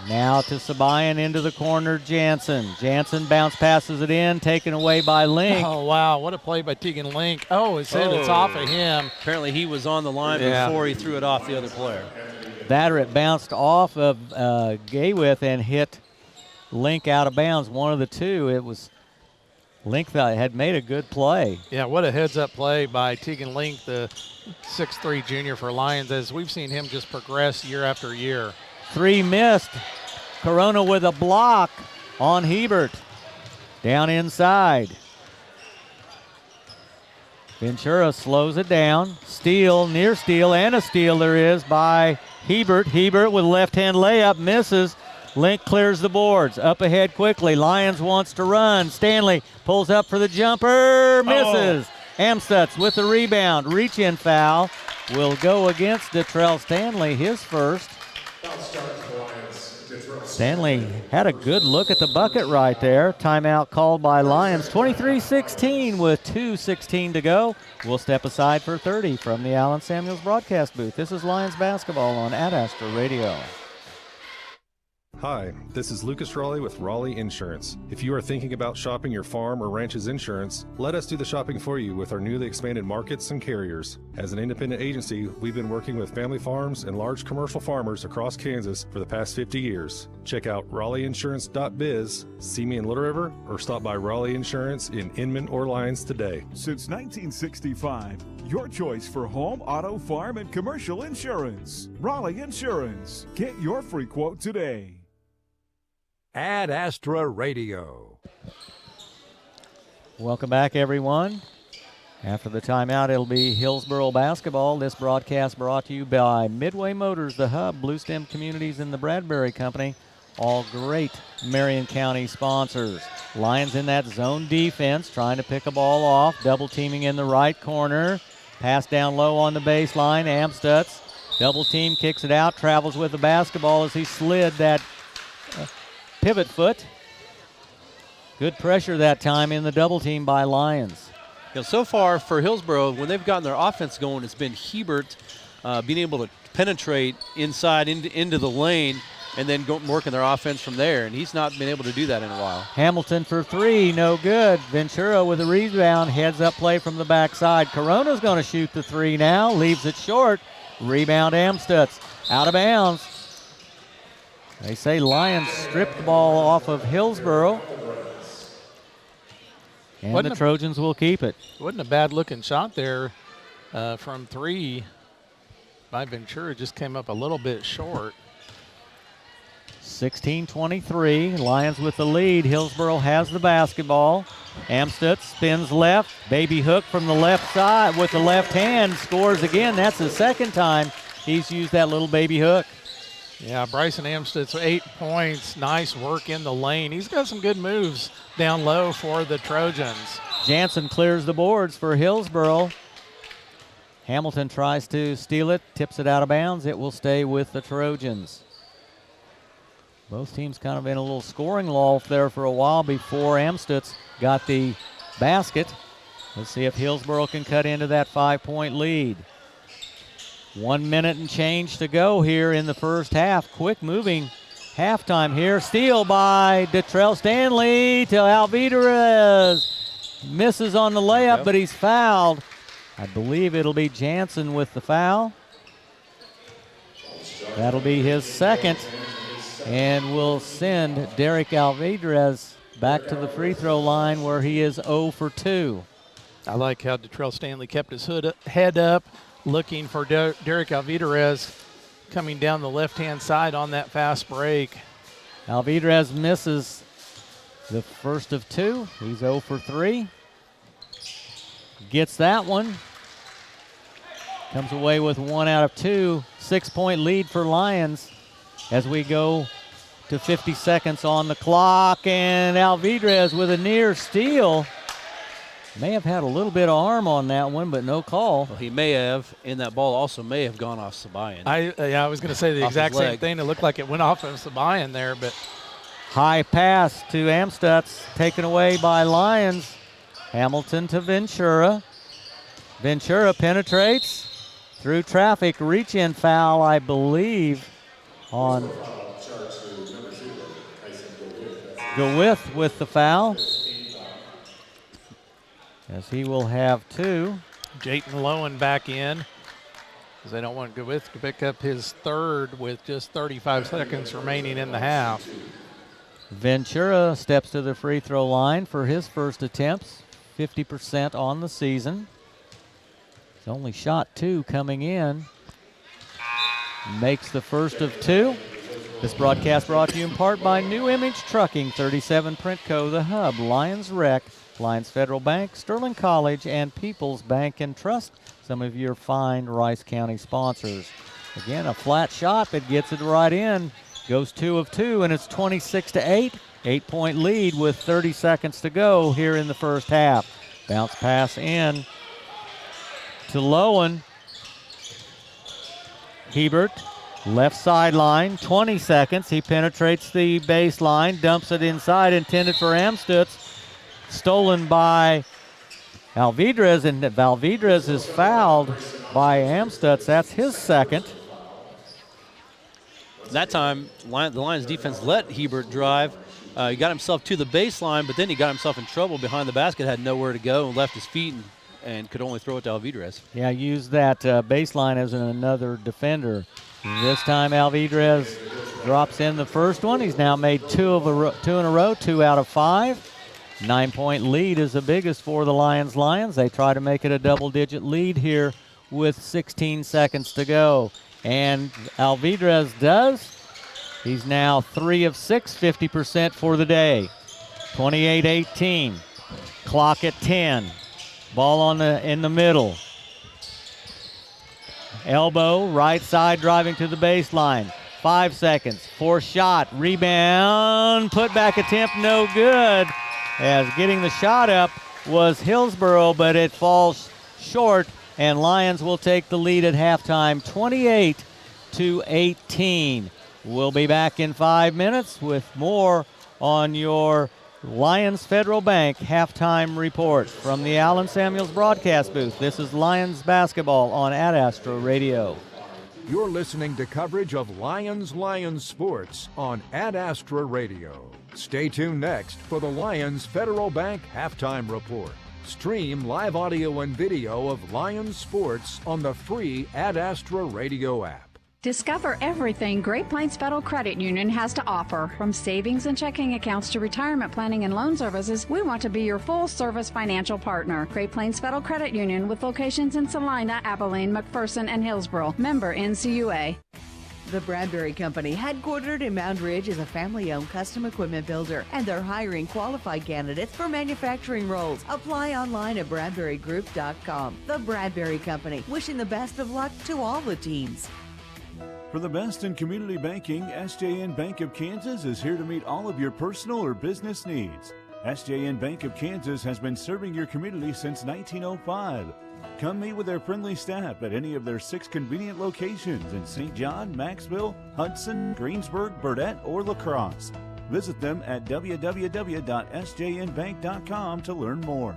Now to Sabayan into the corner, Jansen. Jansen bounce passes it in, taken away by Link. Oh, wow, what a play by Tegan Link. Oh, it's off of him. Apparently he was on the line before he threw it off the other player. That or it bounced off of Gaywith and hit Link out of bounds, one of the two. It was Link that had made a good play. Yeah, what a heads-up play by Tegan Link, the 6'3 junior for Lions, as we've seen him just progress year after year. Three missed. Corona with a block on Hebert. Down inside. Ventura slows it down. Steal, near steal, and a steal there is by Hebert. Hebert with left-hand layup, misses. Link clears the boards. Up ahead quickly. Lyons wants to run. Stanley pulls up for the jumper. Misses. Amstutz with the rebound. Reach-in foul will go against Detrell Stanley, his first. Stanley had a good look at the bucket right there. Timeout called by Lyons. 23-16 with 2:16 to go. We'll step aside for 30 from the Allen Samuels broadcast booth. This is Lions basketball on Ad Astra Radio. Hi, this is Lucas Raleigh with Raleigh Insurance. If you are thinking about shopping your farm or ranch's insurance, let us do the shopping for you with our newly expanded markets and carriers. As an independent agency, we've been working with family farms and large commercial farmers across Kansas for the past 50 years. Check out RaleighInsurance.biz, see me in Little River, or stop by Raleigh Insurance in Inman or Lyons today. Since 1965, your choice for home, auto, farm, and commercial insurance. Raleigh Insurance. Get your free quote today. Ad Astra Radio. Welcome back, everyone. After the timeout, it'll be Hillsboro basketball. This broadcast brought to you by Midway Motors, the Hub, Blue Stem Communities, and the Bradbury Company. All great Marion County sponsors. Lions in that zone defense, trying to pick a ball off. Double teaming in the right corner. Pass down low on the baseline. Amstutz. Double team, kicks it out, travels with the basketball as he slid that pivot foot. Good pressure that time in the double team by Lyons. You know, so far for Hillsboro, when they've gotten their offense going, it's been Hebert being able to penetrate inside into the lane and then working their offense from there, and he's not been able to do that in a while. Hamilton for three, no good. Ventura with a rebound, heads up play from the backside. Corona's going to shoot the three now, leaves it short. Rebound Amstutz, out of bounds. They say Lyons stripped the ball off of Hillsboro. And the Trojans will keep it. Wasn't a bad-looking shot there from three by Ventura. Just came up a little bit short. 16-23. Lions with the lead. Hillsboro has the basketball. Amstutz spins left. Baby hook from the left side with the left hand. Scores again. That's the second time he's used that little baby hook. Yeah, Bryson Amstutz, 8 points. Nice work in the lane. He's got some good moves down low for the Trojans. Jansen clears the boards for Hillsboro. Hamilton tries to steal it, tips it out of bounds. It will stay with the Trojans. Both teams kind of in a little scoring lull there for a while before Amstutz got the basket. Let's see if Hillsboro can cut into that 5-point lead. 1 minute and change to go here in the first half. Quick moving halftime here. Steal by Detrell Stanley to Alvidarez. Misses on the layup, but he's fouled. I believe it'll be Jansen with the foul. That'll be his second. And we'll send Derek Alvidarez back to the free throw line where he is 0 for 2. I like how Detrell Stanley kept his head up, looking for Derek Alvidarez coming down the left-hand side on that fast break. Alvidarez misses the first of 2. He's 0 for 3. Gets that one. Comes away with 1 out of 2. 6-point lead for Lyons as we go to 50 seconds on the clock. And Alvidarez with a near steal. May have had a little bit of arm on that one, but no call. Well, he may have, and that ball also may have gone off Sabayan. I was going to say the exact same thing. It looked like it went off of Sabayan there, but. High pass to Amstutz, taken away by Lyons. Hamilton to Ventura. Ventura penetrates through traffic. Reach-in foul, I believe, on Go with the foul, as he will have 2. Jayton Lowen back in, because they don't want Go to pick up his third with just 35 seconds remaining in the half. Ventura steps to the free throw line for his first attempts, 50% on the season. He's only shot 2 coming in. Makes the first of 2. This broadcast brought to you in part by New Image Trucking, 37 Printco, The Hub, Lyons Rec, Lyons Federal Bank, Sterling College, and People's Bank and Trust, some of your fine Rice County sponsors. Again, a flat shot that gets it right in. Goes 2 of 2, and it's 26-8. 8-point lead with 30 seconds to go here in the first half. Bounce pass in to Lowen. Hebert, left sideline, 20 seconds. He penetrates the baseline, dumps it inside, intended for Amstutz. Stolen by Alvidarez, and Alvidarez is fouled by Amstutz. That's his second. That time, the Lions defense let Hebert drive. He got himself to the baseline, but then he got himself in trouble behind the basket, had nowhere to go, and left his feet and could only throw it to Alvidarez. Yeah, used that baseline as another defender. This time Alvidarez drops in the first one. He's now made 2 in a row, 2 out of 5. 9-point lead is the biggest for the Lions. They try to make it a double-digit lead here with 16 seconds to go. And Alvidarez does. He's now 3 of 6, 50% for the day. 28-18. Clock at 10. Ball in the middle. Elbow, right side, driving to the baseline. 5 seconds. Forced shot. Rebound. Put back attempt, no good. As getting the shot up was Hillsboro, but it falls short. And Lyons will take the lead at halftime, 28-18. We'll be back in 5 minutes with more on your Lyons Federal Bank halftime report from the Allen Samuels broadcast booth. This is Lyons basketball on Ad Astra Radio. You're listening to coverage of Lyons Sports on Ad Astra Radio. Stay tuned next for the Lyons Federal Bank halftime report. Stream live audio and video of Lyons Sports on the free Ad Astra Radio app. Discover everything Great Plains Federal Credit Union has to offer. From savings and checking accounts to retirement planning and loan services, we want to be your full-service financial partner. Great Plains Federal Credit Union with locations in Salina, Abilene, McPherson, and Hillsboro. Member NCUA. The Bradbury Company, headquartered in Mound Ridge, is a family-owned custom equipment builder, and they're hiring qualified candidates for manufacturing roles. Apply online at BradburyGroup.com. The Bradbury Company, wishing the best of luck to all the teams. For the best in community banking, SJN Bank of Kansas is here to meet all of your personal or business needs. SJN Bank of Kansas has been serving your community since 1905. Come meet with their friendly staff at any of their 6 convenient locations in St. John, Maxville, Hudson, Greensburg, Burdett, or La Crosse. Visit them at www.sjnbank.com to learn more.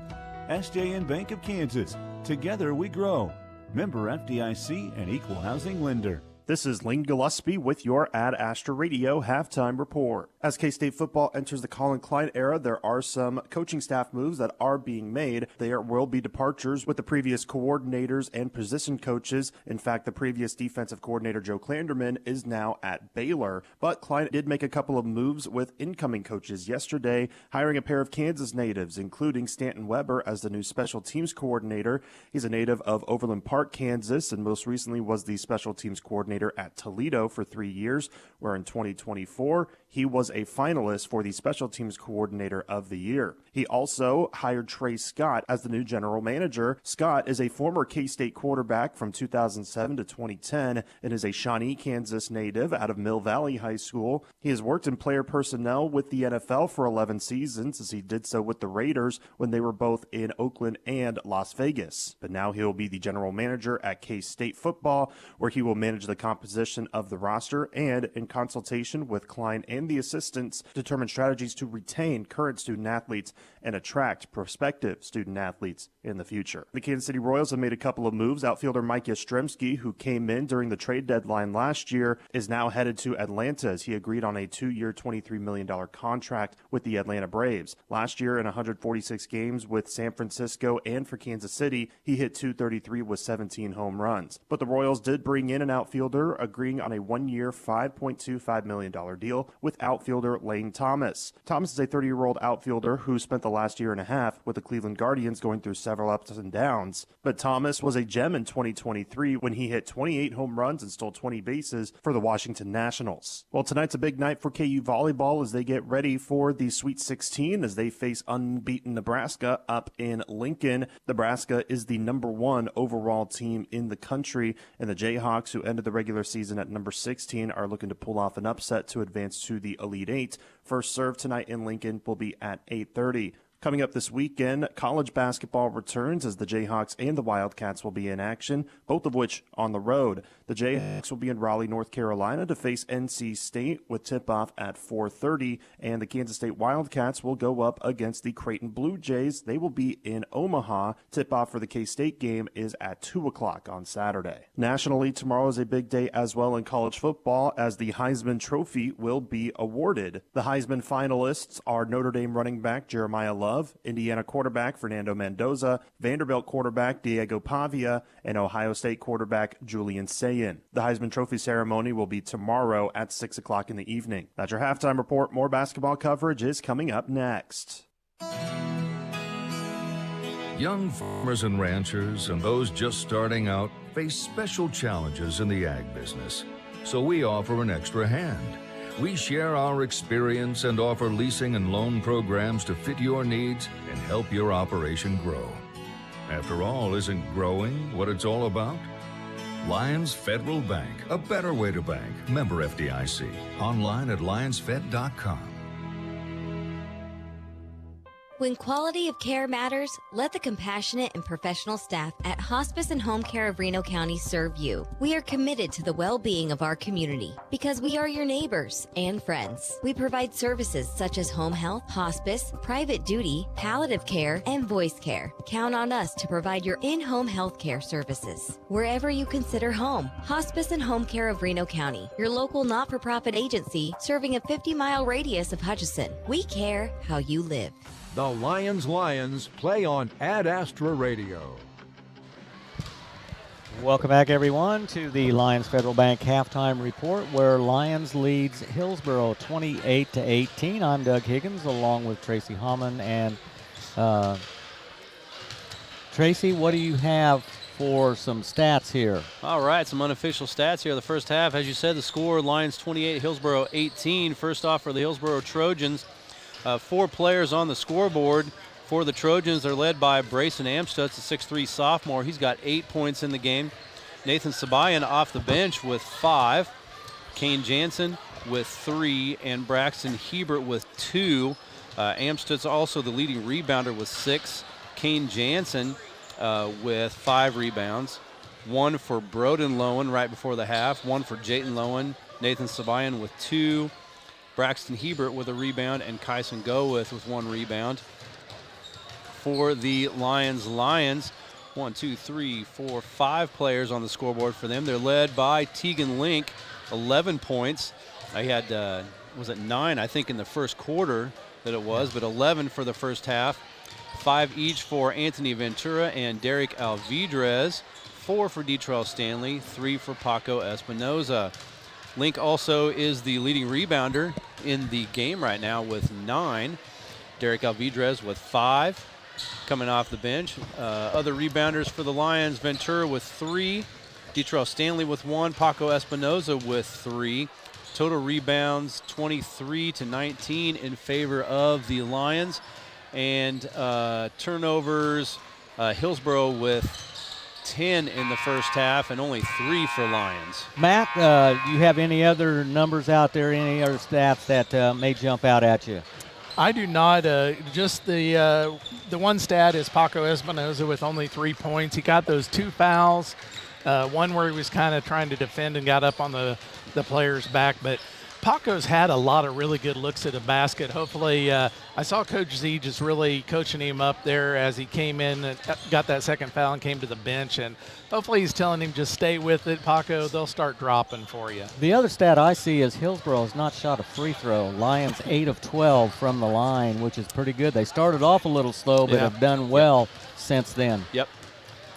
SJN Bank of Kansas. Together we grow. Member FDIC and Equal Housing Lender. This is Lane Gillespie with your Ad Astra Radio halftime report. As K-State football enters the Colin Klein era, there are some coaching staff moves that are being made. There will be departures with the previous coordinators and position coaches. In fact, the previous defensive coordinator, Joe Klanderman, is now at Baylor. But Klein did make a couple of moves with incoming coaches yesterday, hiring a pair of Kansas natives, including Stanton Weber as the new special teams coordinator. He's a native of Overland Park, Kansas, and most recently was the special teams coordinator at Toledo for 3 years, where in 2024 he was a finalist for the Special Teams Coordinator of the Year. He also hired Trey Scott as the new general manager. Scott is a former K-State quarterback from 2007 to 2010 and is a Shawnee, Kansas native out of Mill Valley High School. He has worked in player personnel with the NFL for 11 seasons, as he did so with the Raiders when they were both in Oakland and Las Vegas. But now he'll be the general manager at K-State football, where he will manage the composition of the roster and, in consultation with Klein and the assistants, determine strategies to retain current student athletes and attract prospective student athletes in the future. The Kansas City Royals have made a couple of moves. Outfielder Mike Yastrzemski, who came in during the trade deadline last year, is now headed to Atlanta as he agreed on a 2-year, $23 million contract with the Atlanta Braves. Last year, in 146 games with San Francisco and for Kansas City, he hit .233 with 17 home runs. But the Royals did bring in an outfielder, agreeing on a 1-year, $5.25 million deal with outfielder Lane Thomas. Thomas is a 30-year-old outfielder who spent the last year and a half with the Cleveland Guardians, going through several ups and downs. But Thomas was a gem in 2023 when he hit 28 home runs and stole 20 bases for the Washington Nationals. Well, tonight's a big night for KU volleyball as they get ready for the Sweet 16 as they face unbeaten Nebraska up in Lincoln. Nebraska is the #1 overall team in the country, and the Jayhawks, who ended the regular season at number 16, are looking to pull off an upset to advance to the Elite Eight. First serve tonight in Lincoln will be at 8:30. Coming up this weekend, college basketball returns as the Jayhawks and the Wildcats will be in action, both of which on the road. The Jayhawks will be in Raleigh, North Carolina to face NC State with tip-off at 4:30, and the Kansas State Wildcats will go up against the Creighton Blue Jays. They will be in Omaha. Tip-off for the K-State game is at 2 o'clock on Saturday. Nationally, tomorrow is a big day as well in college football as the Heisman Trophy will be awarded. The Heisman finalists are Notre Dame running back Jeremiah Love, Indiana quarterback Fernando Mendoza, Vanderbilt quarterback Diego Pavia, and Ohio State quarterback Julian Sayin. The Heisman Trophy ceremony will be tomorrow at 6 o'clock in the evening. That's your halftime report. More basketball coverage is coming up next. Young farmers and ranchers and those just starting out face special challenges in the ag business. So we offer an extra hand. We share our experience and offer leasing and loan programs to fit your needs and help your operation grow. After all, isn't growing what it's all about? Lyons Federal Bank, a better way to bank. Member FDIC. Online at lyonsfed.com. When quality of care matters, let the compassionate and professional staff at Hospice and Home Care of Reno County serve you. We are committed to the well-being of our community because we are your neighbors and friends. We provide services such as home health, hospice, private duty, palliative care, and voice care. Count on us to provide your in-home health care services. Wherever you consider home, Hospice and Home Care of Reno County, your local not-for-profit agency serving a 50-mile radius of Hutchinson. We care how you live. The Lions play on Ad Astra Radio. Welcome back, everyone, to the Lyons Federal Bank halftime report, where Lyons leads Hillsboro 28-18. I'm Doug Higgins, along with Tracy Hammond. And Tracy, what do you have for some stats here. All right, some unofficial stats here. The first half, as you said, the score, Lions 28, Hillsboro 18. First off for the Hillsboro Trojans, 4 players on the scoreboard. For the Trojans, they're led by Brayson Amstutz, a 6'3 sophomore. He's got 8 points in the game. Nathan Sabayan off the bench with 5. Kane Jansen with 3, and Braxton Hebert with 2. Amstutz also the leading rebounder with 6. Kane Jansen with 5 rebounds. 1 for Broden Lowen right before the half. 1 for Jayton Lowen. Nathan Sabayan with 2. Braxton Hebert with a rebound, and Kyson Goeth with 1 rebound. For the Lions, 1, 2, 3, 4, 5 players on the scoreboard for them. They're led by Tegan Link, 11 points. He had, was it 9, I think, in the first quarter that it was, but 11 for the first half. 5 each for Anthony Ventura and Derek Alvidrez. 4 for Detrell Stanley, 3 for Paco Espinoza. Link also is the leading rebounder in the game right now with 9. Derek Alvidrez with 5. Coming off the bench. Other rebounders for the Lions, Ventura with 3, Detrell Stanley with 1, Paco Espinoza with 3. Total rebounds 23-19 in favor of the Lions. And turnovers, Hillsboro with 10 in the first half and only 3 for Lions. Matt, do you have any other numbers out there, any other stats that may jump out at you? I do not. Just the one stat is Paco Espinoza with only 3 points. He got those 2 fouls, one where he was kind of trying to defend and got up on the player's back. But Paco's had a lot of really good looks at the basket. Hopefully, I saw Coach Z just really coaching him up there as he came in and got that second foul and came to the bench. And hopefully he's telling him just stay with it, Paco. They'll start dropping for you. The other stat I see is Hillsboro has not shot a free throw. Lions 8 of 12 from the line, which is pretty good. They started off a little slow, but have done well since then. Yep.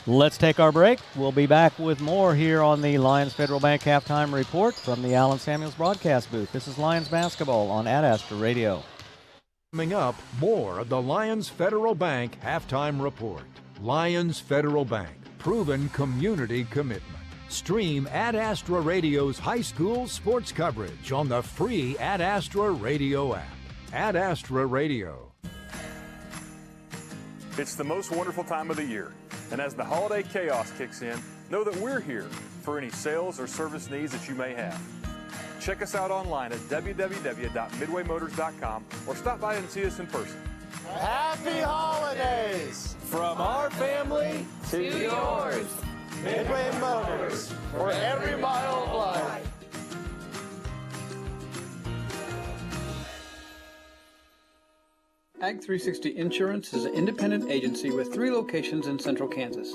Let's take our break. We'll be back with more here on the Lions Federal Bank Halftime Report from the Allen Samuels broadcast booth. This is Lions basketball on Ad Astra Radio. Coming up, more of the Lions Federal Bank Halftime Report. Lions Federal Bank, proven community commitment. Stream Ad Astra Radio's high school sports coverage on the free Ad Astra Radio app. Ad Astra Radio. It's the most wonderful time of the year, and as the holiday chaos kicks in, know that we're here for any sales or service needs that you may have. Check us out online at www.midwaymotors.com or stop by and see us in person. Happy holidays from our family to yours. Midway Motors, for every mile of life. Ag 360 Insurance is an independent agency with 3 locations in central Kansas.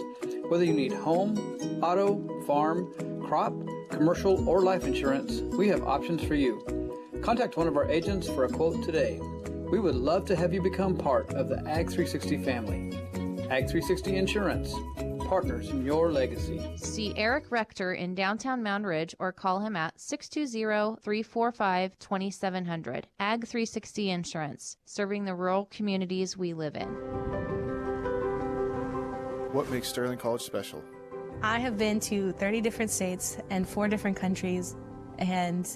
Whether you need home, auto, farm, crop, commercial, or life insurance, we have options for you. Contact one of our agents for a quote today. We would love to have you become part of the Ag 360 family. Ag 360 Insurance, partners in your legacy. See Eric Rector in downtown Mound Ridge or call him at 620-345-2700. Ag 360 Insurance, serving the rural communities we live in. What makes Sterling College special? I have been to 30 different states and 4 different countries, and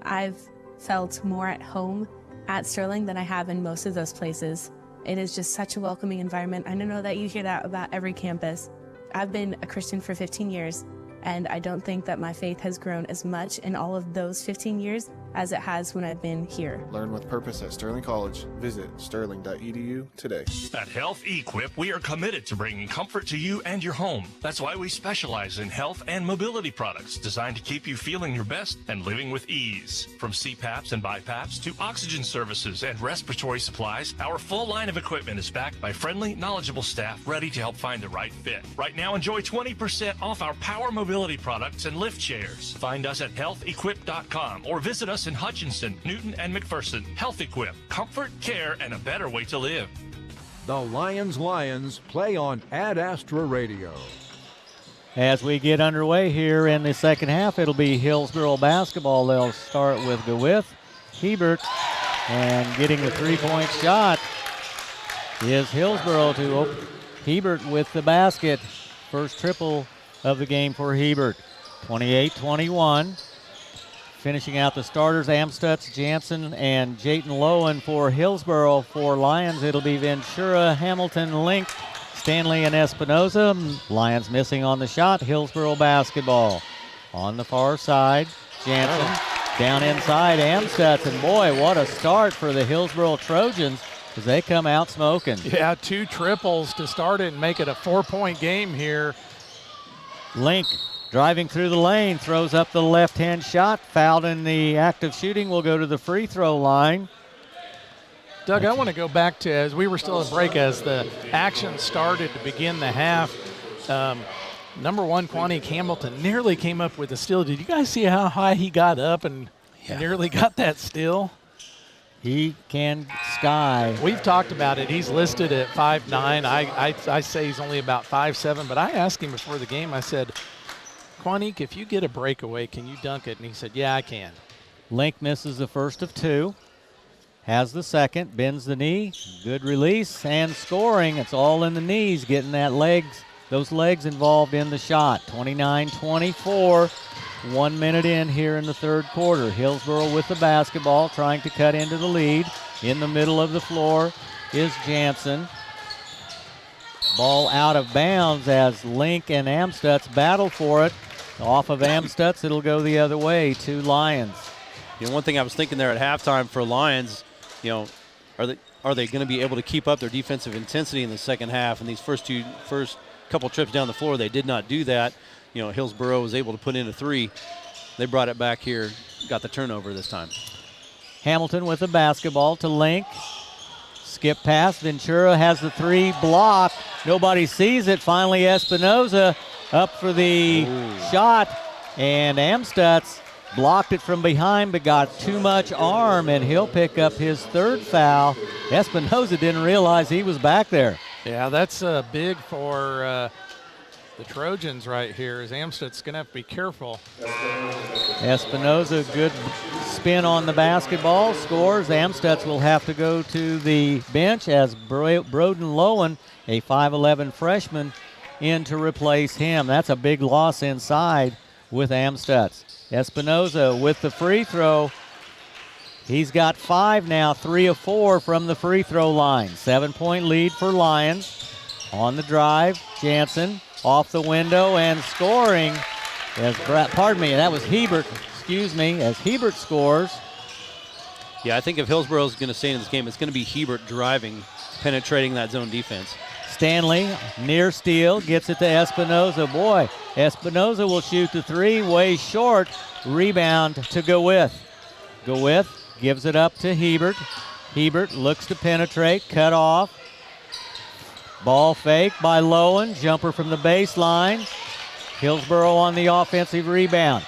I've felt more at home at Sterling than I have in most of those places. It is just such a welcoming environment. I know that you hear that about every campus. I've been a Christian for 15 years, and I don't think that my faith has grown as much in all of those 15 years as it has when I've been here. Learn with purpose at Sterling College. Visit sterling.edu today. At Health Equip, we are committed to bringing comfort to you and your home. That's why we specialize in health and mobility products designed to keep you feeling your best and living with ease. From CPAPs and BiPAPs to oxygen services and respiratory supplies, our full line of equipment is backed by friendly, knowledgeable staff ready to help find the right fit. Right now, enjoy 20% off our power mobility products and lift chairs. Find us at healthequip.com or visit us in Hutchinson, Newton, and McPherson. Health Equip, comfort, care, and a better way to live. The Lions play on Ad Astra Radio. As we get underway here in the second half, it'll be Hillsboro basketball. They'll start with DeWitt, Hebert, and getting the three-point shot is Hillsboro to open. Hebert with the basket First triple of the game for Hebert. 28-21. Finishing out the starters, Amstutz, Jansen, and Jayton Lowen for Hillsboro. For Lyons, it'll be Ventura, Hamilton, Link, Stanley, and Espinoza. Lyons missing on the shot. Hillsboro basketball. On the far side, Jansen down inside Amstutz. And boy, what a start for the Hillsboro Trojans as they come out smoking. Yeah, 2 triples to start it and make it a 4-point game here. Link driving through the lane, throws up the left-hand shot. Fouled in the act of shooting, will go to the free throw line. Doug, I want to go back to, as we were still at break, as the action started to begin the half, number 1, Quanique Hamilton, nearly came up with a steal. Did you guys see how high he got up and nearly got that steal? He can sky. We've talked about it. He's listed at 5'9". I say he's only about 5'7", but I asked him before the game, I said, Quanique, if you get a breakaway, can you dunk it? And he said, yeah, I can. Link misses the first of 2. Has the second, bends the knee, good release, and scoring. It's all in the knees, getting those legs involved in the shot. 29-24, 1 minute in here in the third quarter. Hillsboro with the basketball, trying to cut into the lead. In the middle of the floor is Jansen. Ball out of bounds as Link and Amstutz battle for it. Off of Amstutz, it'll go the other way to Lyons. One thing I was thinking there at halftime for Lyons, are they going to be able to keep up their defensive intensity in the second half? And these first couple trips down the floor, they did not do that. Hillsboro was able to put in a 3. They brought it back here, got the turnover this time. Hamilton with the basketball to Link. Skip pass, Ventura has the 3 blocked. Nobody sees it. Finally, Espinoza up for the shot, and Amstutz blocked it from behind but got too much arm, and he'll pick up his 3rd foul. Espinoza didn't realize he was back there. Yeah, that's big for the Trojans right here, as Amstutz going to have to be careful. Espinoza, good spin on the basketball, scores. Amstutz will have to go to the bench as Broden Lowen, a 5'11 freshman, in to replace him. That's a big loss inside with Amstutz. Espinoza with the free throw. He's got 5 now, 3 of 4 from the free throw line. 7-point lead for Lyons. On the drive, Jansen off the window and scoring. That was Hebert, as Hebert scores. Yeah, I think if Hillsboro is going to stay in this game, it's going to be Hebert driving, penetrating that zone defense. Stanley, near steal, gets it to Espinoza. Boy, Espinoza will shoot the 3, way short. Rebound to Gowith. Gowith gives it up to Hebert. Hebert looks to penetrate, cut off. Ball fake by Lowen, jumper from the baseline. Hillsboro on the offensive rebound.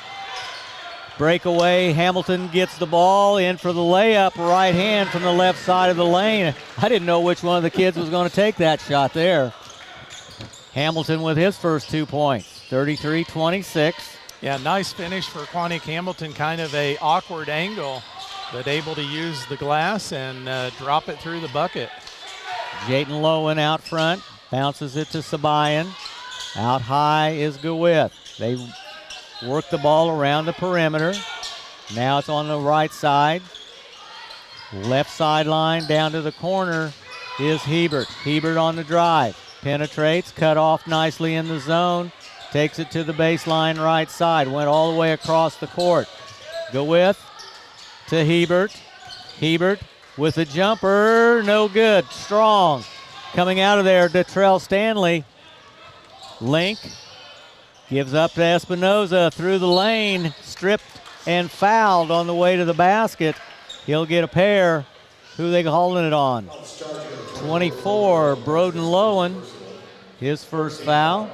Breakaway, Hamilton gets the ball in for the layup, right hand from the left side of the lane. I didn't know which one of the kids was going to take that shot there. Hamilton with his first 2 points, 33-26. Yeah, nice finish for Quanique Hamilton, kind of a awkward angle, but able to use the glass and drop it through the bucket. Jayton Lowen out front, bounces it to Sabayan. Out high is Gowith. They work the ball around the perimeter. Now it's on the right side. Left sideline down to the corner is Hebert. Hebert on the drive. Penetrates, cut off nicely in the zone. Takes it to the baseline right side. Went all the way across the court. Gowith to Hebert. Hebert with a jumper. No good. Strong. Coming out of there, Detrell Stanley. Link gives up to Espinoza through the lane, stripped and fouled on the way to the basket. He'll get a pair. Who they calling it on? 24, Broden Lowen, his first foul.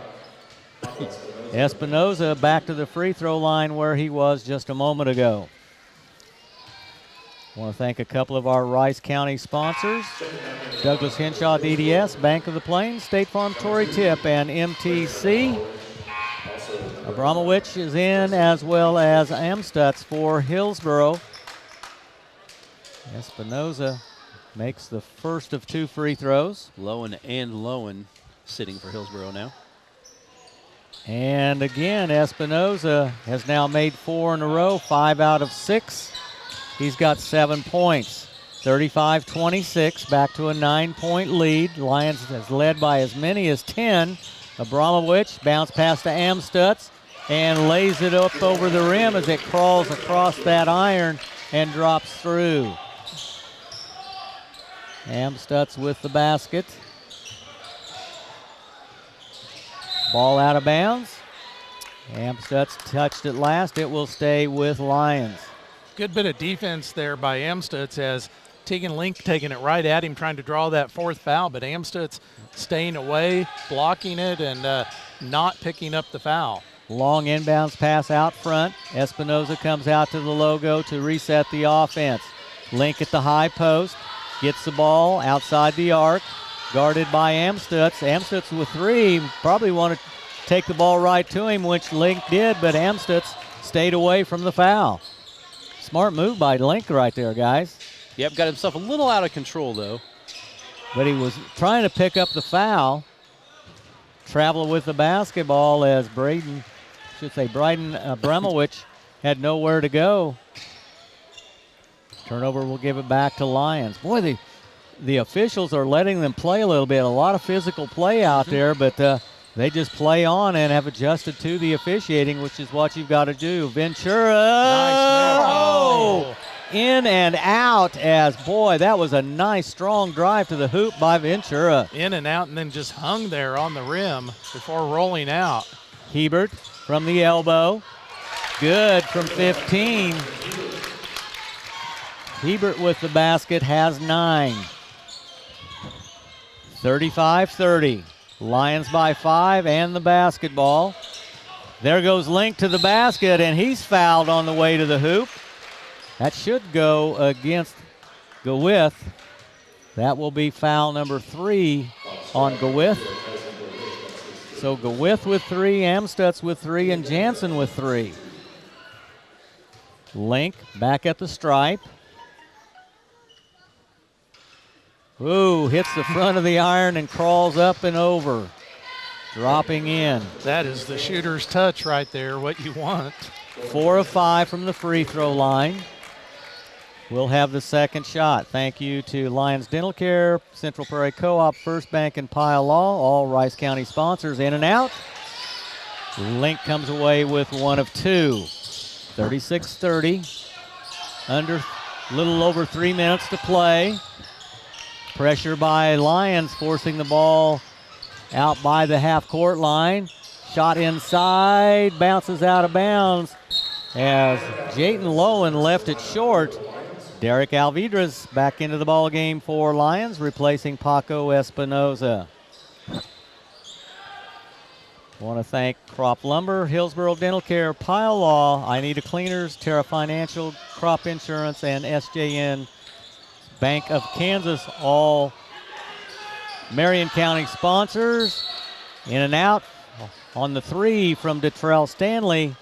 Espinoza back to the free throw line where he was just a moment ago. I want to thank a couple of our Rice County sponsors, Douglas Henshaw DDS, Bank of the Plains, State Farm Tory Tip, and MTC. Abramowitz is in, as well as Amstutz for Hillsboro. Espinoza makes the first of 2 free throws. Lowen sitting for Hillsboro now. And again, Espinoza has now made 4 in a row, 5 out of 6. He's got 7 points. 35-26, back to a 9-point lead. Lions has led by as many as 10. Abramowicz bounce pass to Amstutz and lays it up over the rim as it crawls across that iron and drops through. Amstutz with the basket. Ball out of bounds. Amstutz touched it last. It will stay with Lyons. Good bit of defense there by Amstutz as Tegan Link taking it right at him, trying to draw that 4th foul, but Amstutz staying away, blocking it, and not picking up the foul. Long inbounds pass out front. Espinoza comes out to the logo to reset the offense. Link at the high post, gets the ball outside the arc, guarded by Amstutz. Amstutz with 3, probably want to take the ball right to him, which Link did, but Amstutz stayed away from the foul. Smart move by Link right there, guys. Yep, got himself a little out of control, though. But he was trying to pick up the foul. Travel with the basketball as Bryden Abramowicz had nowhere to go. Turnover will give it back to Lyons. Boy, the officials are letting them play a little bit. A lot of physical play out there, but they just play on and have adjusted to the officiating, which is what you've got to do. Ventura. Nice. Oh! In and out as, boy, that was a nice, strong drive to the hoop by Ventura. In and out and then just hung there on the rim before rolling out. Hebert from the elbow. Good from 15. Hebert with the basket has 9. 35-30. Lions by 5 and the basketball. There goes Link to the basket, and he's fouled on the way to the hoop. That should go against Gawith. That will be foul number 3 on Gawith. So Gawith with 3, Amstutz with 3, and Jansen with 3. Link back at the stripe. Ooh, hits the front of the iron and crawls up and over. Dropping in. That is the shooter's touch right there, what you want. 4 of 5 from the free throw line. We'll have the second shot. Thank you to Lyons Dental Care, Central Prairie Co-op, First Bank, and Pile Law, all Rice County sponsors. In and out. Link comes away with 1 of 2. 36-30. Under a little over 3 minutes to play. Pressure by Lyons, forcing the ball out by the half-court line. Shot inside, bounces out of bounds as Jayton Lowen left it short. Derek Alvidrez back into the ball game for Lyons, replacing Paco Espinoza. Want to thank Crop Lumber, Hillsboro Dental Care, Pile Law, I Need a Cleaners, Terra Financial, Crop Insurance, and SJN Bank of Kansas, all Marion County sponsors. In and out on the 3 from Detrell Stanley.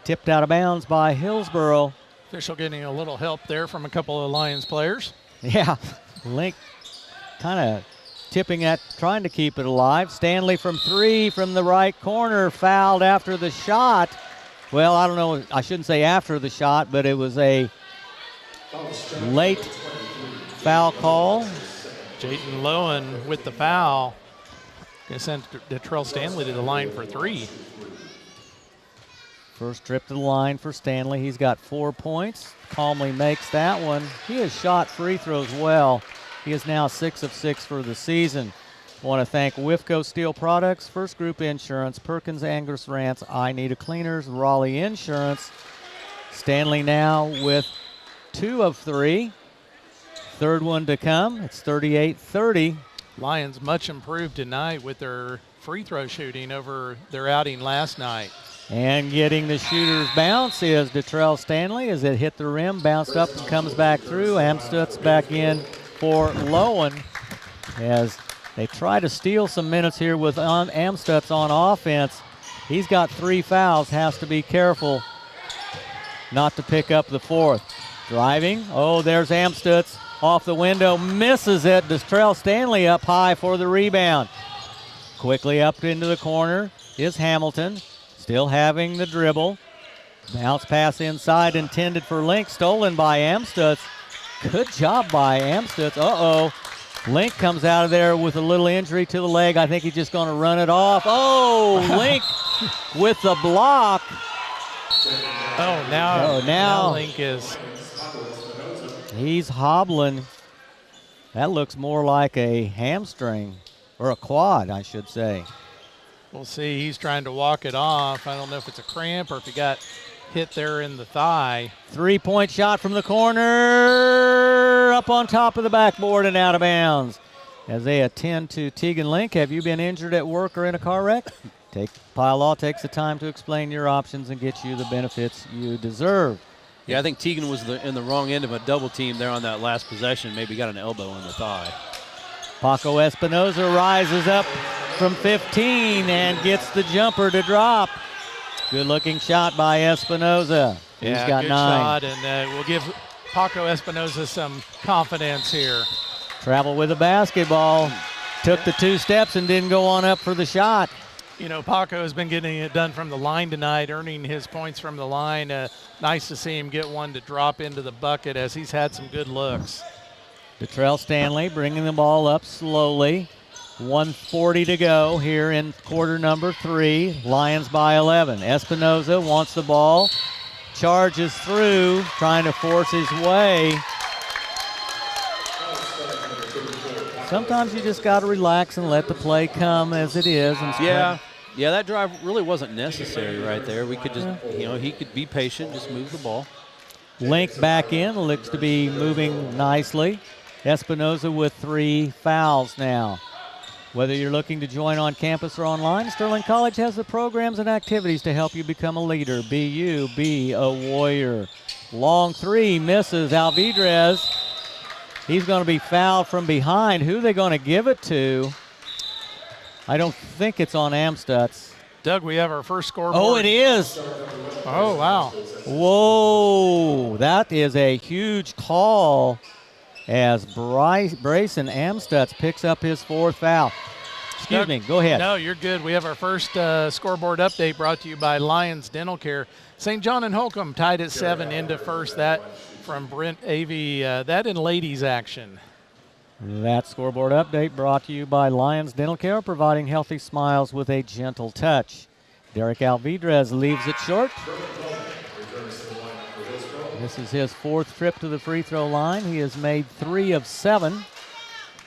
Tipped out of bounds by Hillsboro. Official getting a little help there from a couple of Lions players. Yeah, Link kind of tipping that, trying to keep it alive. Stanley from 3 from the right corner, fouled after the shot. Well, I don't know, I shouldn't say after the shot, but it was a late foul call. Jayton Lowen with the foul. Gonna send Detrell Stanley to the line for 3. First trip to the line for Stanley. He's got 4 points. Calmly makes that one. He has shot free throws well. He is now 6 of 6 for the season. Want to thank Wifco Steel Products, First Group Insurance, Perkins Angus Rants, I Need a Cleaners, Raleigh Insurance. Stanley now with 2 of 3. Third one to come. It's 38-30. Lions much improved tonight with their free throw shooting over their outing last night. And getting the shooter's bounce is Detrell Stanley as it hit the rim, bounced up and comes back through. Amstutz back in for Lowen as they try to steal some minutes here with Amstutz on offense. He's got 3 fouls, has to be careful not to pick up the 4th. Driving, oh, there's Amstutz off the window, misses it. Detrell Stanley up high for the rebound. Quickly up into the corner. is Hamilton, still having the dribble. Bounce pass inside intended for Link, stolen by Amstutz. Good job by Amstutz. Uh-oh. Link comes out of there with a little injury to the leg. I think he's just going to run it off. Oh, Link with the block. Now Link is. He's hobbling. That looks more like a hamstring, or a quad, I should say. We'll see. He's trying to walk it off. I don't know if it's a cramp or if he got hit there in the thigh. 3-point shot from the corner, up on top of the backboard and out of bounds. As they attend to Tegan Link. Have you been injured at work or in a car wreck? Pile Law takes the time to explain your options and get you the benefits you deserve. Yeah, I think Tegan was in the wrong end of a double team there on that last possession. Maybe got an elbow in the thigh. Paco Espinoza rises up from 15 and gets the jumper to drop. Good-looking shot by Espinoza. Yeah, he's got good 9. shot, and we'll give Paco Espinoza some confidence here. Travel with the basketball. Took the 2 steps and didn't go on up for the shot. You know, Paco has been getting it done from the line tonight, earning his points from the line. Nice to see him get one to drop into the bucket as he's had some good looks. Detrell Stanley bringing the ball up slowly. 1:40 to go here in quarter number 3. Lions by 11. Espinoza wants the ball. Charges through, trying to force his way. Sometimes you just got to relax and let the play come as it is. And yeah, that drive really wasn't necessary right there. We could just, he could be patient, just move the ball. Link back in, looks to be moving nicely. Espinoza with 3 fouls now. Whether you're looking to join on campus or online, Sterling College has the programs and activities to help you become a leader. Be you, be a warrior. Long 3 misses. Alvidrez, he's going to be fouled from behind. Who are they going to give it to? I don't think it's on Amstutz. Doug, we have our first scoreboard. Oh, it is. Oh, wow. Whoa, that is a huge call as Brayson Amstutz picks up his 4th foul. Excuse me, go ahead. No, you're good. We have our first scoreboard update brought to you by Lyons Dental Care. St. John and Holcomb tied at 7 into first. That from Brent Avey. That in ladies action. That scoreboard update brought to you by Lyons Dental Care, providing healthy smiles with a gentle touch. Derek Alvidrez leaves it short. This is his 4th trip to the free throw line. He has made 3 of 7.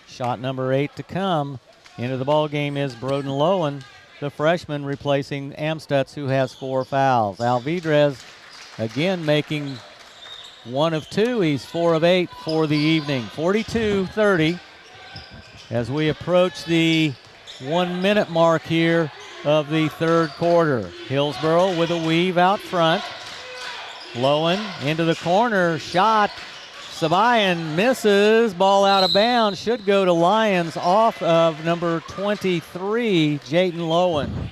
Shot number 8 to come. Into the ball game is Broden Lowen, the freshman replacing Amstutz, who has 4 fouls. Alvidrez again making 1 of 2. He's 4 of 8 for the evening. 42-30 as we approach the 1-minute mark here of the 3rd quarter. Hillsboro with a weave out front. Lowen into the corner, shot. Sabayan misses, ball out of bounds. Should go to Lyons off of number 23, Jayden Lowen.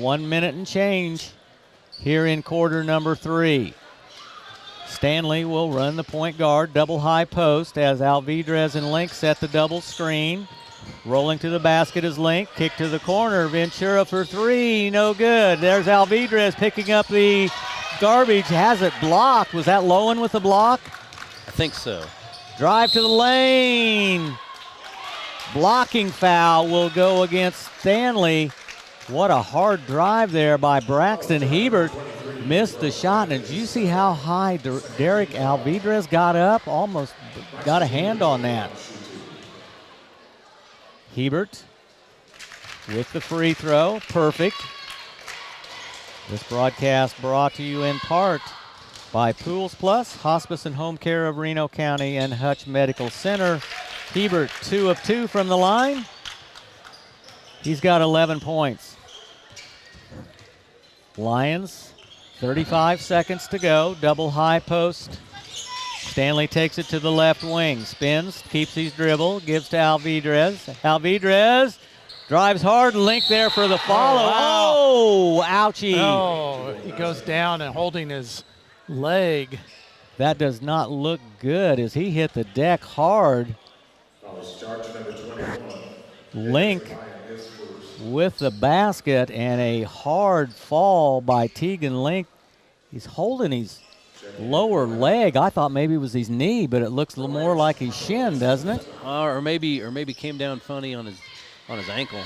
1 minute and change here in quarter number 3. Stanley will run the point guard, double high post as Alvidrez and Link set the double screen. Rolling to the basket is Link, kick to the corner, Ventura for 3, no good. There's Alvidrez picking up the garbage, has it blocked. Was that Lowen with the block? I think so. Drive to the lane. Blocking foul will go against Stanley. What a hard drive there by Braxton Hebert. Missed the shot, and did you see how high Derek Alvidrez got up? Almost got a hand on that. Hebert with the free throw, perfect. This broadcast brought to you in part by Pools Plus, Hospice and Home Care of Reno County, and Hutch Medical Center. Hebert 2 of 2 from the line. He's got 11 points. Lions, 35 seconds to go, double high post. Stanley takes it to the left wing, spins, keeps his dribble, gives to Alvidrez. Alvidrez drives hard, Link there for the follow. Oh, ouchie. Oh, he goes down and holding his leg. That does not look good as he hit the deck hard. Link with the basket, and a hard fall by Tegan Link. He's holding his lower leg. I thought maybe it was his knee, but it looks a little more like his shin, doesn't it? Or maybe came down funny on his ankle.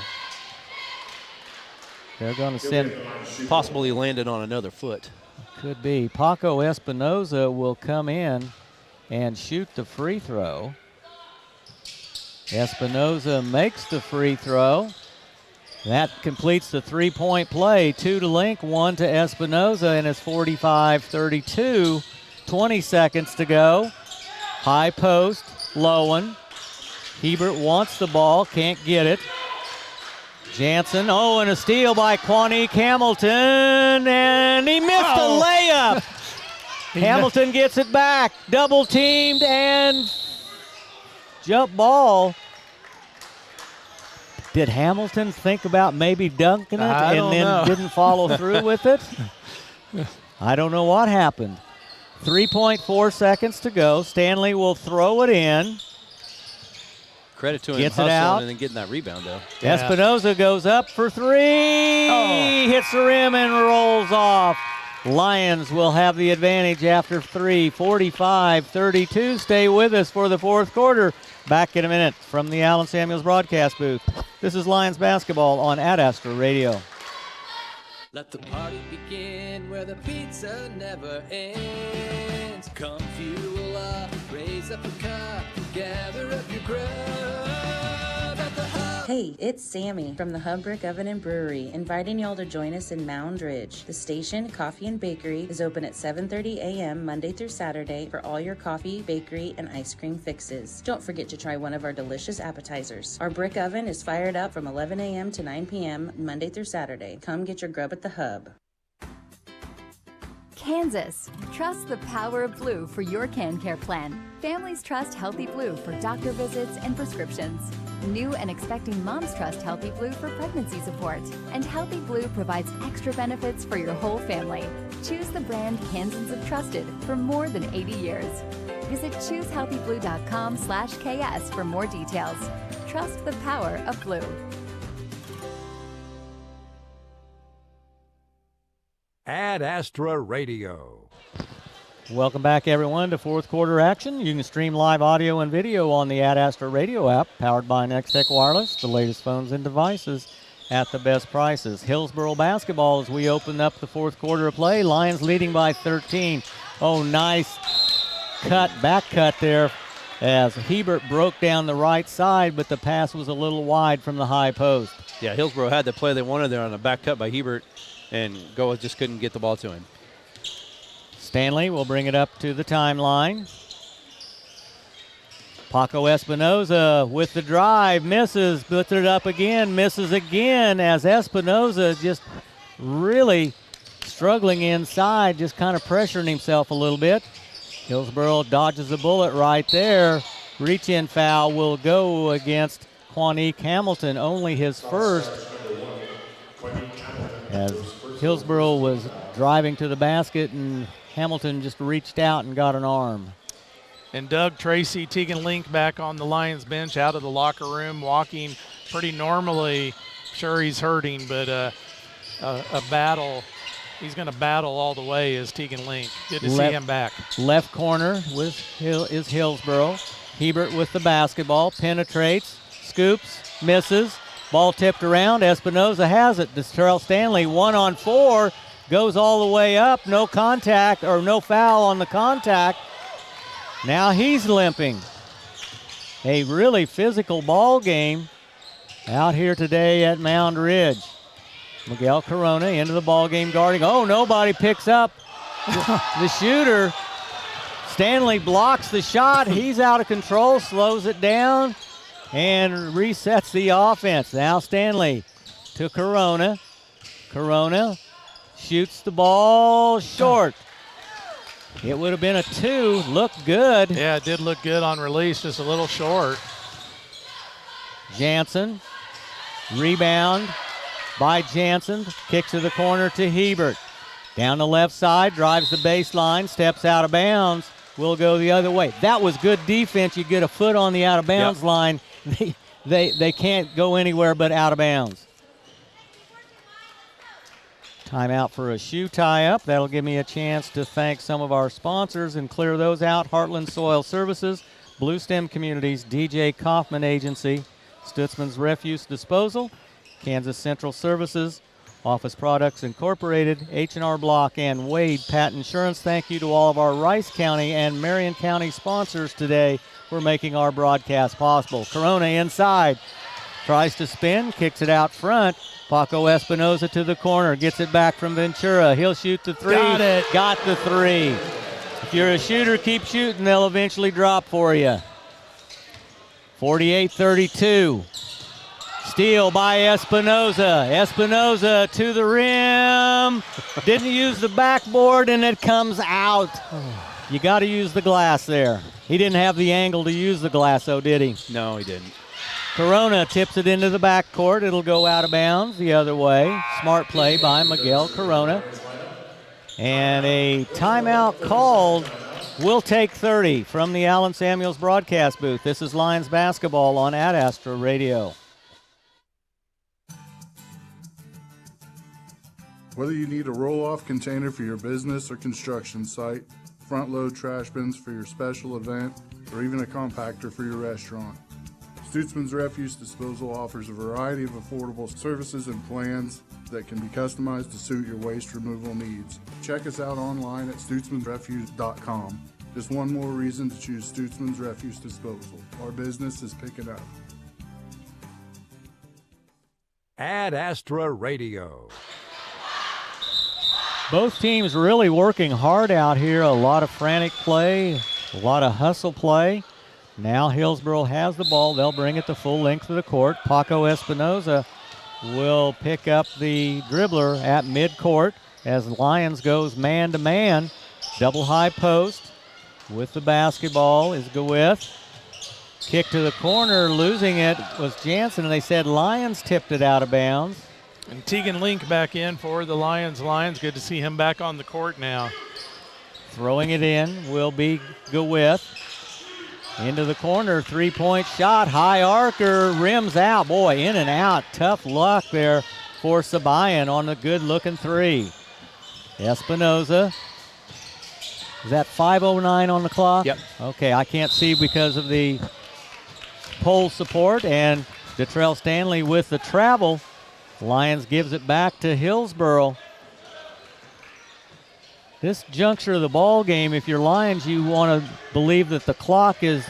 They're going to send. Possibly landed on another foot. Could be. Paco Espinoza will come in and shoot the free throw. Espinoza makes the free throw. That completes the three-point play. 2 to Link, 1 to Espinoza, and it's 45-32. 20 seconds to go. High post, Lowen. Hebert wants the ball, can't get it. Jansen, and a steal by Quanique Hamilton, and he missed a layup. Hamilton gets it back, double teamed, and jump ball. Did Hamilton think about maybe dunking it and then didn't follow through with it? I don't know what happened. 3.4 seconds to go. Stanley will throw it in. Credit to him Gets it hustling out. and then getting that rebound, though. Yeah. Espinoza goes up for three. Hits the rim and rolls off. Lions will have the advantage after three. 45-32. Stay with us for the fourth quarter. Back in a minute from the Allen Samuels broadcast booth. This is Lions basketball on Ad Astra Radio. Let the party begin where the pizza never ends. Come fuel up, raise up a cup, gather up your grub at the hub. Hey, it's Sammy from the Hub Brick Oven and Brewery, inviting y'all to join us in Mound Ridge. The station, Coffee and Bakery, is open at 7:30 a.m. Monday through Saturday for all your coffee, bakery, and ice cream fixes. Don't forget to try one of our delicious appetizers. Our brick oven is fired up from 11 a.m. to 9 p.m. Monday through Saturday. Come get your grub at the Hub. Kansas. Trust the power of Blue for your CanCare plan. Families trust Healthy Blue for doctor visits and prescriptions. New and expecting moms trust Healthy Blue for pregnancy support. And Healthy Blue provides extra benefits for your whole family. Choose the brand Kansans have trusted for more than 80 years. Visit choosehealthyblue.com/KS for more details. Trust the power of Blue. Ad Astra Radio. Welcome back, everyone, to fourth quarter action. You can stream live audio and video on the Ad Astra Radio app, powered by Nextech Wireless, the latest phones and devices at the best prices. Hillsboro basketball as we open up the fourth quarter of play. Lions leading by 13. Nice back cut there as Hebert broke down the right side, but the pass was a little wide from the high post. Yeah, Hillsboro had the play they wanted there on a back cut by Hebert, and Goa just couldn't get the ball to him. Stanley will bring it up to the timeline. Paco Espinoza with the drive, misses, puts it up again, misses again as Espinoza just really struggling inside, just kind of pressuring himself a little bit. Hillsboro dodges a bullet right there. Reach-in foul will go against Quanique Hamilton, only his first, as Hillsboro was driving to the basket and Hamilton just reached out and got an arm. And Doug Tracy, Tegan Link back on the Lions bench out of the locker room, walking pretty normally. Sure, he's hurting, but a battle. He's going to battle all the way as Tegan Link. Good to see him back. Left corner is Hillsboro. Hebert with the basketball, penetrates, scoops, misses. Ball tipped around. Espinoza has it. Terrell Stanley 1-on-4. Goes all the way up. No contact or no foul on the contact. Now he's limping. A really physical ball game out here today at Mound Ridge. Miguel Corona into the ball game guarding. Nobody picks up the shooter. Stanley blocks the shot. He's out of control, slows it down, and resets the offense. Now Stanley to Corona. Corona shoots the ball short. It would have been a 2. Looked good. Yeah, it did look good on release, just a little short. Jansen, rebound by Jansen. Kicks to the corner to Hebert. Down the left side, drives the baseline, steps out of bounds. Will go the other way. That was good defense. You get a foot on the out of bounds line. they can't go anywhere but out of bounds. Timeout for a shoe tie-up. That'll give me a chance to thank some of our sponsors and clear those out. Heartland Soil Services, Blue Stem Communities, DJ Kaufman Agency, Stutzman's Refuse Disposal, Kansas Central Services, Office Products Incorporated, H&R Block, and Wade Pat Insurance. Thank you to all of our Rice County and Marion County sponsors today for making our broadcast possible. Corona inside, tries to spin, kicks it out front. Paco Espinoza to the corner, gets it back from Ventura. He'll shoot the three. Got it. Got the three. If you're a shooter, keep shooting. They'll eventually drop for you. 48-32. Steal by Espinoza. Espinoza to the rim. Didn't use the backboard, and it comes out. You got to use the glass there. He didn't have the angle to use the glass, though, did he? No, he didn't. Corona tips it into the backcourt. It'll go out of bounds the other way. Smart play by Miguel Corona. And a timeout called. We'll take 30 from the Allen Samuels broadcast booth. This is Lions basketball on Ad Astra Radio. Whether you need a roll-off container for your business or construction site, front-load trash bins for your special event, or even a compactor for your restaurant, Stutzman's Refuse Disposal offers a variety of affordable services and plans that can be customized to suit your waste removal needs. Check us out online at stutzmansrefuse.com. Just one more reason to choose Stutzman's Refuse Disposal. Our business is picking up. Ad Astra Radio. Both teams really working hard out here. A lot of frantic play, a lot of hustle play. Now Hillsboro has the ball. They'll bring it the full length of the court. Paco Espinoza will pick up the dribbler at midcourt as Lyons goes man-to-man. Double high post with the basketball is Gawith. Kick to the corner, losing it was Jansen, and they said Lyons tipped it out of bounds. And Tegan Link back in for the Lions. Good to see him back on the court now. Throwing it in will be Gawith. Into the corner, three-point shot, high arcer, rims out. Boy, in and out. Tough luck there for Sabayan on a good-looking three. Espinoza. Is that 5:09 on the clock? Yep. Okay, I can't see because of the pole support. And Detrell Stanley with the travel. Lyons gives it back to Hillsboro. This juncture of the ball game, if you're Lions, you want to believe that the clock is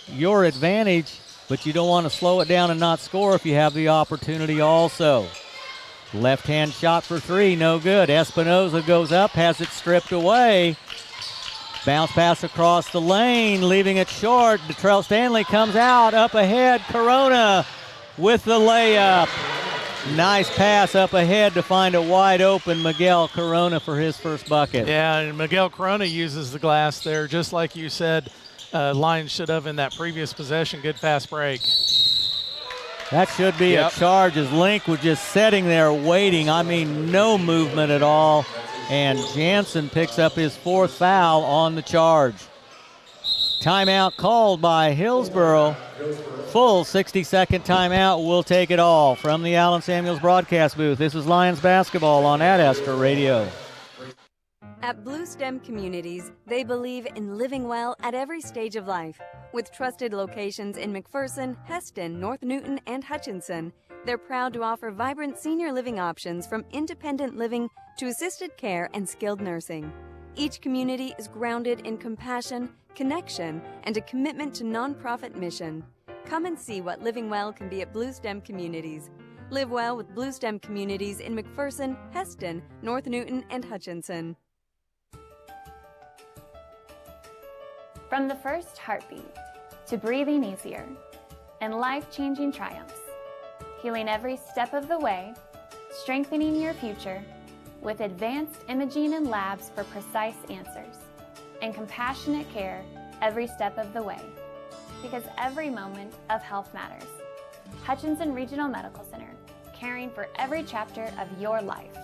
your advantage, but you don't want to slow it down and not score if you have the opportunity also. Left-hand shot for three, no good. Espinoza goes up, has it stripped away. Bounce pass across the lane, leaving it short. Detrell Stanley comes out, up ahead. Corona with the layup. Nice pass up ahead to find a wide open Miguel Corona for his first bucket. Yeah, and Miguel Corona uses the glass there, just like you said Lions should have in that previous possession. Good fast break. That should be a charge as Link was just sitting there waiting. I mean, no movement at all. And Jansen picks up his fourth foul on the charge. Timeout called by Hillsboro. Full 60-second timeout. We'll take it all from the Allen Samuels broadcast booth. This is Lions basketball on Ad Astra Radio. At Blue Stem Communities, they believe in living well at every stage of life. With trusted locations in McPherson, Heston, North Newton, and Hutchinson, they're proud to offer vibrant senior living options from independent living to assisted care and skilled nursing. Each community is grounded in compassion, connection, and a commitment to nonprofit mission. Come and see what living well can be at Blue Stem Communities. Live well with Blue Stem Communities in McPherson, Heston, North Newton, and Hutchinson. From the first heartbeat to breathing easier and life-changing triumphs, healing every step of the way, strengthening your future with advanced imaging and labs for precise answers, and compassionate care every step of the way, because every moment of health matters. Hutchinson Regional Medical Center, caring for every chapter of your life.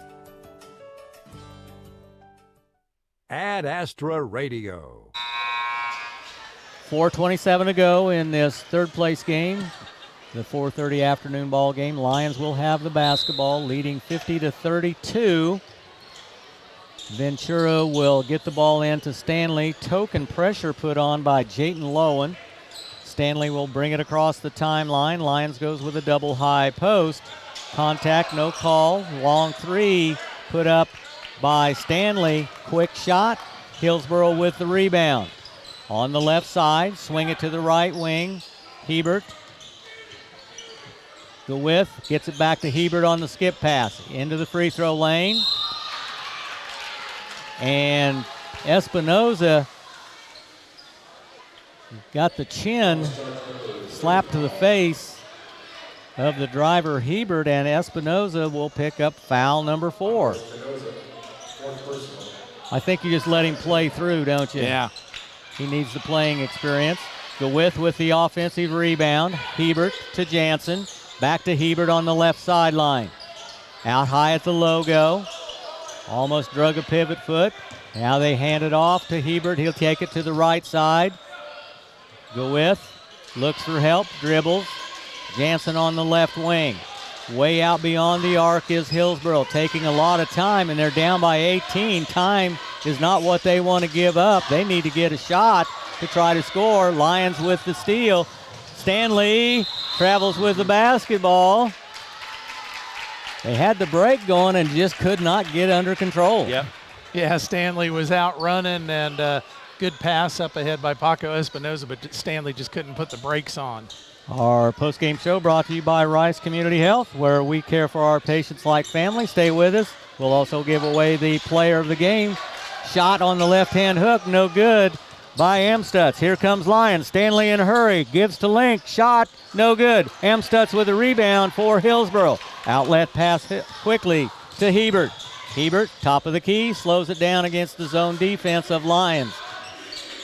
Ad Astra Radio. 4:27 to go in this third place game. the 4:30 afternoon ball game. Lions will have the basketball, leading 50-32. Ventura will get the ball in to Stanley. Token pressure put on by Jayton Lowen. Stanley will bring it across the timeline. Lions goes with a double high post. Contact, no call. Long three put up by Stanley. Quick shot. Hillsboro with the rebound. On the left side, swing it to the right wing. Hebert. The width, gets it back to Hebert on the skip pass. Into the free throw lane. And Espinoza got the chin slapped to the face of the driver Hebert, and Espinoza will pick up foul number 4. I think you just let him play through, don't you? Yeah. He needs the playing experience. The width with the offensive rebound. Hebert to Jansen. Back to Hebert on the left sideline. Out high at the logo. Almost drug a pivot foot. Now they hand it off to Hebert. He'll take it to the right side. Go with. Looks for help. Dribbles. Jansen on the left wing. Way out beyond the arc is Hillsboro, taking a lot of time, and they're down by 18. Time is not what they want to give up. They need to get a shot to try to score. Lions with the steal. Stanley travels with the basketball. They had the break going and just could not get under control. Yep. Yeah, Stanley was out running, and good pass up ahead by Paco Espinoza, but Stanley just couldn't put the brakes on. Our post-game show brought to you by Rice Community Health, where we care for our patients like family. Stay with us. We'll also give away the player of the game. Shot on the left-hand hook, no good by Amstutz. Here comes Lyons. Stanley in a hurry, gives to Link. Shot, no good. Amstutz with a rebound for Hillsboro. Outlet pass quickly to Hebert. Hebert, top of the key, slows it down against the zone defense of Lyons.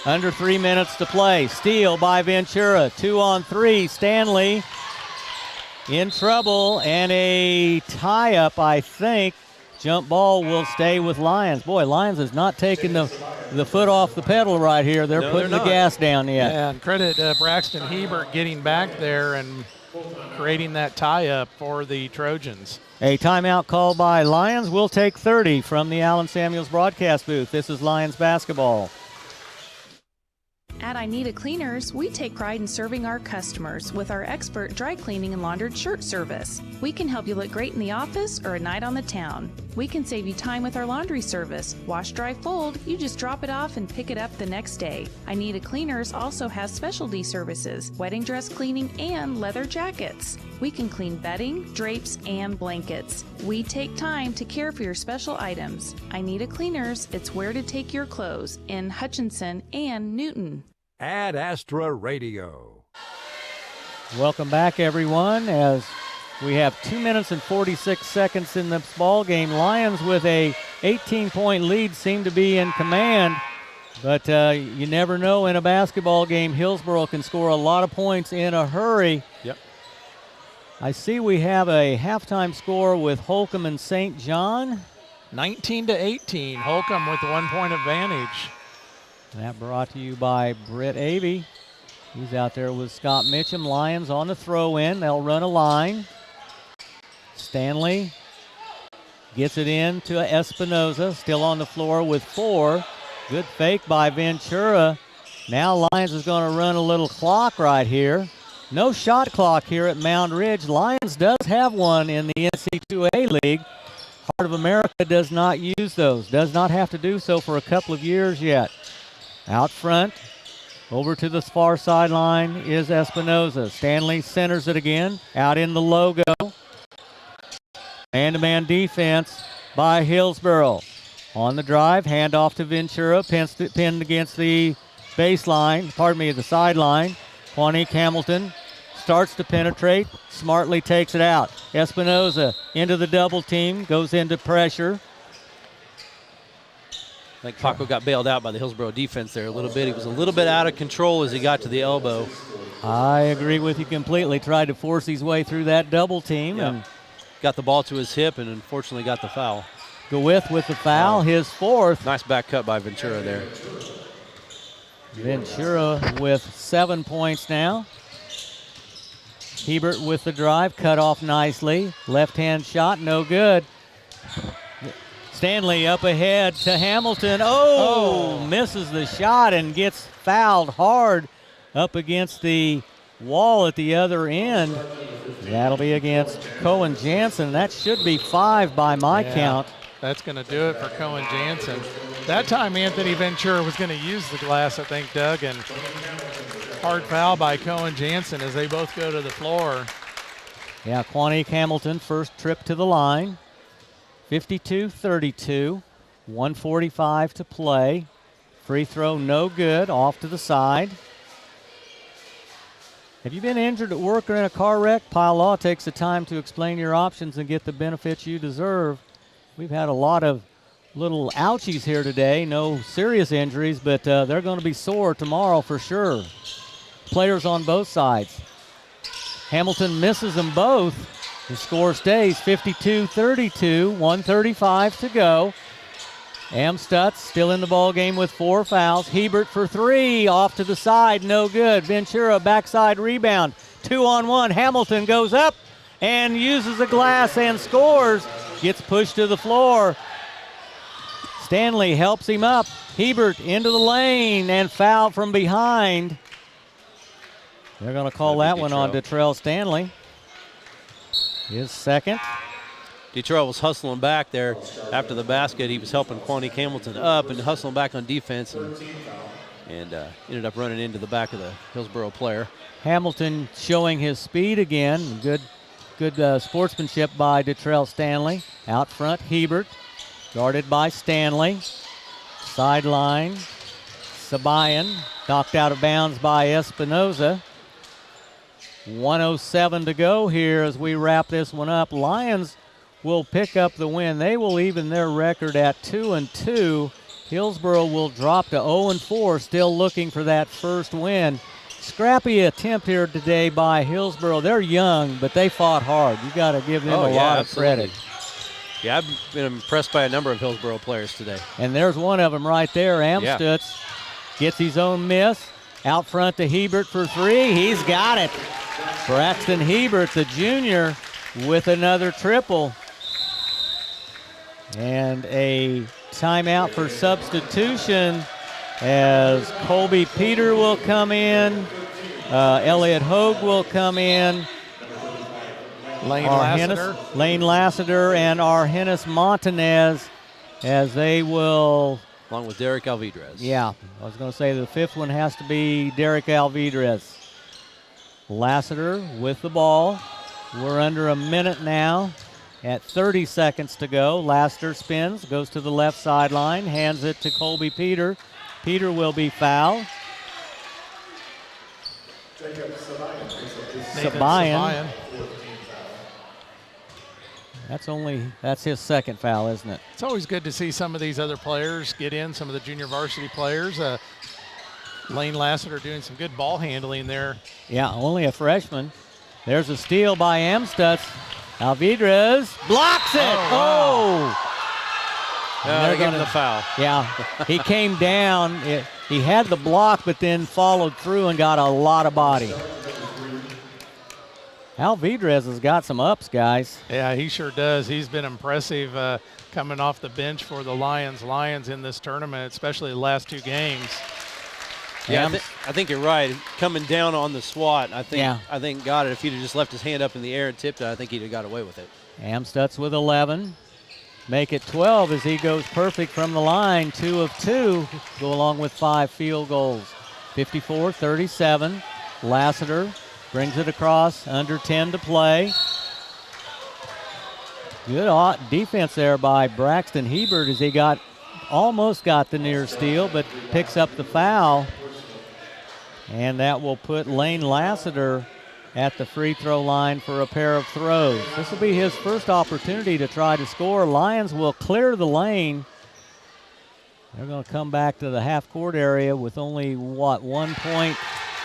Under 3 minutes to play. Steal by Ventura. 2-on-3. Stanley in trouble, and a tie-up, I think. Jump ball will stay with Lyons. Boy, Lyons has not taken the foot off the pedal right here. They're putting the gas down yet. Yeah, and credit Braxton Hebert getting back there and creating that tie-up for the Trojans. A timeout call by Lyons. We'll take 30 from the Allen Samuels broadcast booth. This is Lions basketball. At I Need a Cleaners, we take pride in serving our customers with our expert dry cleaning and laundered shirt service. We can help you look great in the office or a night on the town. We can save you time with our laundry service. Wash, dry, fold, you just drop it off and pick it up the next day. I Need a Cleaners also has specialty services, wedding dress cleaning, and leather jackets. We can clean bedding, drapes, and blankets. We take time to care for your special items. I Need a Cleaners, it's where to take your clothes in Hutchinson and Newton. Ad Astra Radio. Welcome back, everyone, as we have 2 minutes and 46 seconds in this ball game. Lions with a 18-point lead seem to be in command, but you never know in a basketball game. Hillsboro can score a lot of points in a hurry. Yep. I see we have a halftime score with Holcomb and St. John. 19-18, Holcomb with the 1-point advantage. That brought to you by Britt Avey. He's out there with Scott Mitchum. Lions on the throw-in. They'll run a line. Stanley gets it in to Espinoza. Still on the floor with 4. Good fake by Ventura. Now Lions is going to run a little clock right here. No shot clock here at Mound Ridge. Lions does have one in the NC2A League. Heart of America does not use those. Does not have to do so for a couple of years yet. Out front, over to the far sideline is Espinoza. Stanley centers it again, out in the logo. Man-to-man defense by Hillsboro. On the drive, handoff to Ventura, pinned against the baseline, the sideline. Quanique Hamilton starts to penetrate, smartly takes it out. Espinoza into the double team, goes into pressure. I think Paco got bailed out by the Hillsboro defense there a little bit. He was a little bit out of control as he got to the elbow. I agree with you completely. Tried to force his way through that double team. Yep. And got the ball to his hip and unfortunately got the foul. With the foul, his 4th. Nice back cut by Ventura there. Ventura with 7 points now. Hebert with the drive, cut off nicely. Left-hand shot, no good. Stanley up ahead to Hamilton. Misses the shot and gets fouled hard up against the wall at the other end. That'll be against Cohen Jansen. That should be 5 by my count. That's going to do it for Cohen Jansen. That time Anthony Ventura was going to use the glass, I think, Doug, and hard foul by Cohen Jansen as they both go to the floor. Yeah, Quanique Hamilton, first trip to the line. 52-32, 1:45 to play. Free throw no good, off to the side. Have you been injured at work or in a car wreck? Pile Law takes the time to explain your options and get the benefits you deserve. We've had a lot of little ouchies here today. No serious injuries, but they're going to be sore tomorrow for sure. Players on both sides. Hamilton misses them both. The score stays 52-32, 1:35 to go. Amstutz still in the ball game with 4 fouls. Hebert for 3, off to the side, no good. Ventura backside rebound, 2-on-1. Hamilton goes up and uses the glass and scores. Gets pushed to the floor. Stanley helps him up. Hebert into the lane and foul from behind. They're going to call that one on Detrell Stanley. His second. Detrell was hustling back there after the basket. He was helping Quanique Hamilton up and hustling back on defense and ended up running into the back of the Hillsboro player. Hamilton showing his speed again. Good sportsmanship by Detrell Stanley. Out front, Hebert, guarded by Stanley. Sideline, Sabayan, knocked out of bounds by Espinoza. 1:07 to go here as we wrap this one up. Lions will pick up the win. They will even their record at 2-2. Hillsboro will drop to 0-4, still looking for that first win. Scrappy attempt here today by Hillsboro. They're young, but they fought hard. You got to give them a lot of credit. Yeah, I've been impressed by a number of Hillsboro players today. And there's one of them right there. Amstutz gets his own miss. Out front to Hebert for 3. He's got it. Braxton Hebert, the junior, with another triple. And a timeout for substitution as Colby Peter will come in. Elliot Hogue will come in. Lane Lassiter and Argenis Montanez as they will. Along with Derek Alvidrez. Yeah, I was going to say the fifth one has to be Derek Alvidrez. Lassiter with the ball. We're under a minute now at 30 seconds to go. Lassiter spins, goes to the left sideline, hands it to Colby Peter. Peter will be fouled. Sabayan. That's his second foul, isn't it? It's always good to see some of these other players get in, some of the junior varsity players. Lane Lassiter doing some good ball handling there. Yeah, only a freshman. There's a steal by Amstutz. Alvidrez blocks it. Wow. They're giving the foul. Yeah, he came down. He had the block, but then followed through and got a lot of body. Alvidrez has got some ups, guys. Yeah, he sure does. He's been impressive coming off the bench for the Lions in this tournament, especially the last 2 games. Yeah, I think you're right. Coming down on the swat, I think got it. If he'd have just left his hand up in the air and tipped it, I think he'd have got away with it. Amstutz with 11. Make it 12 as he goes perfect from the line. 2 of 2. Go along with 5 field goals. 54-37. Lassiter brings it across. Under 10 to play. Good defense there by Braxton Hebert as he almost got the near steal, but picks up the foul. And that will put Lane Lassiter at the free throw line for a pair of throws. This will be his first opportunity to try to score. Lions will clear the lane. They're going to come back to the half-court area with only, 1.3?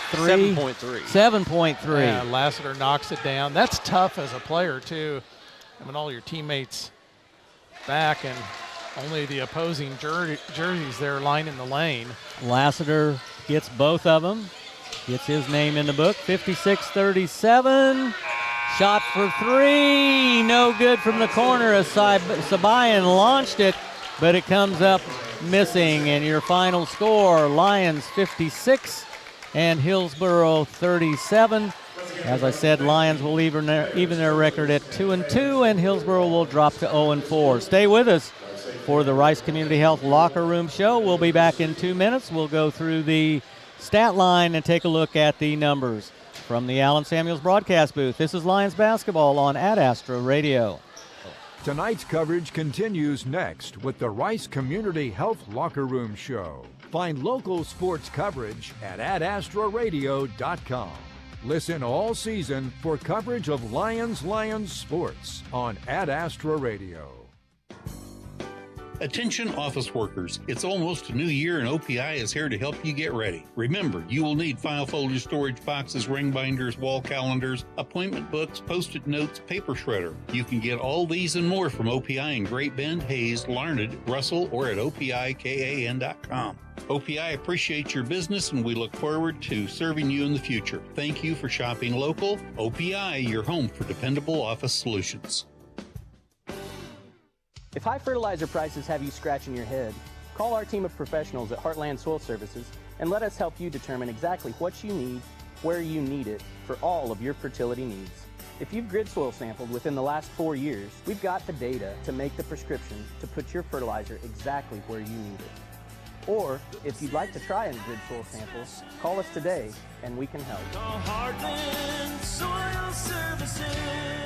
7.3. 7.3. Yeah, Lassiter knocks it down. That's tough as a player, too. I mean, all your teammates back and only the opposing jerseys there lining the lane. Lassiter gets both of them. gets his name in the book. 56-37. Shot for three. No good from the corner as Sabayan launched it, but it comes up missing. And your final score, Lyons 56 and Hillsboro 37. As I said, Lyons will even their record at 2-2, and Hillsboro will drop to 0-4. Stay with us for the Rice Community Health Locker Room Show. We'll be back in 2 minutes. We'll go through the stat line and take a look at the numbers. From the Allen Samuels broadcast booth, this is Lions basketball on Ad Astra Radio. Tonight's coverage continues next with the Rice Community Health Locker Room Show. Find local sports coverage at adastraradio.com. Listen all season for coverage of Lions sports on Ad Astra Radio. Attention office workers, it's almost a new year and OPI is here to help you get ready. Remember, you will need file folders, storage boxes, ring binders, wall calendars, appointment books, post-it notes, paper shredder. You can get all these and more from OPI in Great Bend, Hayes, Larned, Russell, or at OPIKAN.com. OPI appreciates your business and we look forward to serving you in the future. Thank you for shopping local. OPI, your home for dependable office solutions. If high fertilizer prices have you scratching your head, call our team of professionals at Heartland Soil Services and let us help you determine exactly what you need, where you need it, for all of your fertility needs. If you've grid soil sampled within the last 4 years, we've got the data to make the prescription to put your fertilizer exactly where you need it. Or, if you'd like to try a grid soil sample, call us today and we can help. Heartland Soil Services.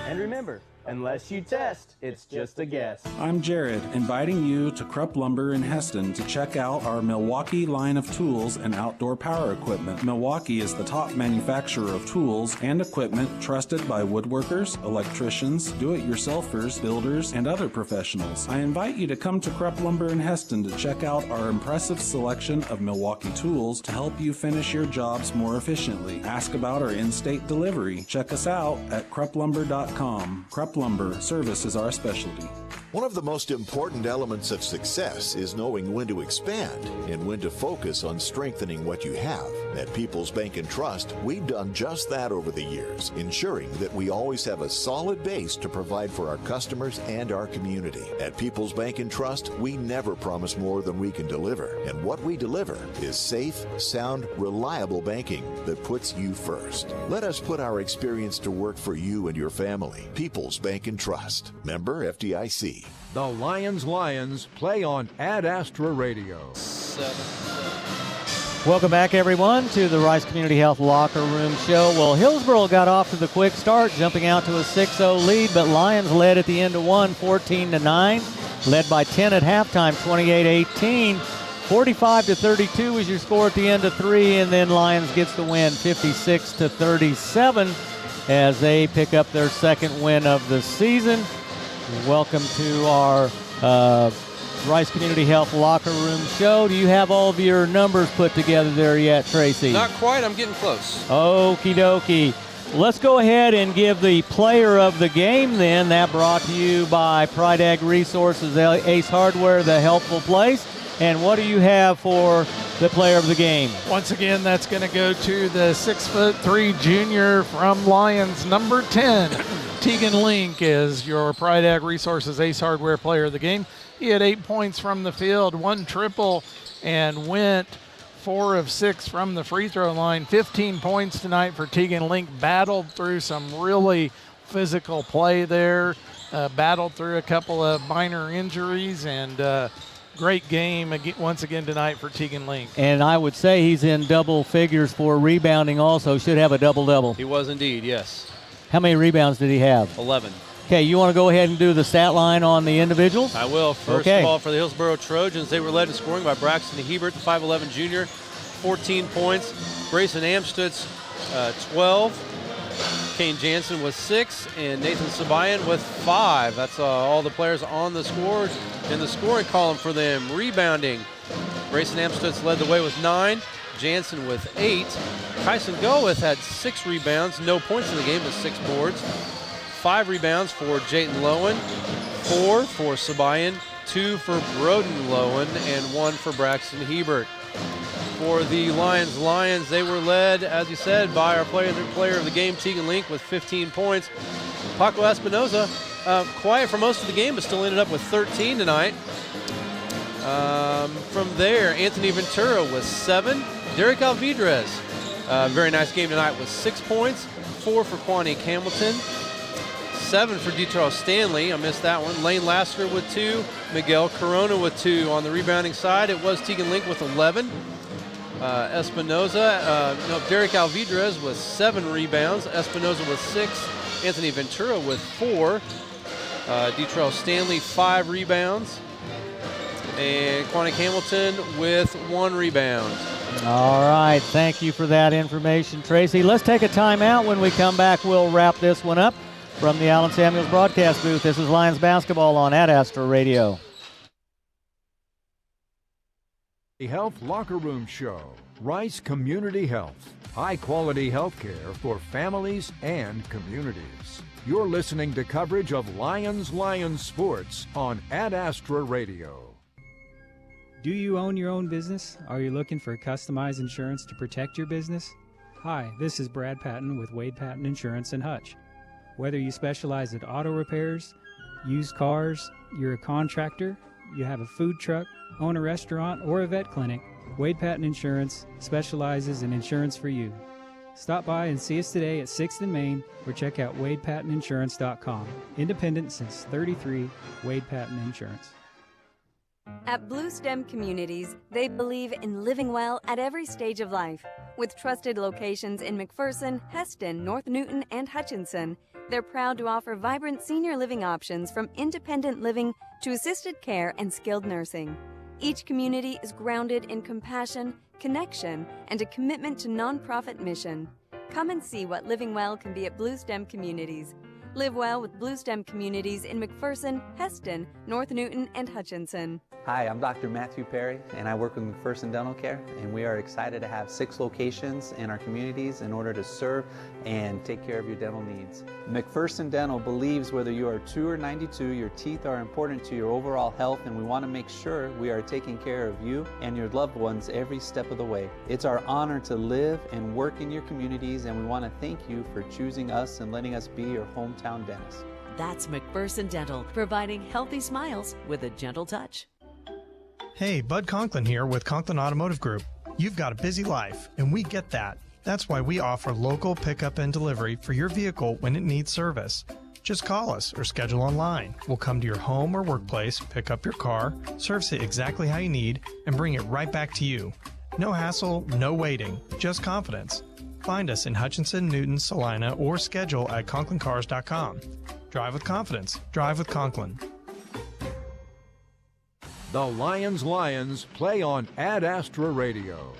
And remember, unless you test, it's just a guess. I'm Jared, inviting you to Krupp Lumber in Heston to check out our Milwaukee line of tools and outdoor power equipment. Milwaukee is the top manufacturer of tools and equipment trusted by woodworkers, electricians, do-it-yourselfers, builders, and other professionals. I invite you to come to Krupp Lumber in Heston to check out our impressive selection of Milwaukee tools to help you finish your jobs more efficiently. Ask about our in-state delivery. Check us out at krupplumber.com. Krupp Lumber, service is our specialty. One of the most important elements of success is knowing when to expand and when to focus on strengthening what you have. At People's Bank and Trust, we've done just that over the years, ensuring that we always have a solid base to provide for our customers and our community. At People's Bank and Trust, we never promise more than we can deliver, and what we deliver is safe, sound, reliable banking that puts you first. Let us put our experience to work for you and your family. People's Bank and Trust. Member FDIC. The Lions play on Ad Astra Radio. Welcome back, everyone, to the Rice Community Health Locker Room Show. Well, Hillsboro got off to the quick start, jumping out to a 6-0 lead, but Lions led at the end of one, 14-9, led by 10 at halftime, 28-18. 45-32 was your score at the end of three, and then Lions gets the win, 56-37, as they pick up their second win of the season. Welcome to our Rice Community Health Locker Room Show. Do you have all of your numbers put together there yet, Tracy? Not quite. I'm getting close. Okie dokie. Let's go ahead and give the player of the game then. That brought to you by Pride Ag Resources, Ace Hardware, the helpful place. And what do you have for the player of the game? Once again, that's going to go to the 6'3" junior from Lyons, number 10. Tegan Link is your Pride Ag Resources Ace Hardware player of the game. He had 8 points from the field, one triple, and went 4 of 6 from the free throw line. 15 points tonight for Tegan Link. Battled through some really physical play there. Battled through a couple of minor injuries, and great game once again tonight for Tegan Link. And I would say he's in double figures for rebounding also. Should have a double-double. He was indeed, yes. How many rebounds did he have? 11. Okay, you want to go ahead and do the stat line on the individuals? I will. First of all, for the Hillsboro Trojans, they were led in scoring by Braxton Hebert, the 5'11 junior, 14 points. Grayson Amstutz, 12. Kane Jansen with 6, and Nathan Sabayan with 5. That's all the players on the score in the scoring column for them. Rebounding, Grayson Amstutz led the way with 9. Jansen with 8. Kyson Goeth had 6 rebounds, no points in the game, but 6 boards. 5 rebounds for Jayton Lowen, 4 for Sabayan, 2 for Broden Lowen, and 1 for Braxton Hebert. for the Lions. They were led, as you said, by our player of the game, Tegan Link, with 15 points. Paco Espinoza, quiet for most of the game, but still ended up with 13 tonight. From there, Anthony Ventura with 7. Derek Alvidrez, very nice game tonight with 6 points. 4 for Quanique Hamilton. 7 for Detroit Stanley. I missed that one. Lane Lasker with 2. Miguel Corona with 2. On the rebounding side, it was Tegan Link with 11. Derek Alvidrez with 7 rebounds. Espinoza with 6. Anthony Ventura with 4. Detroit Stanley 5 rebounds. And Quanique Hamilton with 1 rebound. All right, thank you for that information, Tracy. Let's take a timeout. When we come back, we'll wrap this one up. From the Allen Samuels broadcast booth, this is Lions basketball on Ad Astra Radio. The Health Locker Room Show. Rice Community Health. High-quality health care for families and communities. You're listening to coverage of Lions Sports on Ad Astra Radio. Do you own your own business? Are you looking for customized insurance to protect your business? Hi, this is Brad Patton with Wade Patton Insurance in Hutch. Whether you specialize in auto repairs, used cars, you're a contractor, you have a food truck, own a restaurant, or a vet clinic, Wade Patton Insurance specializes in insurance for you. Stop by and see us today at 6th and Main or check out WadePattonInsurance.com. Independent since '33, Wade Patton Insurance. At Blue Stem Communities, they believe in living well at every stage of life. With trusted locations in McPherson, Heston, North Newton, and Hutchinson, they're proud to offer vibrant senior living options from independent living to assisted care and skilled nursing. Each community is grounded in compassion, connection, and a commitment to nonprofit mission. Come and see what living well can be at Blue Stem Communities. Live well with Blue Stem Communities in McPherson, Heston, North Newton, and Hutchinson. Hi, I'm Dr. Matthew Perry, and I work with McPherson Dental Care, and we are excited to have 6 locations in our communities in order to serve and take care of your dental needs. McPherson Dental believes whether you are 2 or 92, your teeth are important to your overall health, and we want to make sure we are taking care of you and your loved ones every step of the way. It's our honor to live and work in your communities, and we want to thank you for choosing us and letting us be your hometown dentist. That's McPherson Dental, providing healthy smiles with a gentle touch. Hey, Bud Conklin here with Conklin Automotive Group. You've got a busy life, and we get that. That's why we offer local pickup and delivery for your vehicle when it needs service. Just call us or schedule online. We'll come to your home or workplace, pick up your car, service it exactly how you need, and bring it right back to you. No hassle, no waiting, just confidence. Find us in Hutchinson, Newton, Salina, or schedule at ConklinCars.com. Drive with confidence. Drive with Conklin. The Lions play on Ad Astra Radio.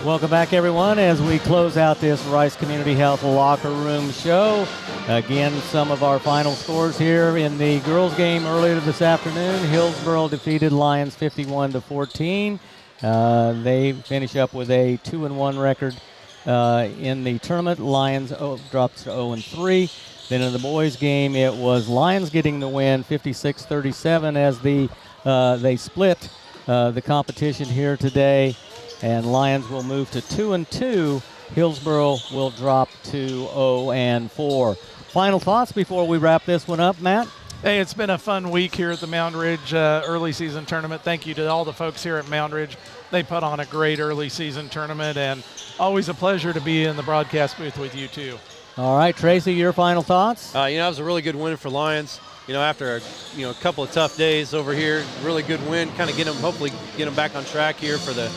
Welcome back, everyone, as we close out this Rice Community Health Locker Room Show. Again, some of our final scores here in the girls' game earlier this afternoon. Hillsboro defeated Lyons 51-14. They finish up with a 2-1 record in the tournament. Lyons dropped to 0-3. Then in the boys' game, it was Lyons getting the win, 56-37, as they split the competition here today. And Lyons will move to 2-2. Hillsboro will drop to 0-4. Final thoughts before we wrap this one up, Matt? Hey, it's been a fun week here at the Mound Ridge early season tournament. Thank you to all the folks here at Mound Ridge. They put on a great early season tournament, and always a pleasure to be in the broadcast booth with you too. All right, Tracy, your final thoughts? It was a really good win for Lyons. After a couple of tough days over here, really good win. Kind of hopefully get them back on track here for the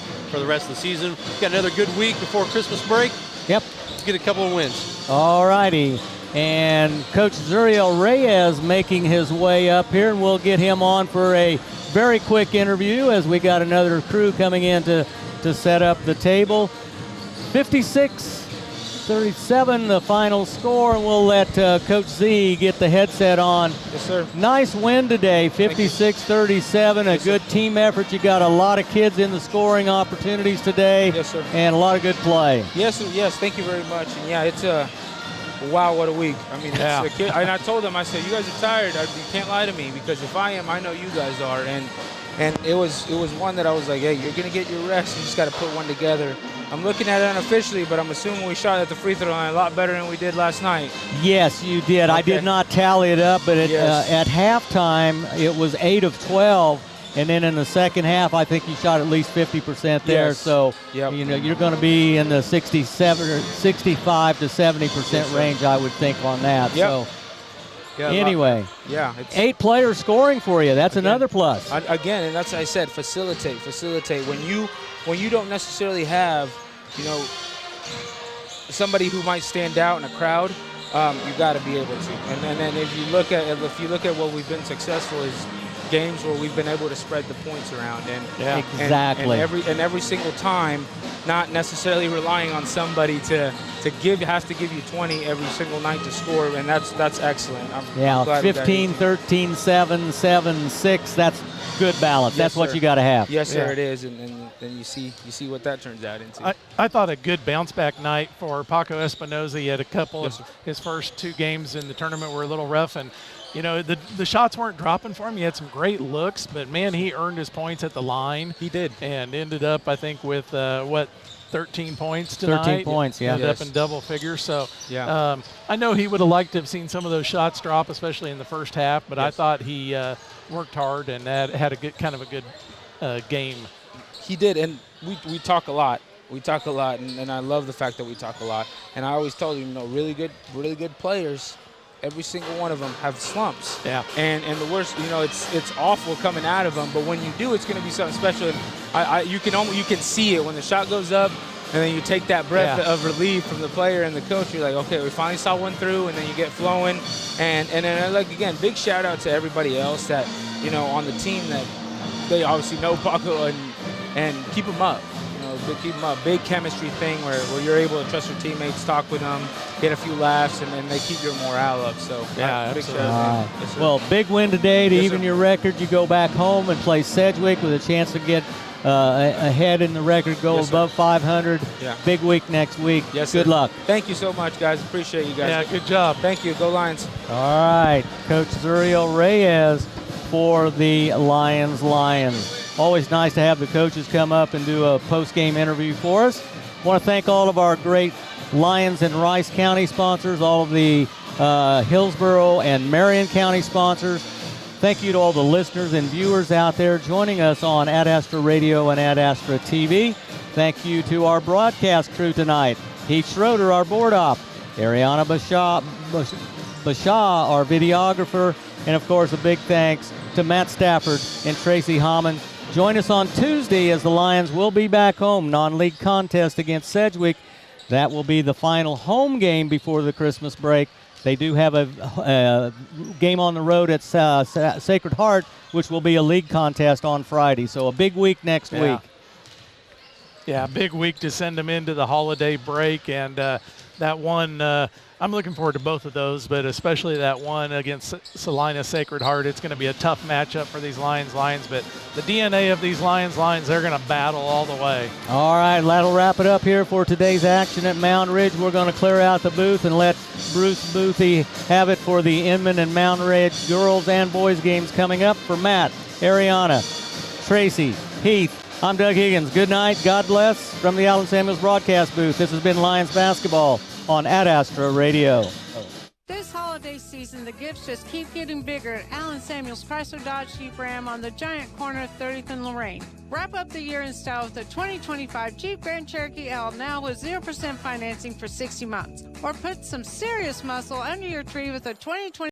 rest of the season. Got another good week before Christmas break. Yep. Let's get a couple of wins. All righty. And Coach Zuriel Reyes making his way up here, and we'll get him on for a very quick interview as we got another crew coming in to set up the table. 56-37 the final score, and we'll let Coach Z get the headset on. Yes, sir. Nice win today, 56-37, a good team effort. You got a lot of kids in the scoring opportunities today. Yes, sir. And a lot of good play. Yes, thank you very much. And yeah, it's wow, what a week. I mean, yeah. And I told them, I said, you guys are tired. You can't lie to me, because if I am, I know you guys are. And And it was one that I was like, hey, you're going to get your rest. You just got to put one together. I'm looking at it unofficially, but I'm assuming we shot at the free throw line a lot better than we did last night. Yes, you did. Okay. I did not tally it up, but at halftime, it was 8 of 12. And then in the second half, I think you shot at least 50% there. Yes. So, you're going to be in the 67 or 65 to 70% range, I would think, on that. Yep. So, anyway, it's 8 players scoring for you. That's another plus. Again, and that's what I said, facilitate. When you don't necessarily have, somebody who might stand out in a crowd, you got to be able to. And then if you look at what we've been successful is games where we've been able to spread the points around, exactly. And every single time, not necessarily relying on somebody to have to give you 20 every single night to score, and that's excellent. I'm glad 15, 13, 7, 7, 6. That's good balance. That's what you got to have. Yes, sir, it is, and then you see what that turns out into. I thought a good bounce back night for Paco Espinoza. He had a couple of his first 2 games in the tournament were a little rough, and the shots weren't dropping for him. He had some great looks, but, man, he earned his points at the line. He did. And ended up, I think, with, 13 points tonight. 13 points, yeah. Ended up in double figures. So I know he would have liked to have seen some of those shots drop, especially in the first half, but I thought he worked hard and had a good game. He did, and we talk a lot. We talk a lot, and I love the fact that we talk a lot. And I always told him, really good players, every single one of them have slumps. Yeah. And the worst, it's awful coming out of them, but when you do, it's going to be something special. And you can see it when the shot goes up, and then you take that breath of relief from the player and the coach. You're like, okay, we finally saw one through, and then you get flowing. And then, again, big shout out to everybody else that, on the team that they obviously know Paco and keep them up. Keep them up. Big chemistry thing where you're able to trust your teammates, talk with them, get a few laughs, and then they keep your morale up. So, big shout out. Yes, well, big win today to even your record. You go back home and play Sedgwick with a chance to get ahead in the record, go above 500. Yeah. Big week next week. Yes, good sir. luck. Thank you so much, guys. Appreciate you guys. Yeah, good job. Thank you. Go Lions. All right, Coach Zuriel Reyes for the Lions. Always nice to have the coaches come up and do a post-game interview for us. Want to thank all of our great Lyons and Rice County sponsors, all of the Hillsboro and Marion County sponsors. Thank you to all the listeners and viewers out there joining us on Ad Astra Radio and Ad Astra TV. Thank you to our broadcast crew tonight. Heath Schroeder, our board op. Ariana Bashaw, our videographer. And, of course, a big thanks to Matt Stafford and Tracy Hammond. Join us on Tuesday as the Lions will be back home. Non-league contest against Sedgwick. That will be the final home game before the Christmas break. They do have a game on the road at Sacred Heart, which will be a league contest on Friday. So a big week next week. Yeah, big week to send them into the holiday break. And that one, I'm looking forward to both of those, but especially that one against Salina Sacred Heart. It's going to be a tough matchup for these Lions, but the DNA of these Lions, they're going to battle all the way. All right, that'll wrap it up here for today's action at Mound Ridge. We're going to clear out the booth and let Bruce Boothie have it for the Inman and Mound Ridge girls and boys games coming up. For Matt, Ariana, Tracy, Heath, I'm Doug Higgins. Good night. God bless from the Allen Samuels broadcast booth. This has been Lions basketball on Ad Astra Radio. This holiday season, the gifts just keep getting bigger at Allen Samuels Chrysler Dodge Jeep Ram on the giant corner of 30th and Lorraine. Wrap up the year in style with the 2025 Jeep Grand Cherokee L now with 0% financing for 60 months. Or put some serious muscle under your tree with a 2020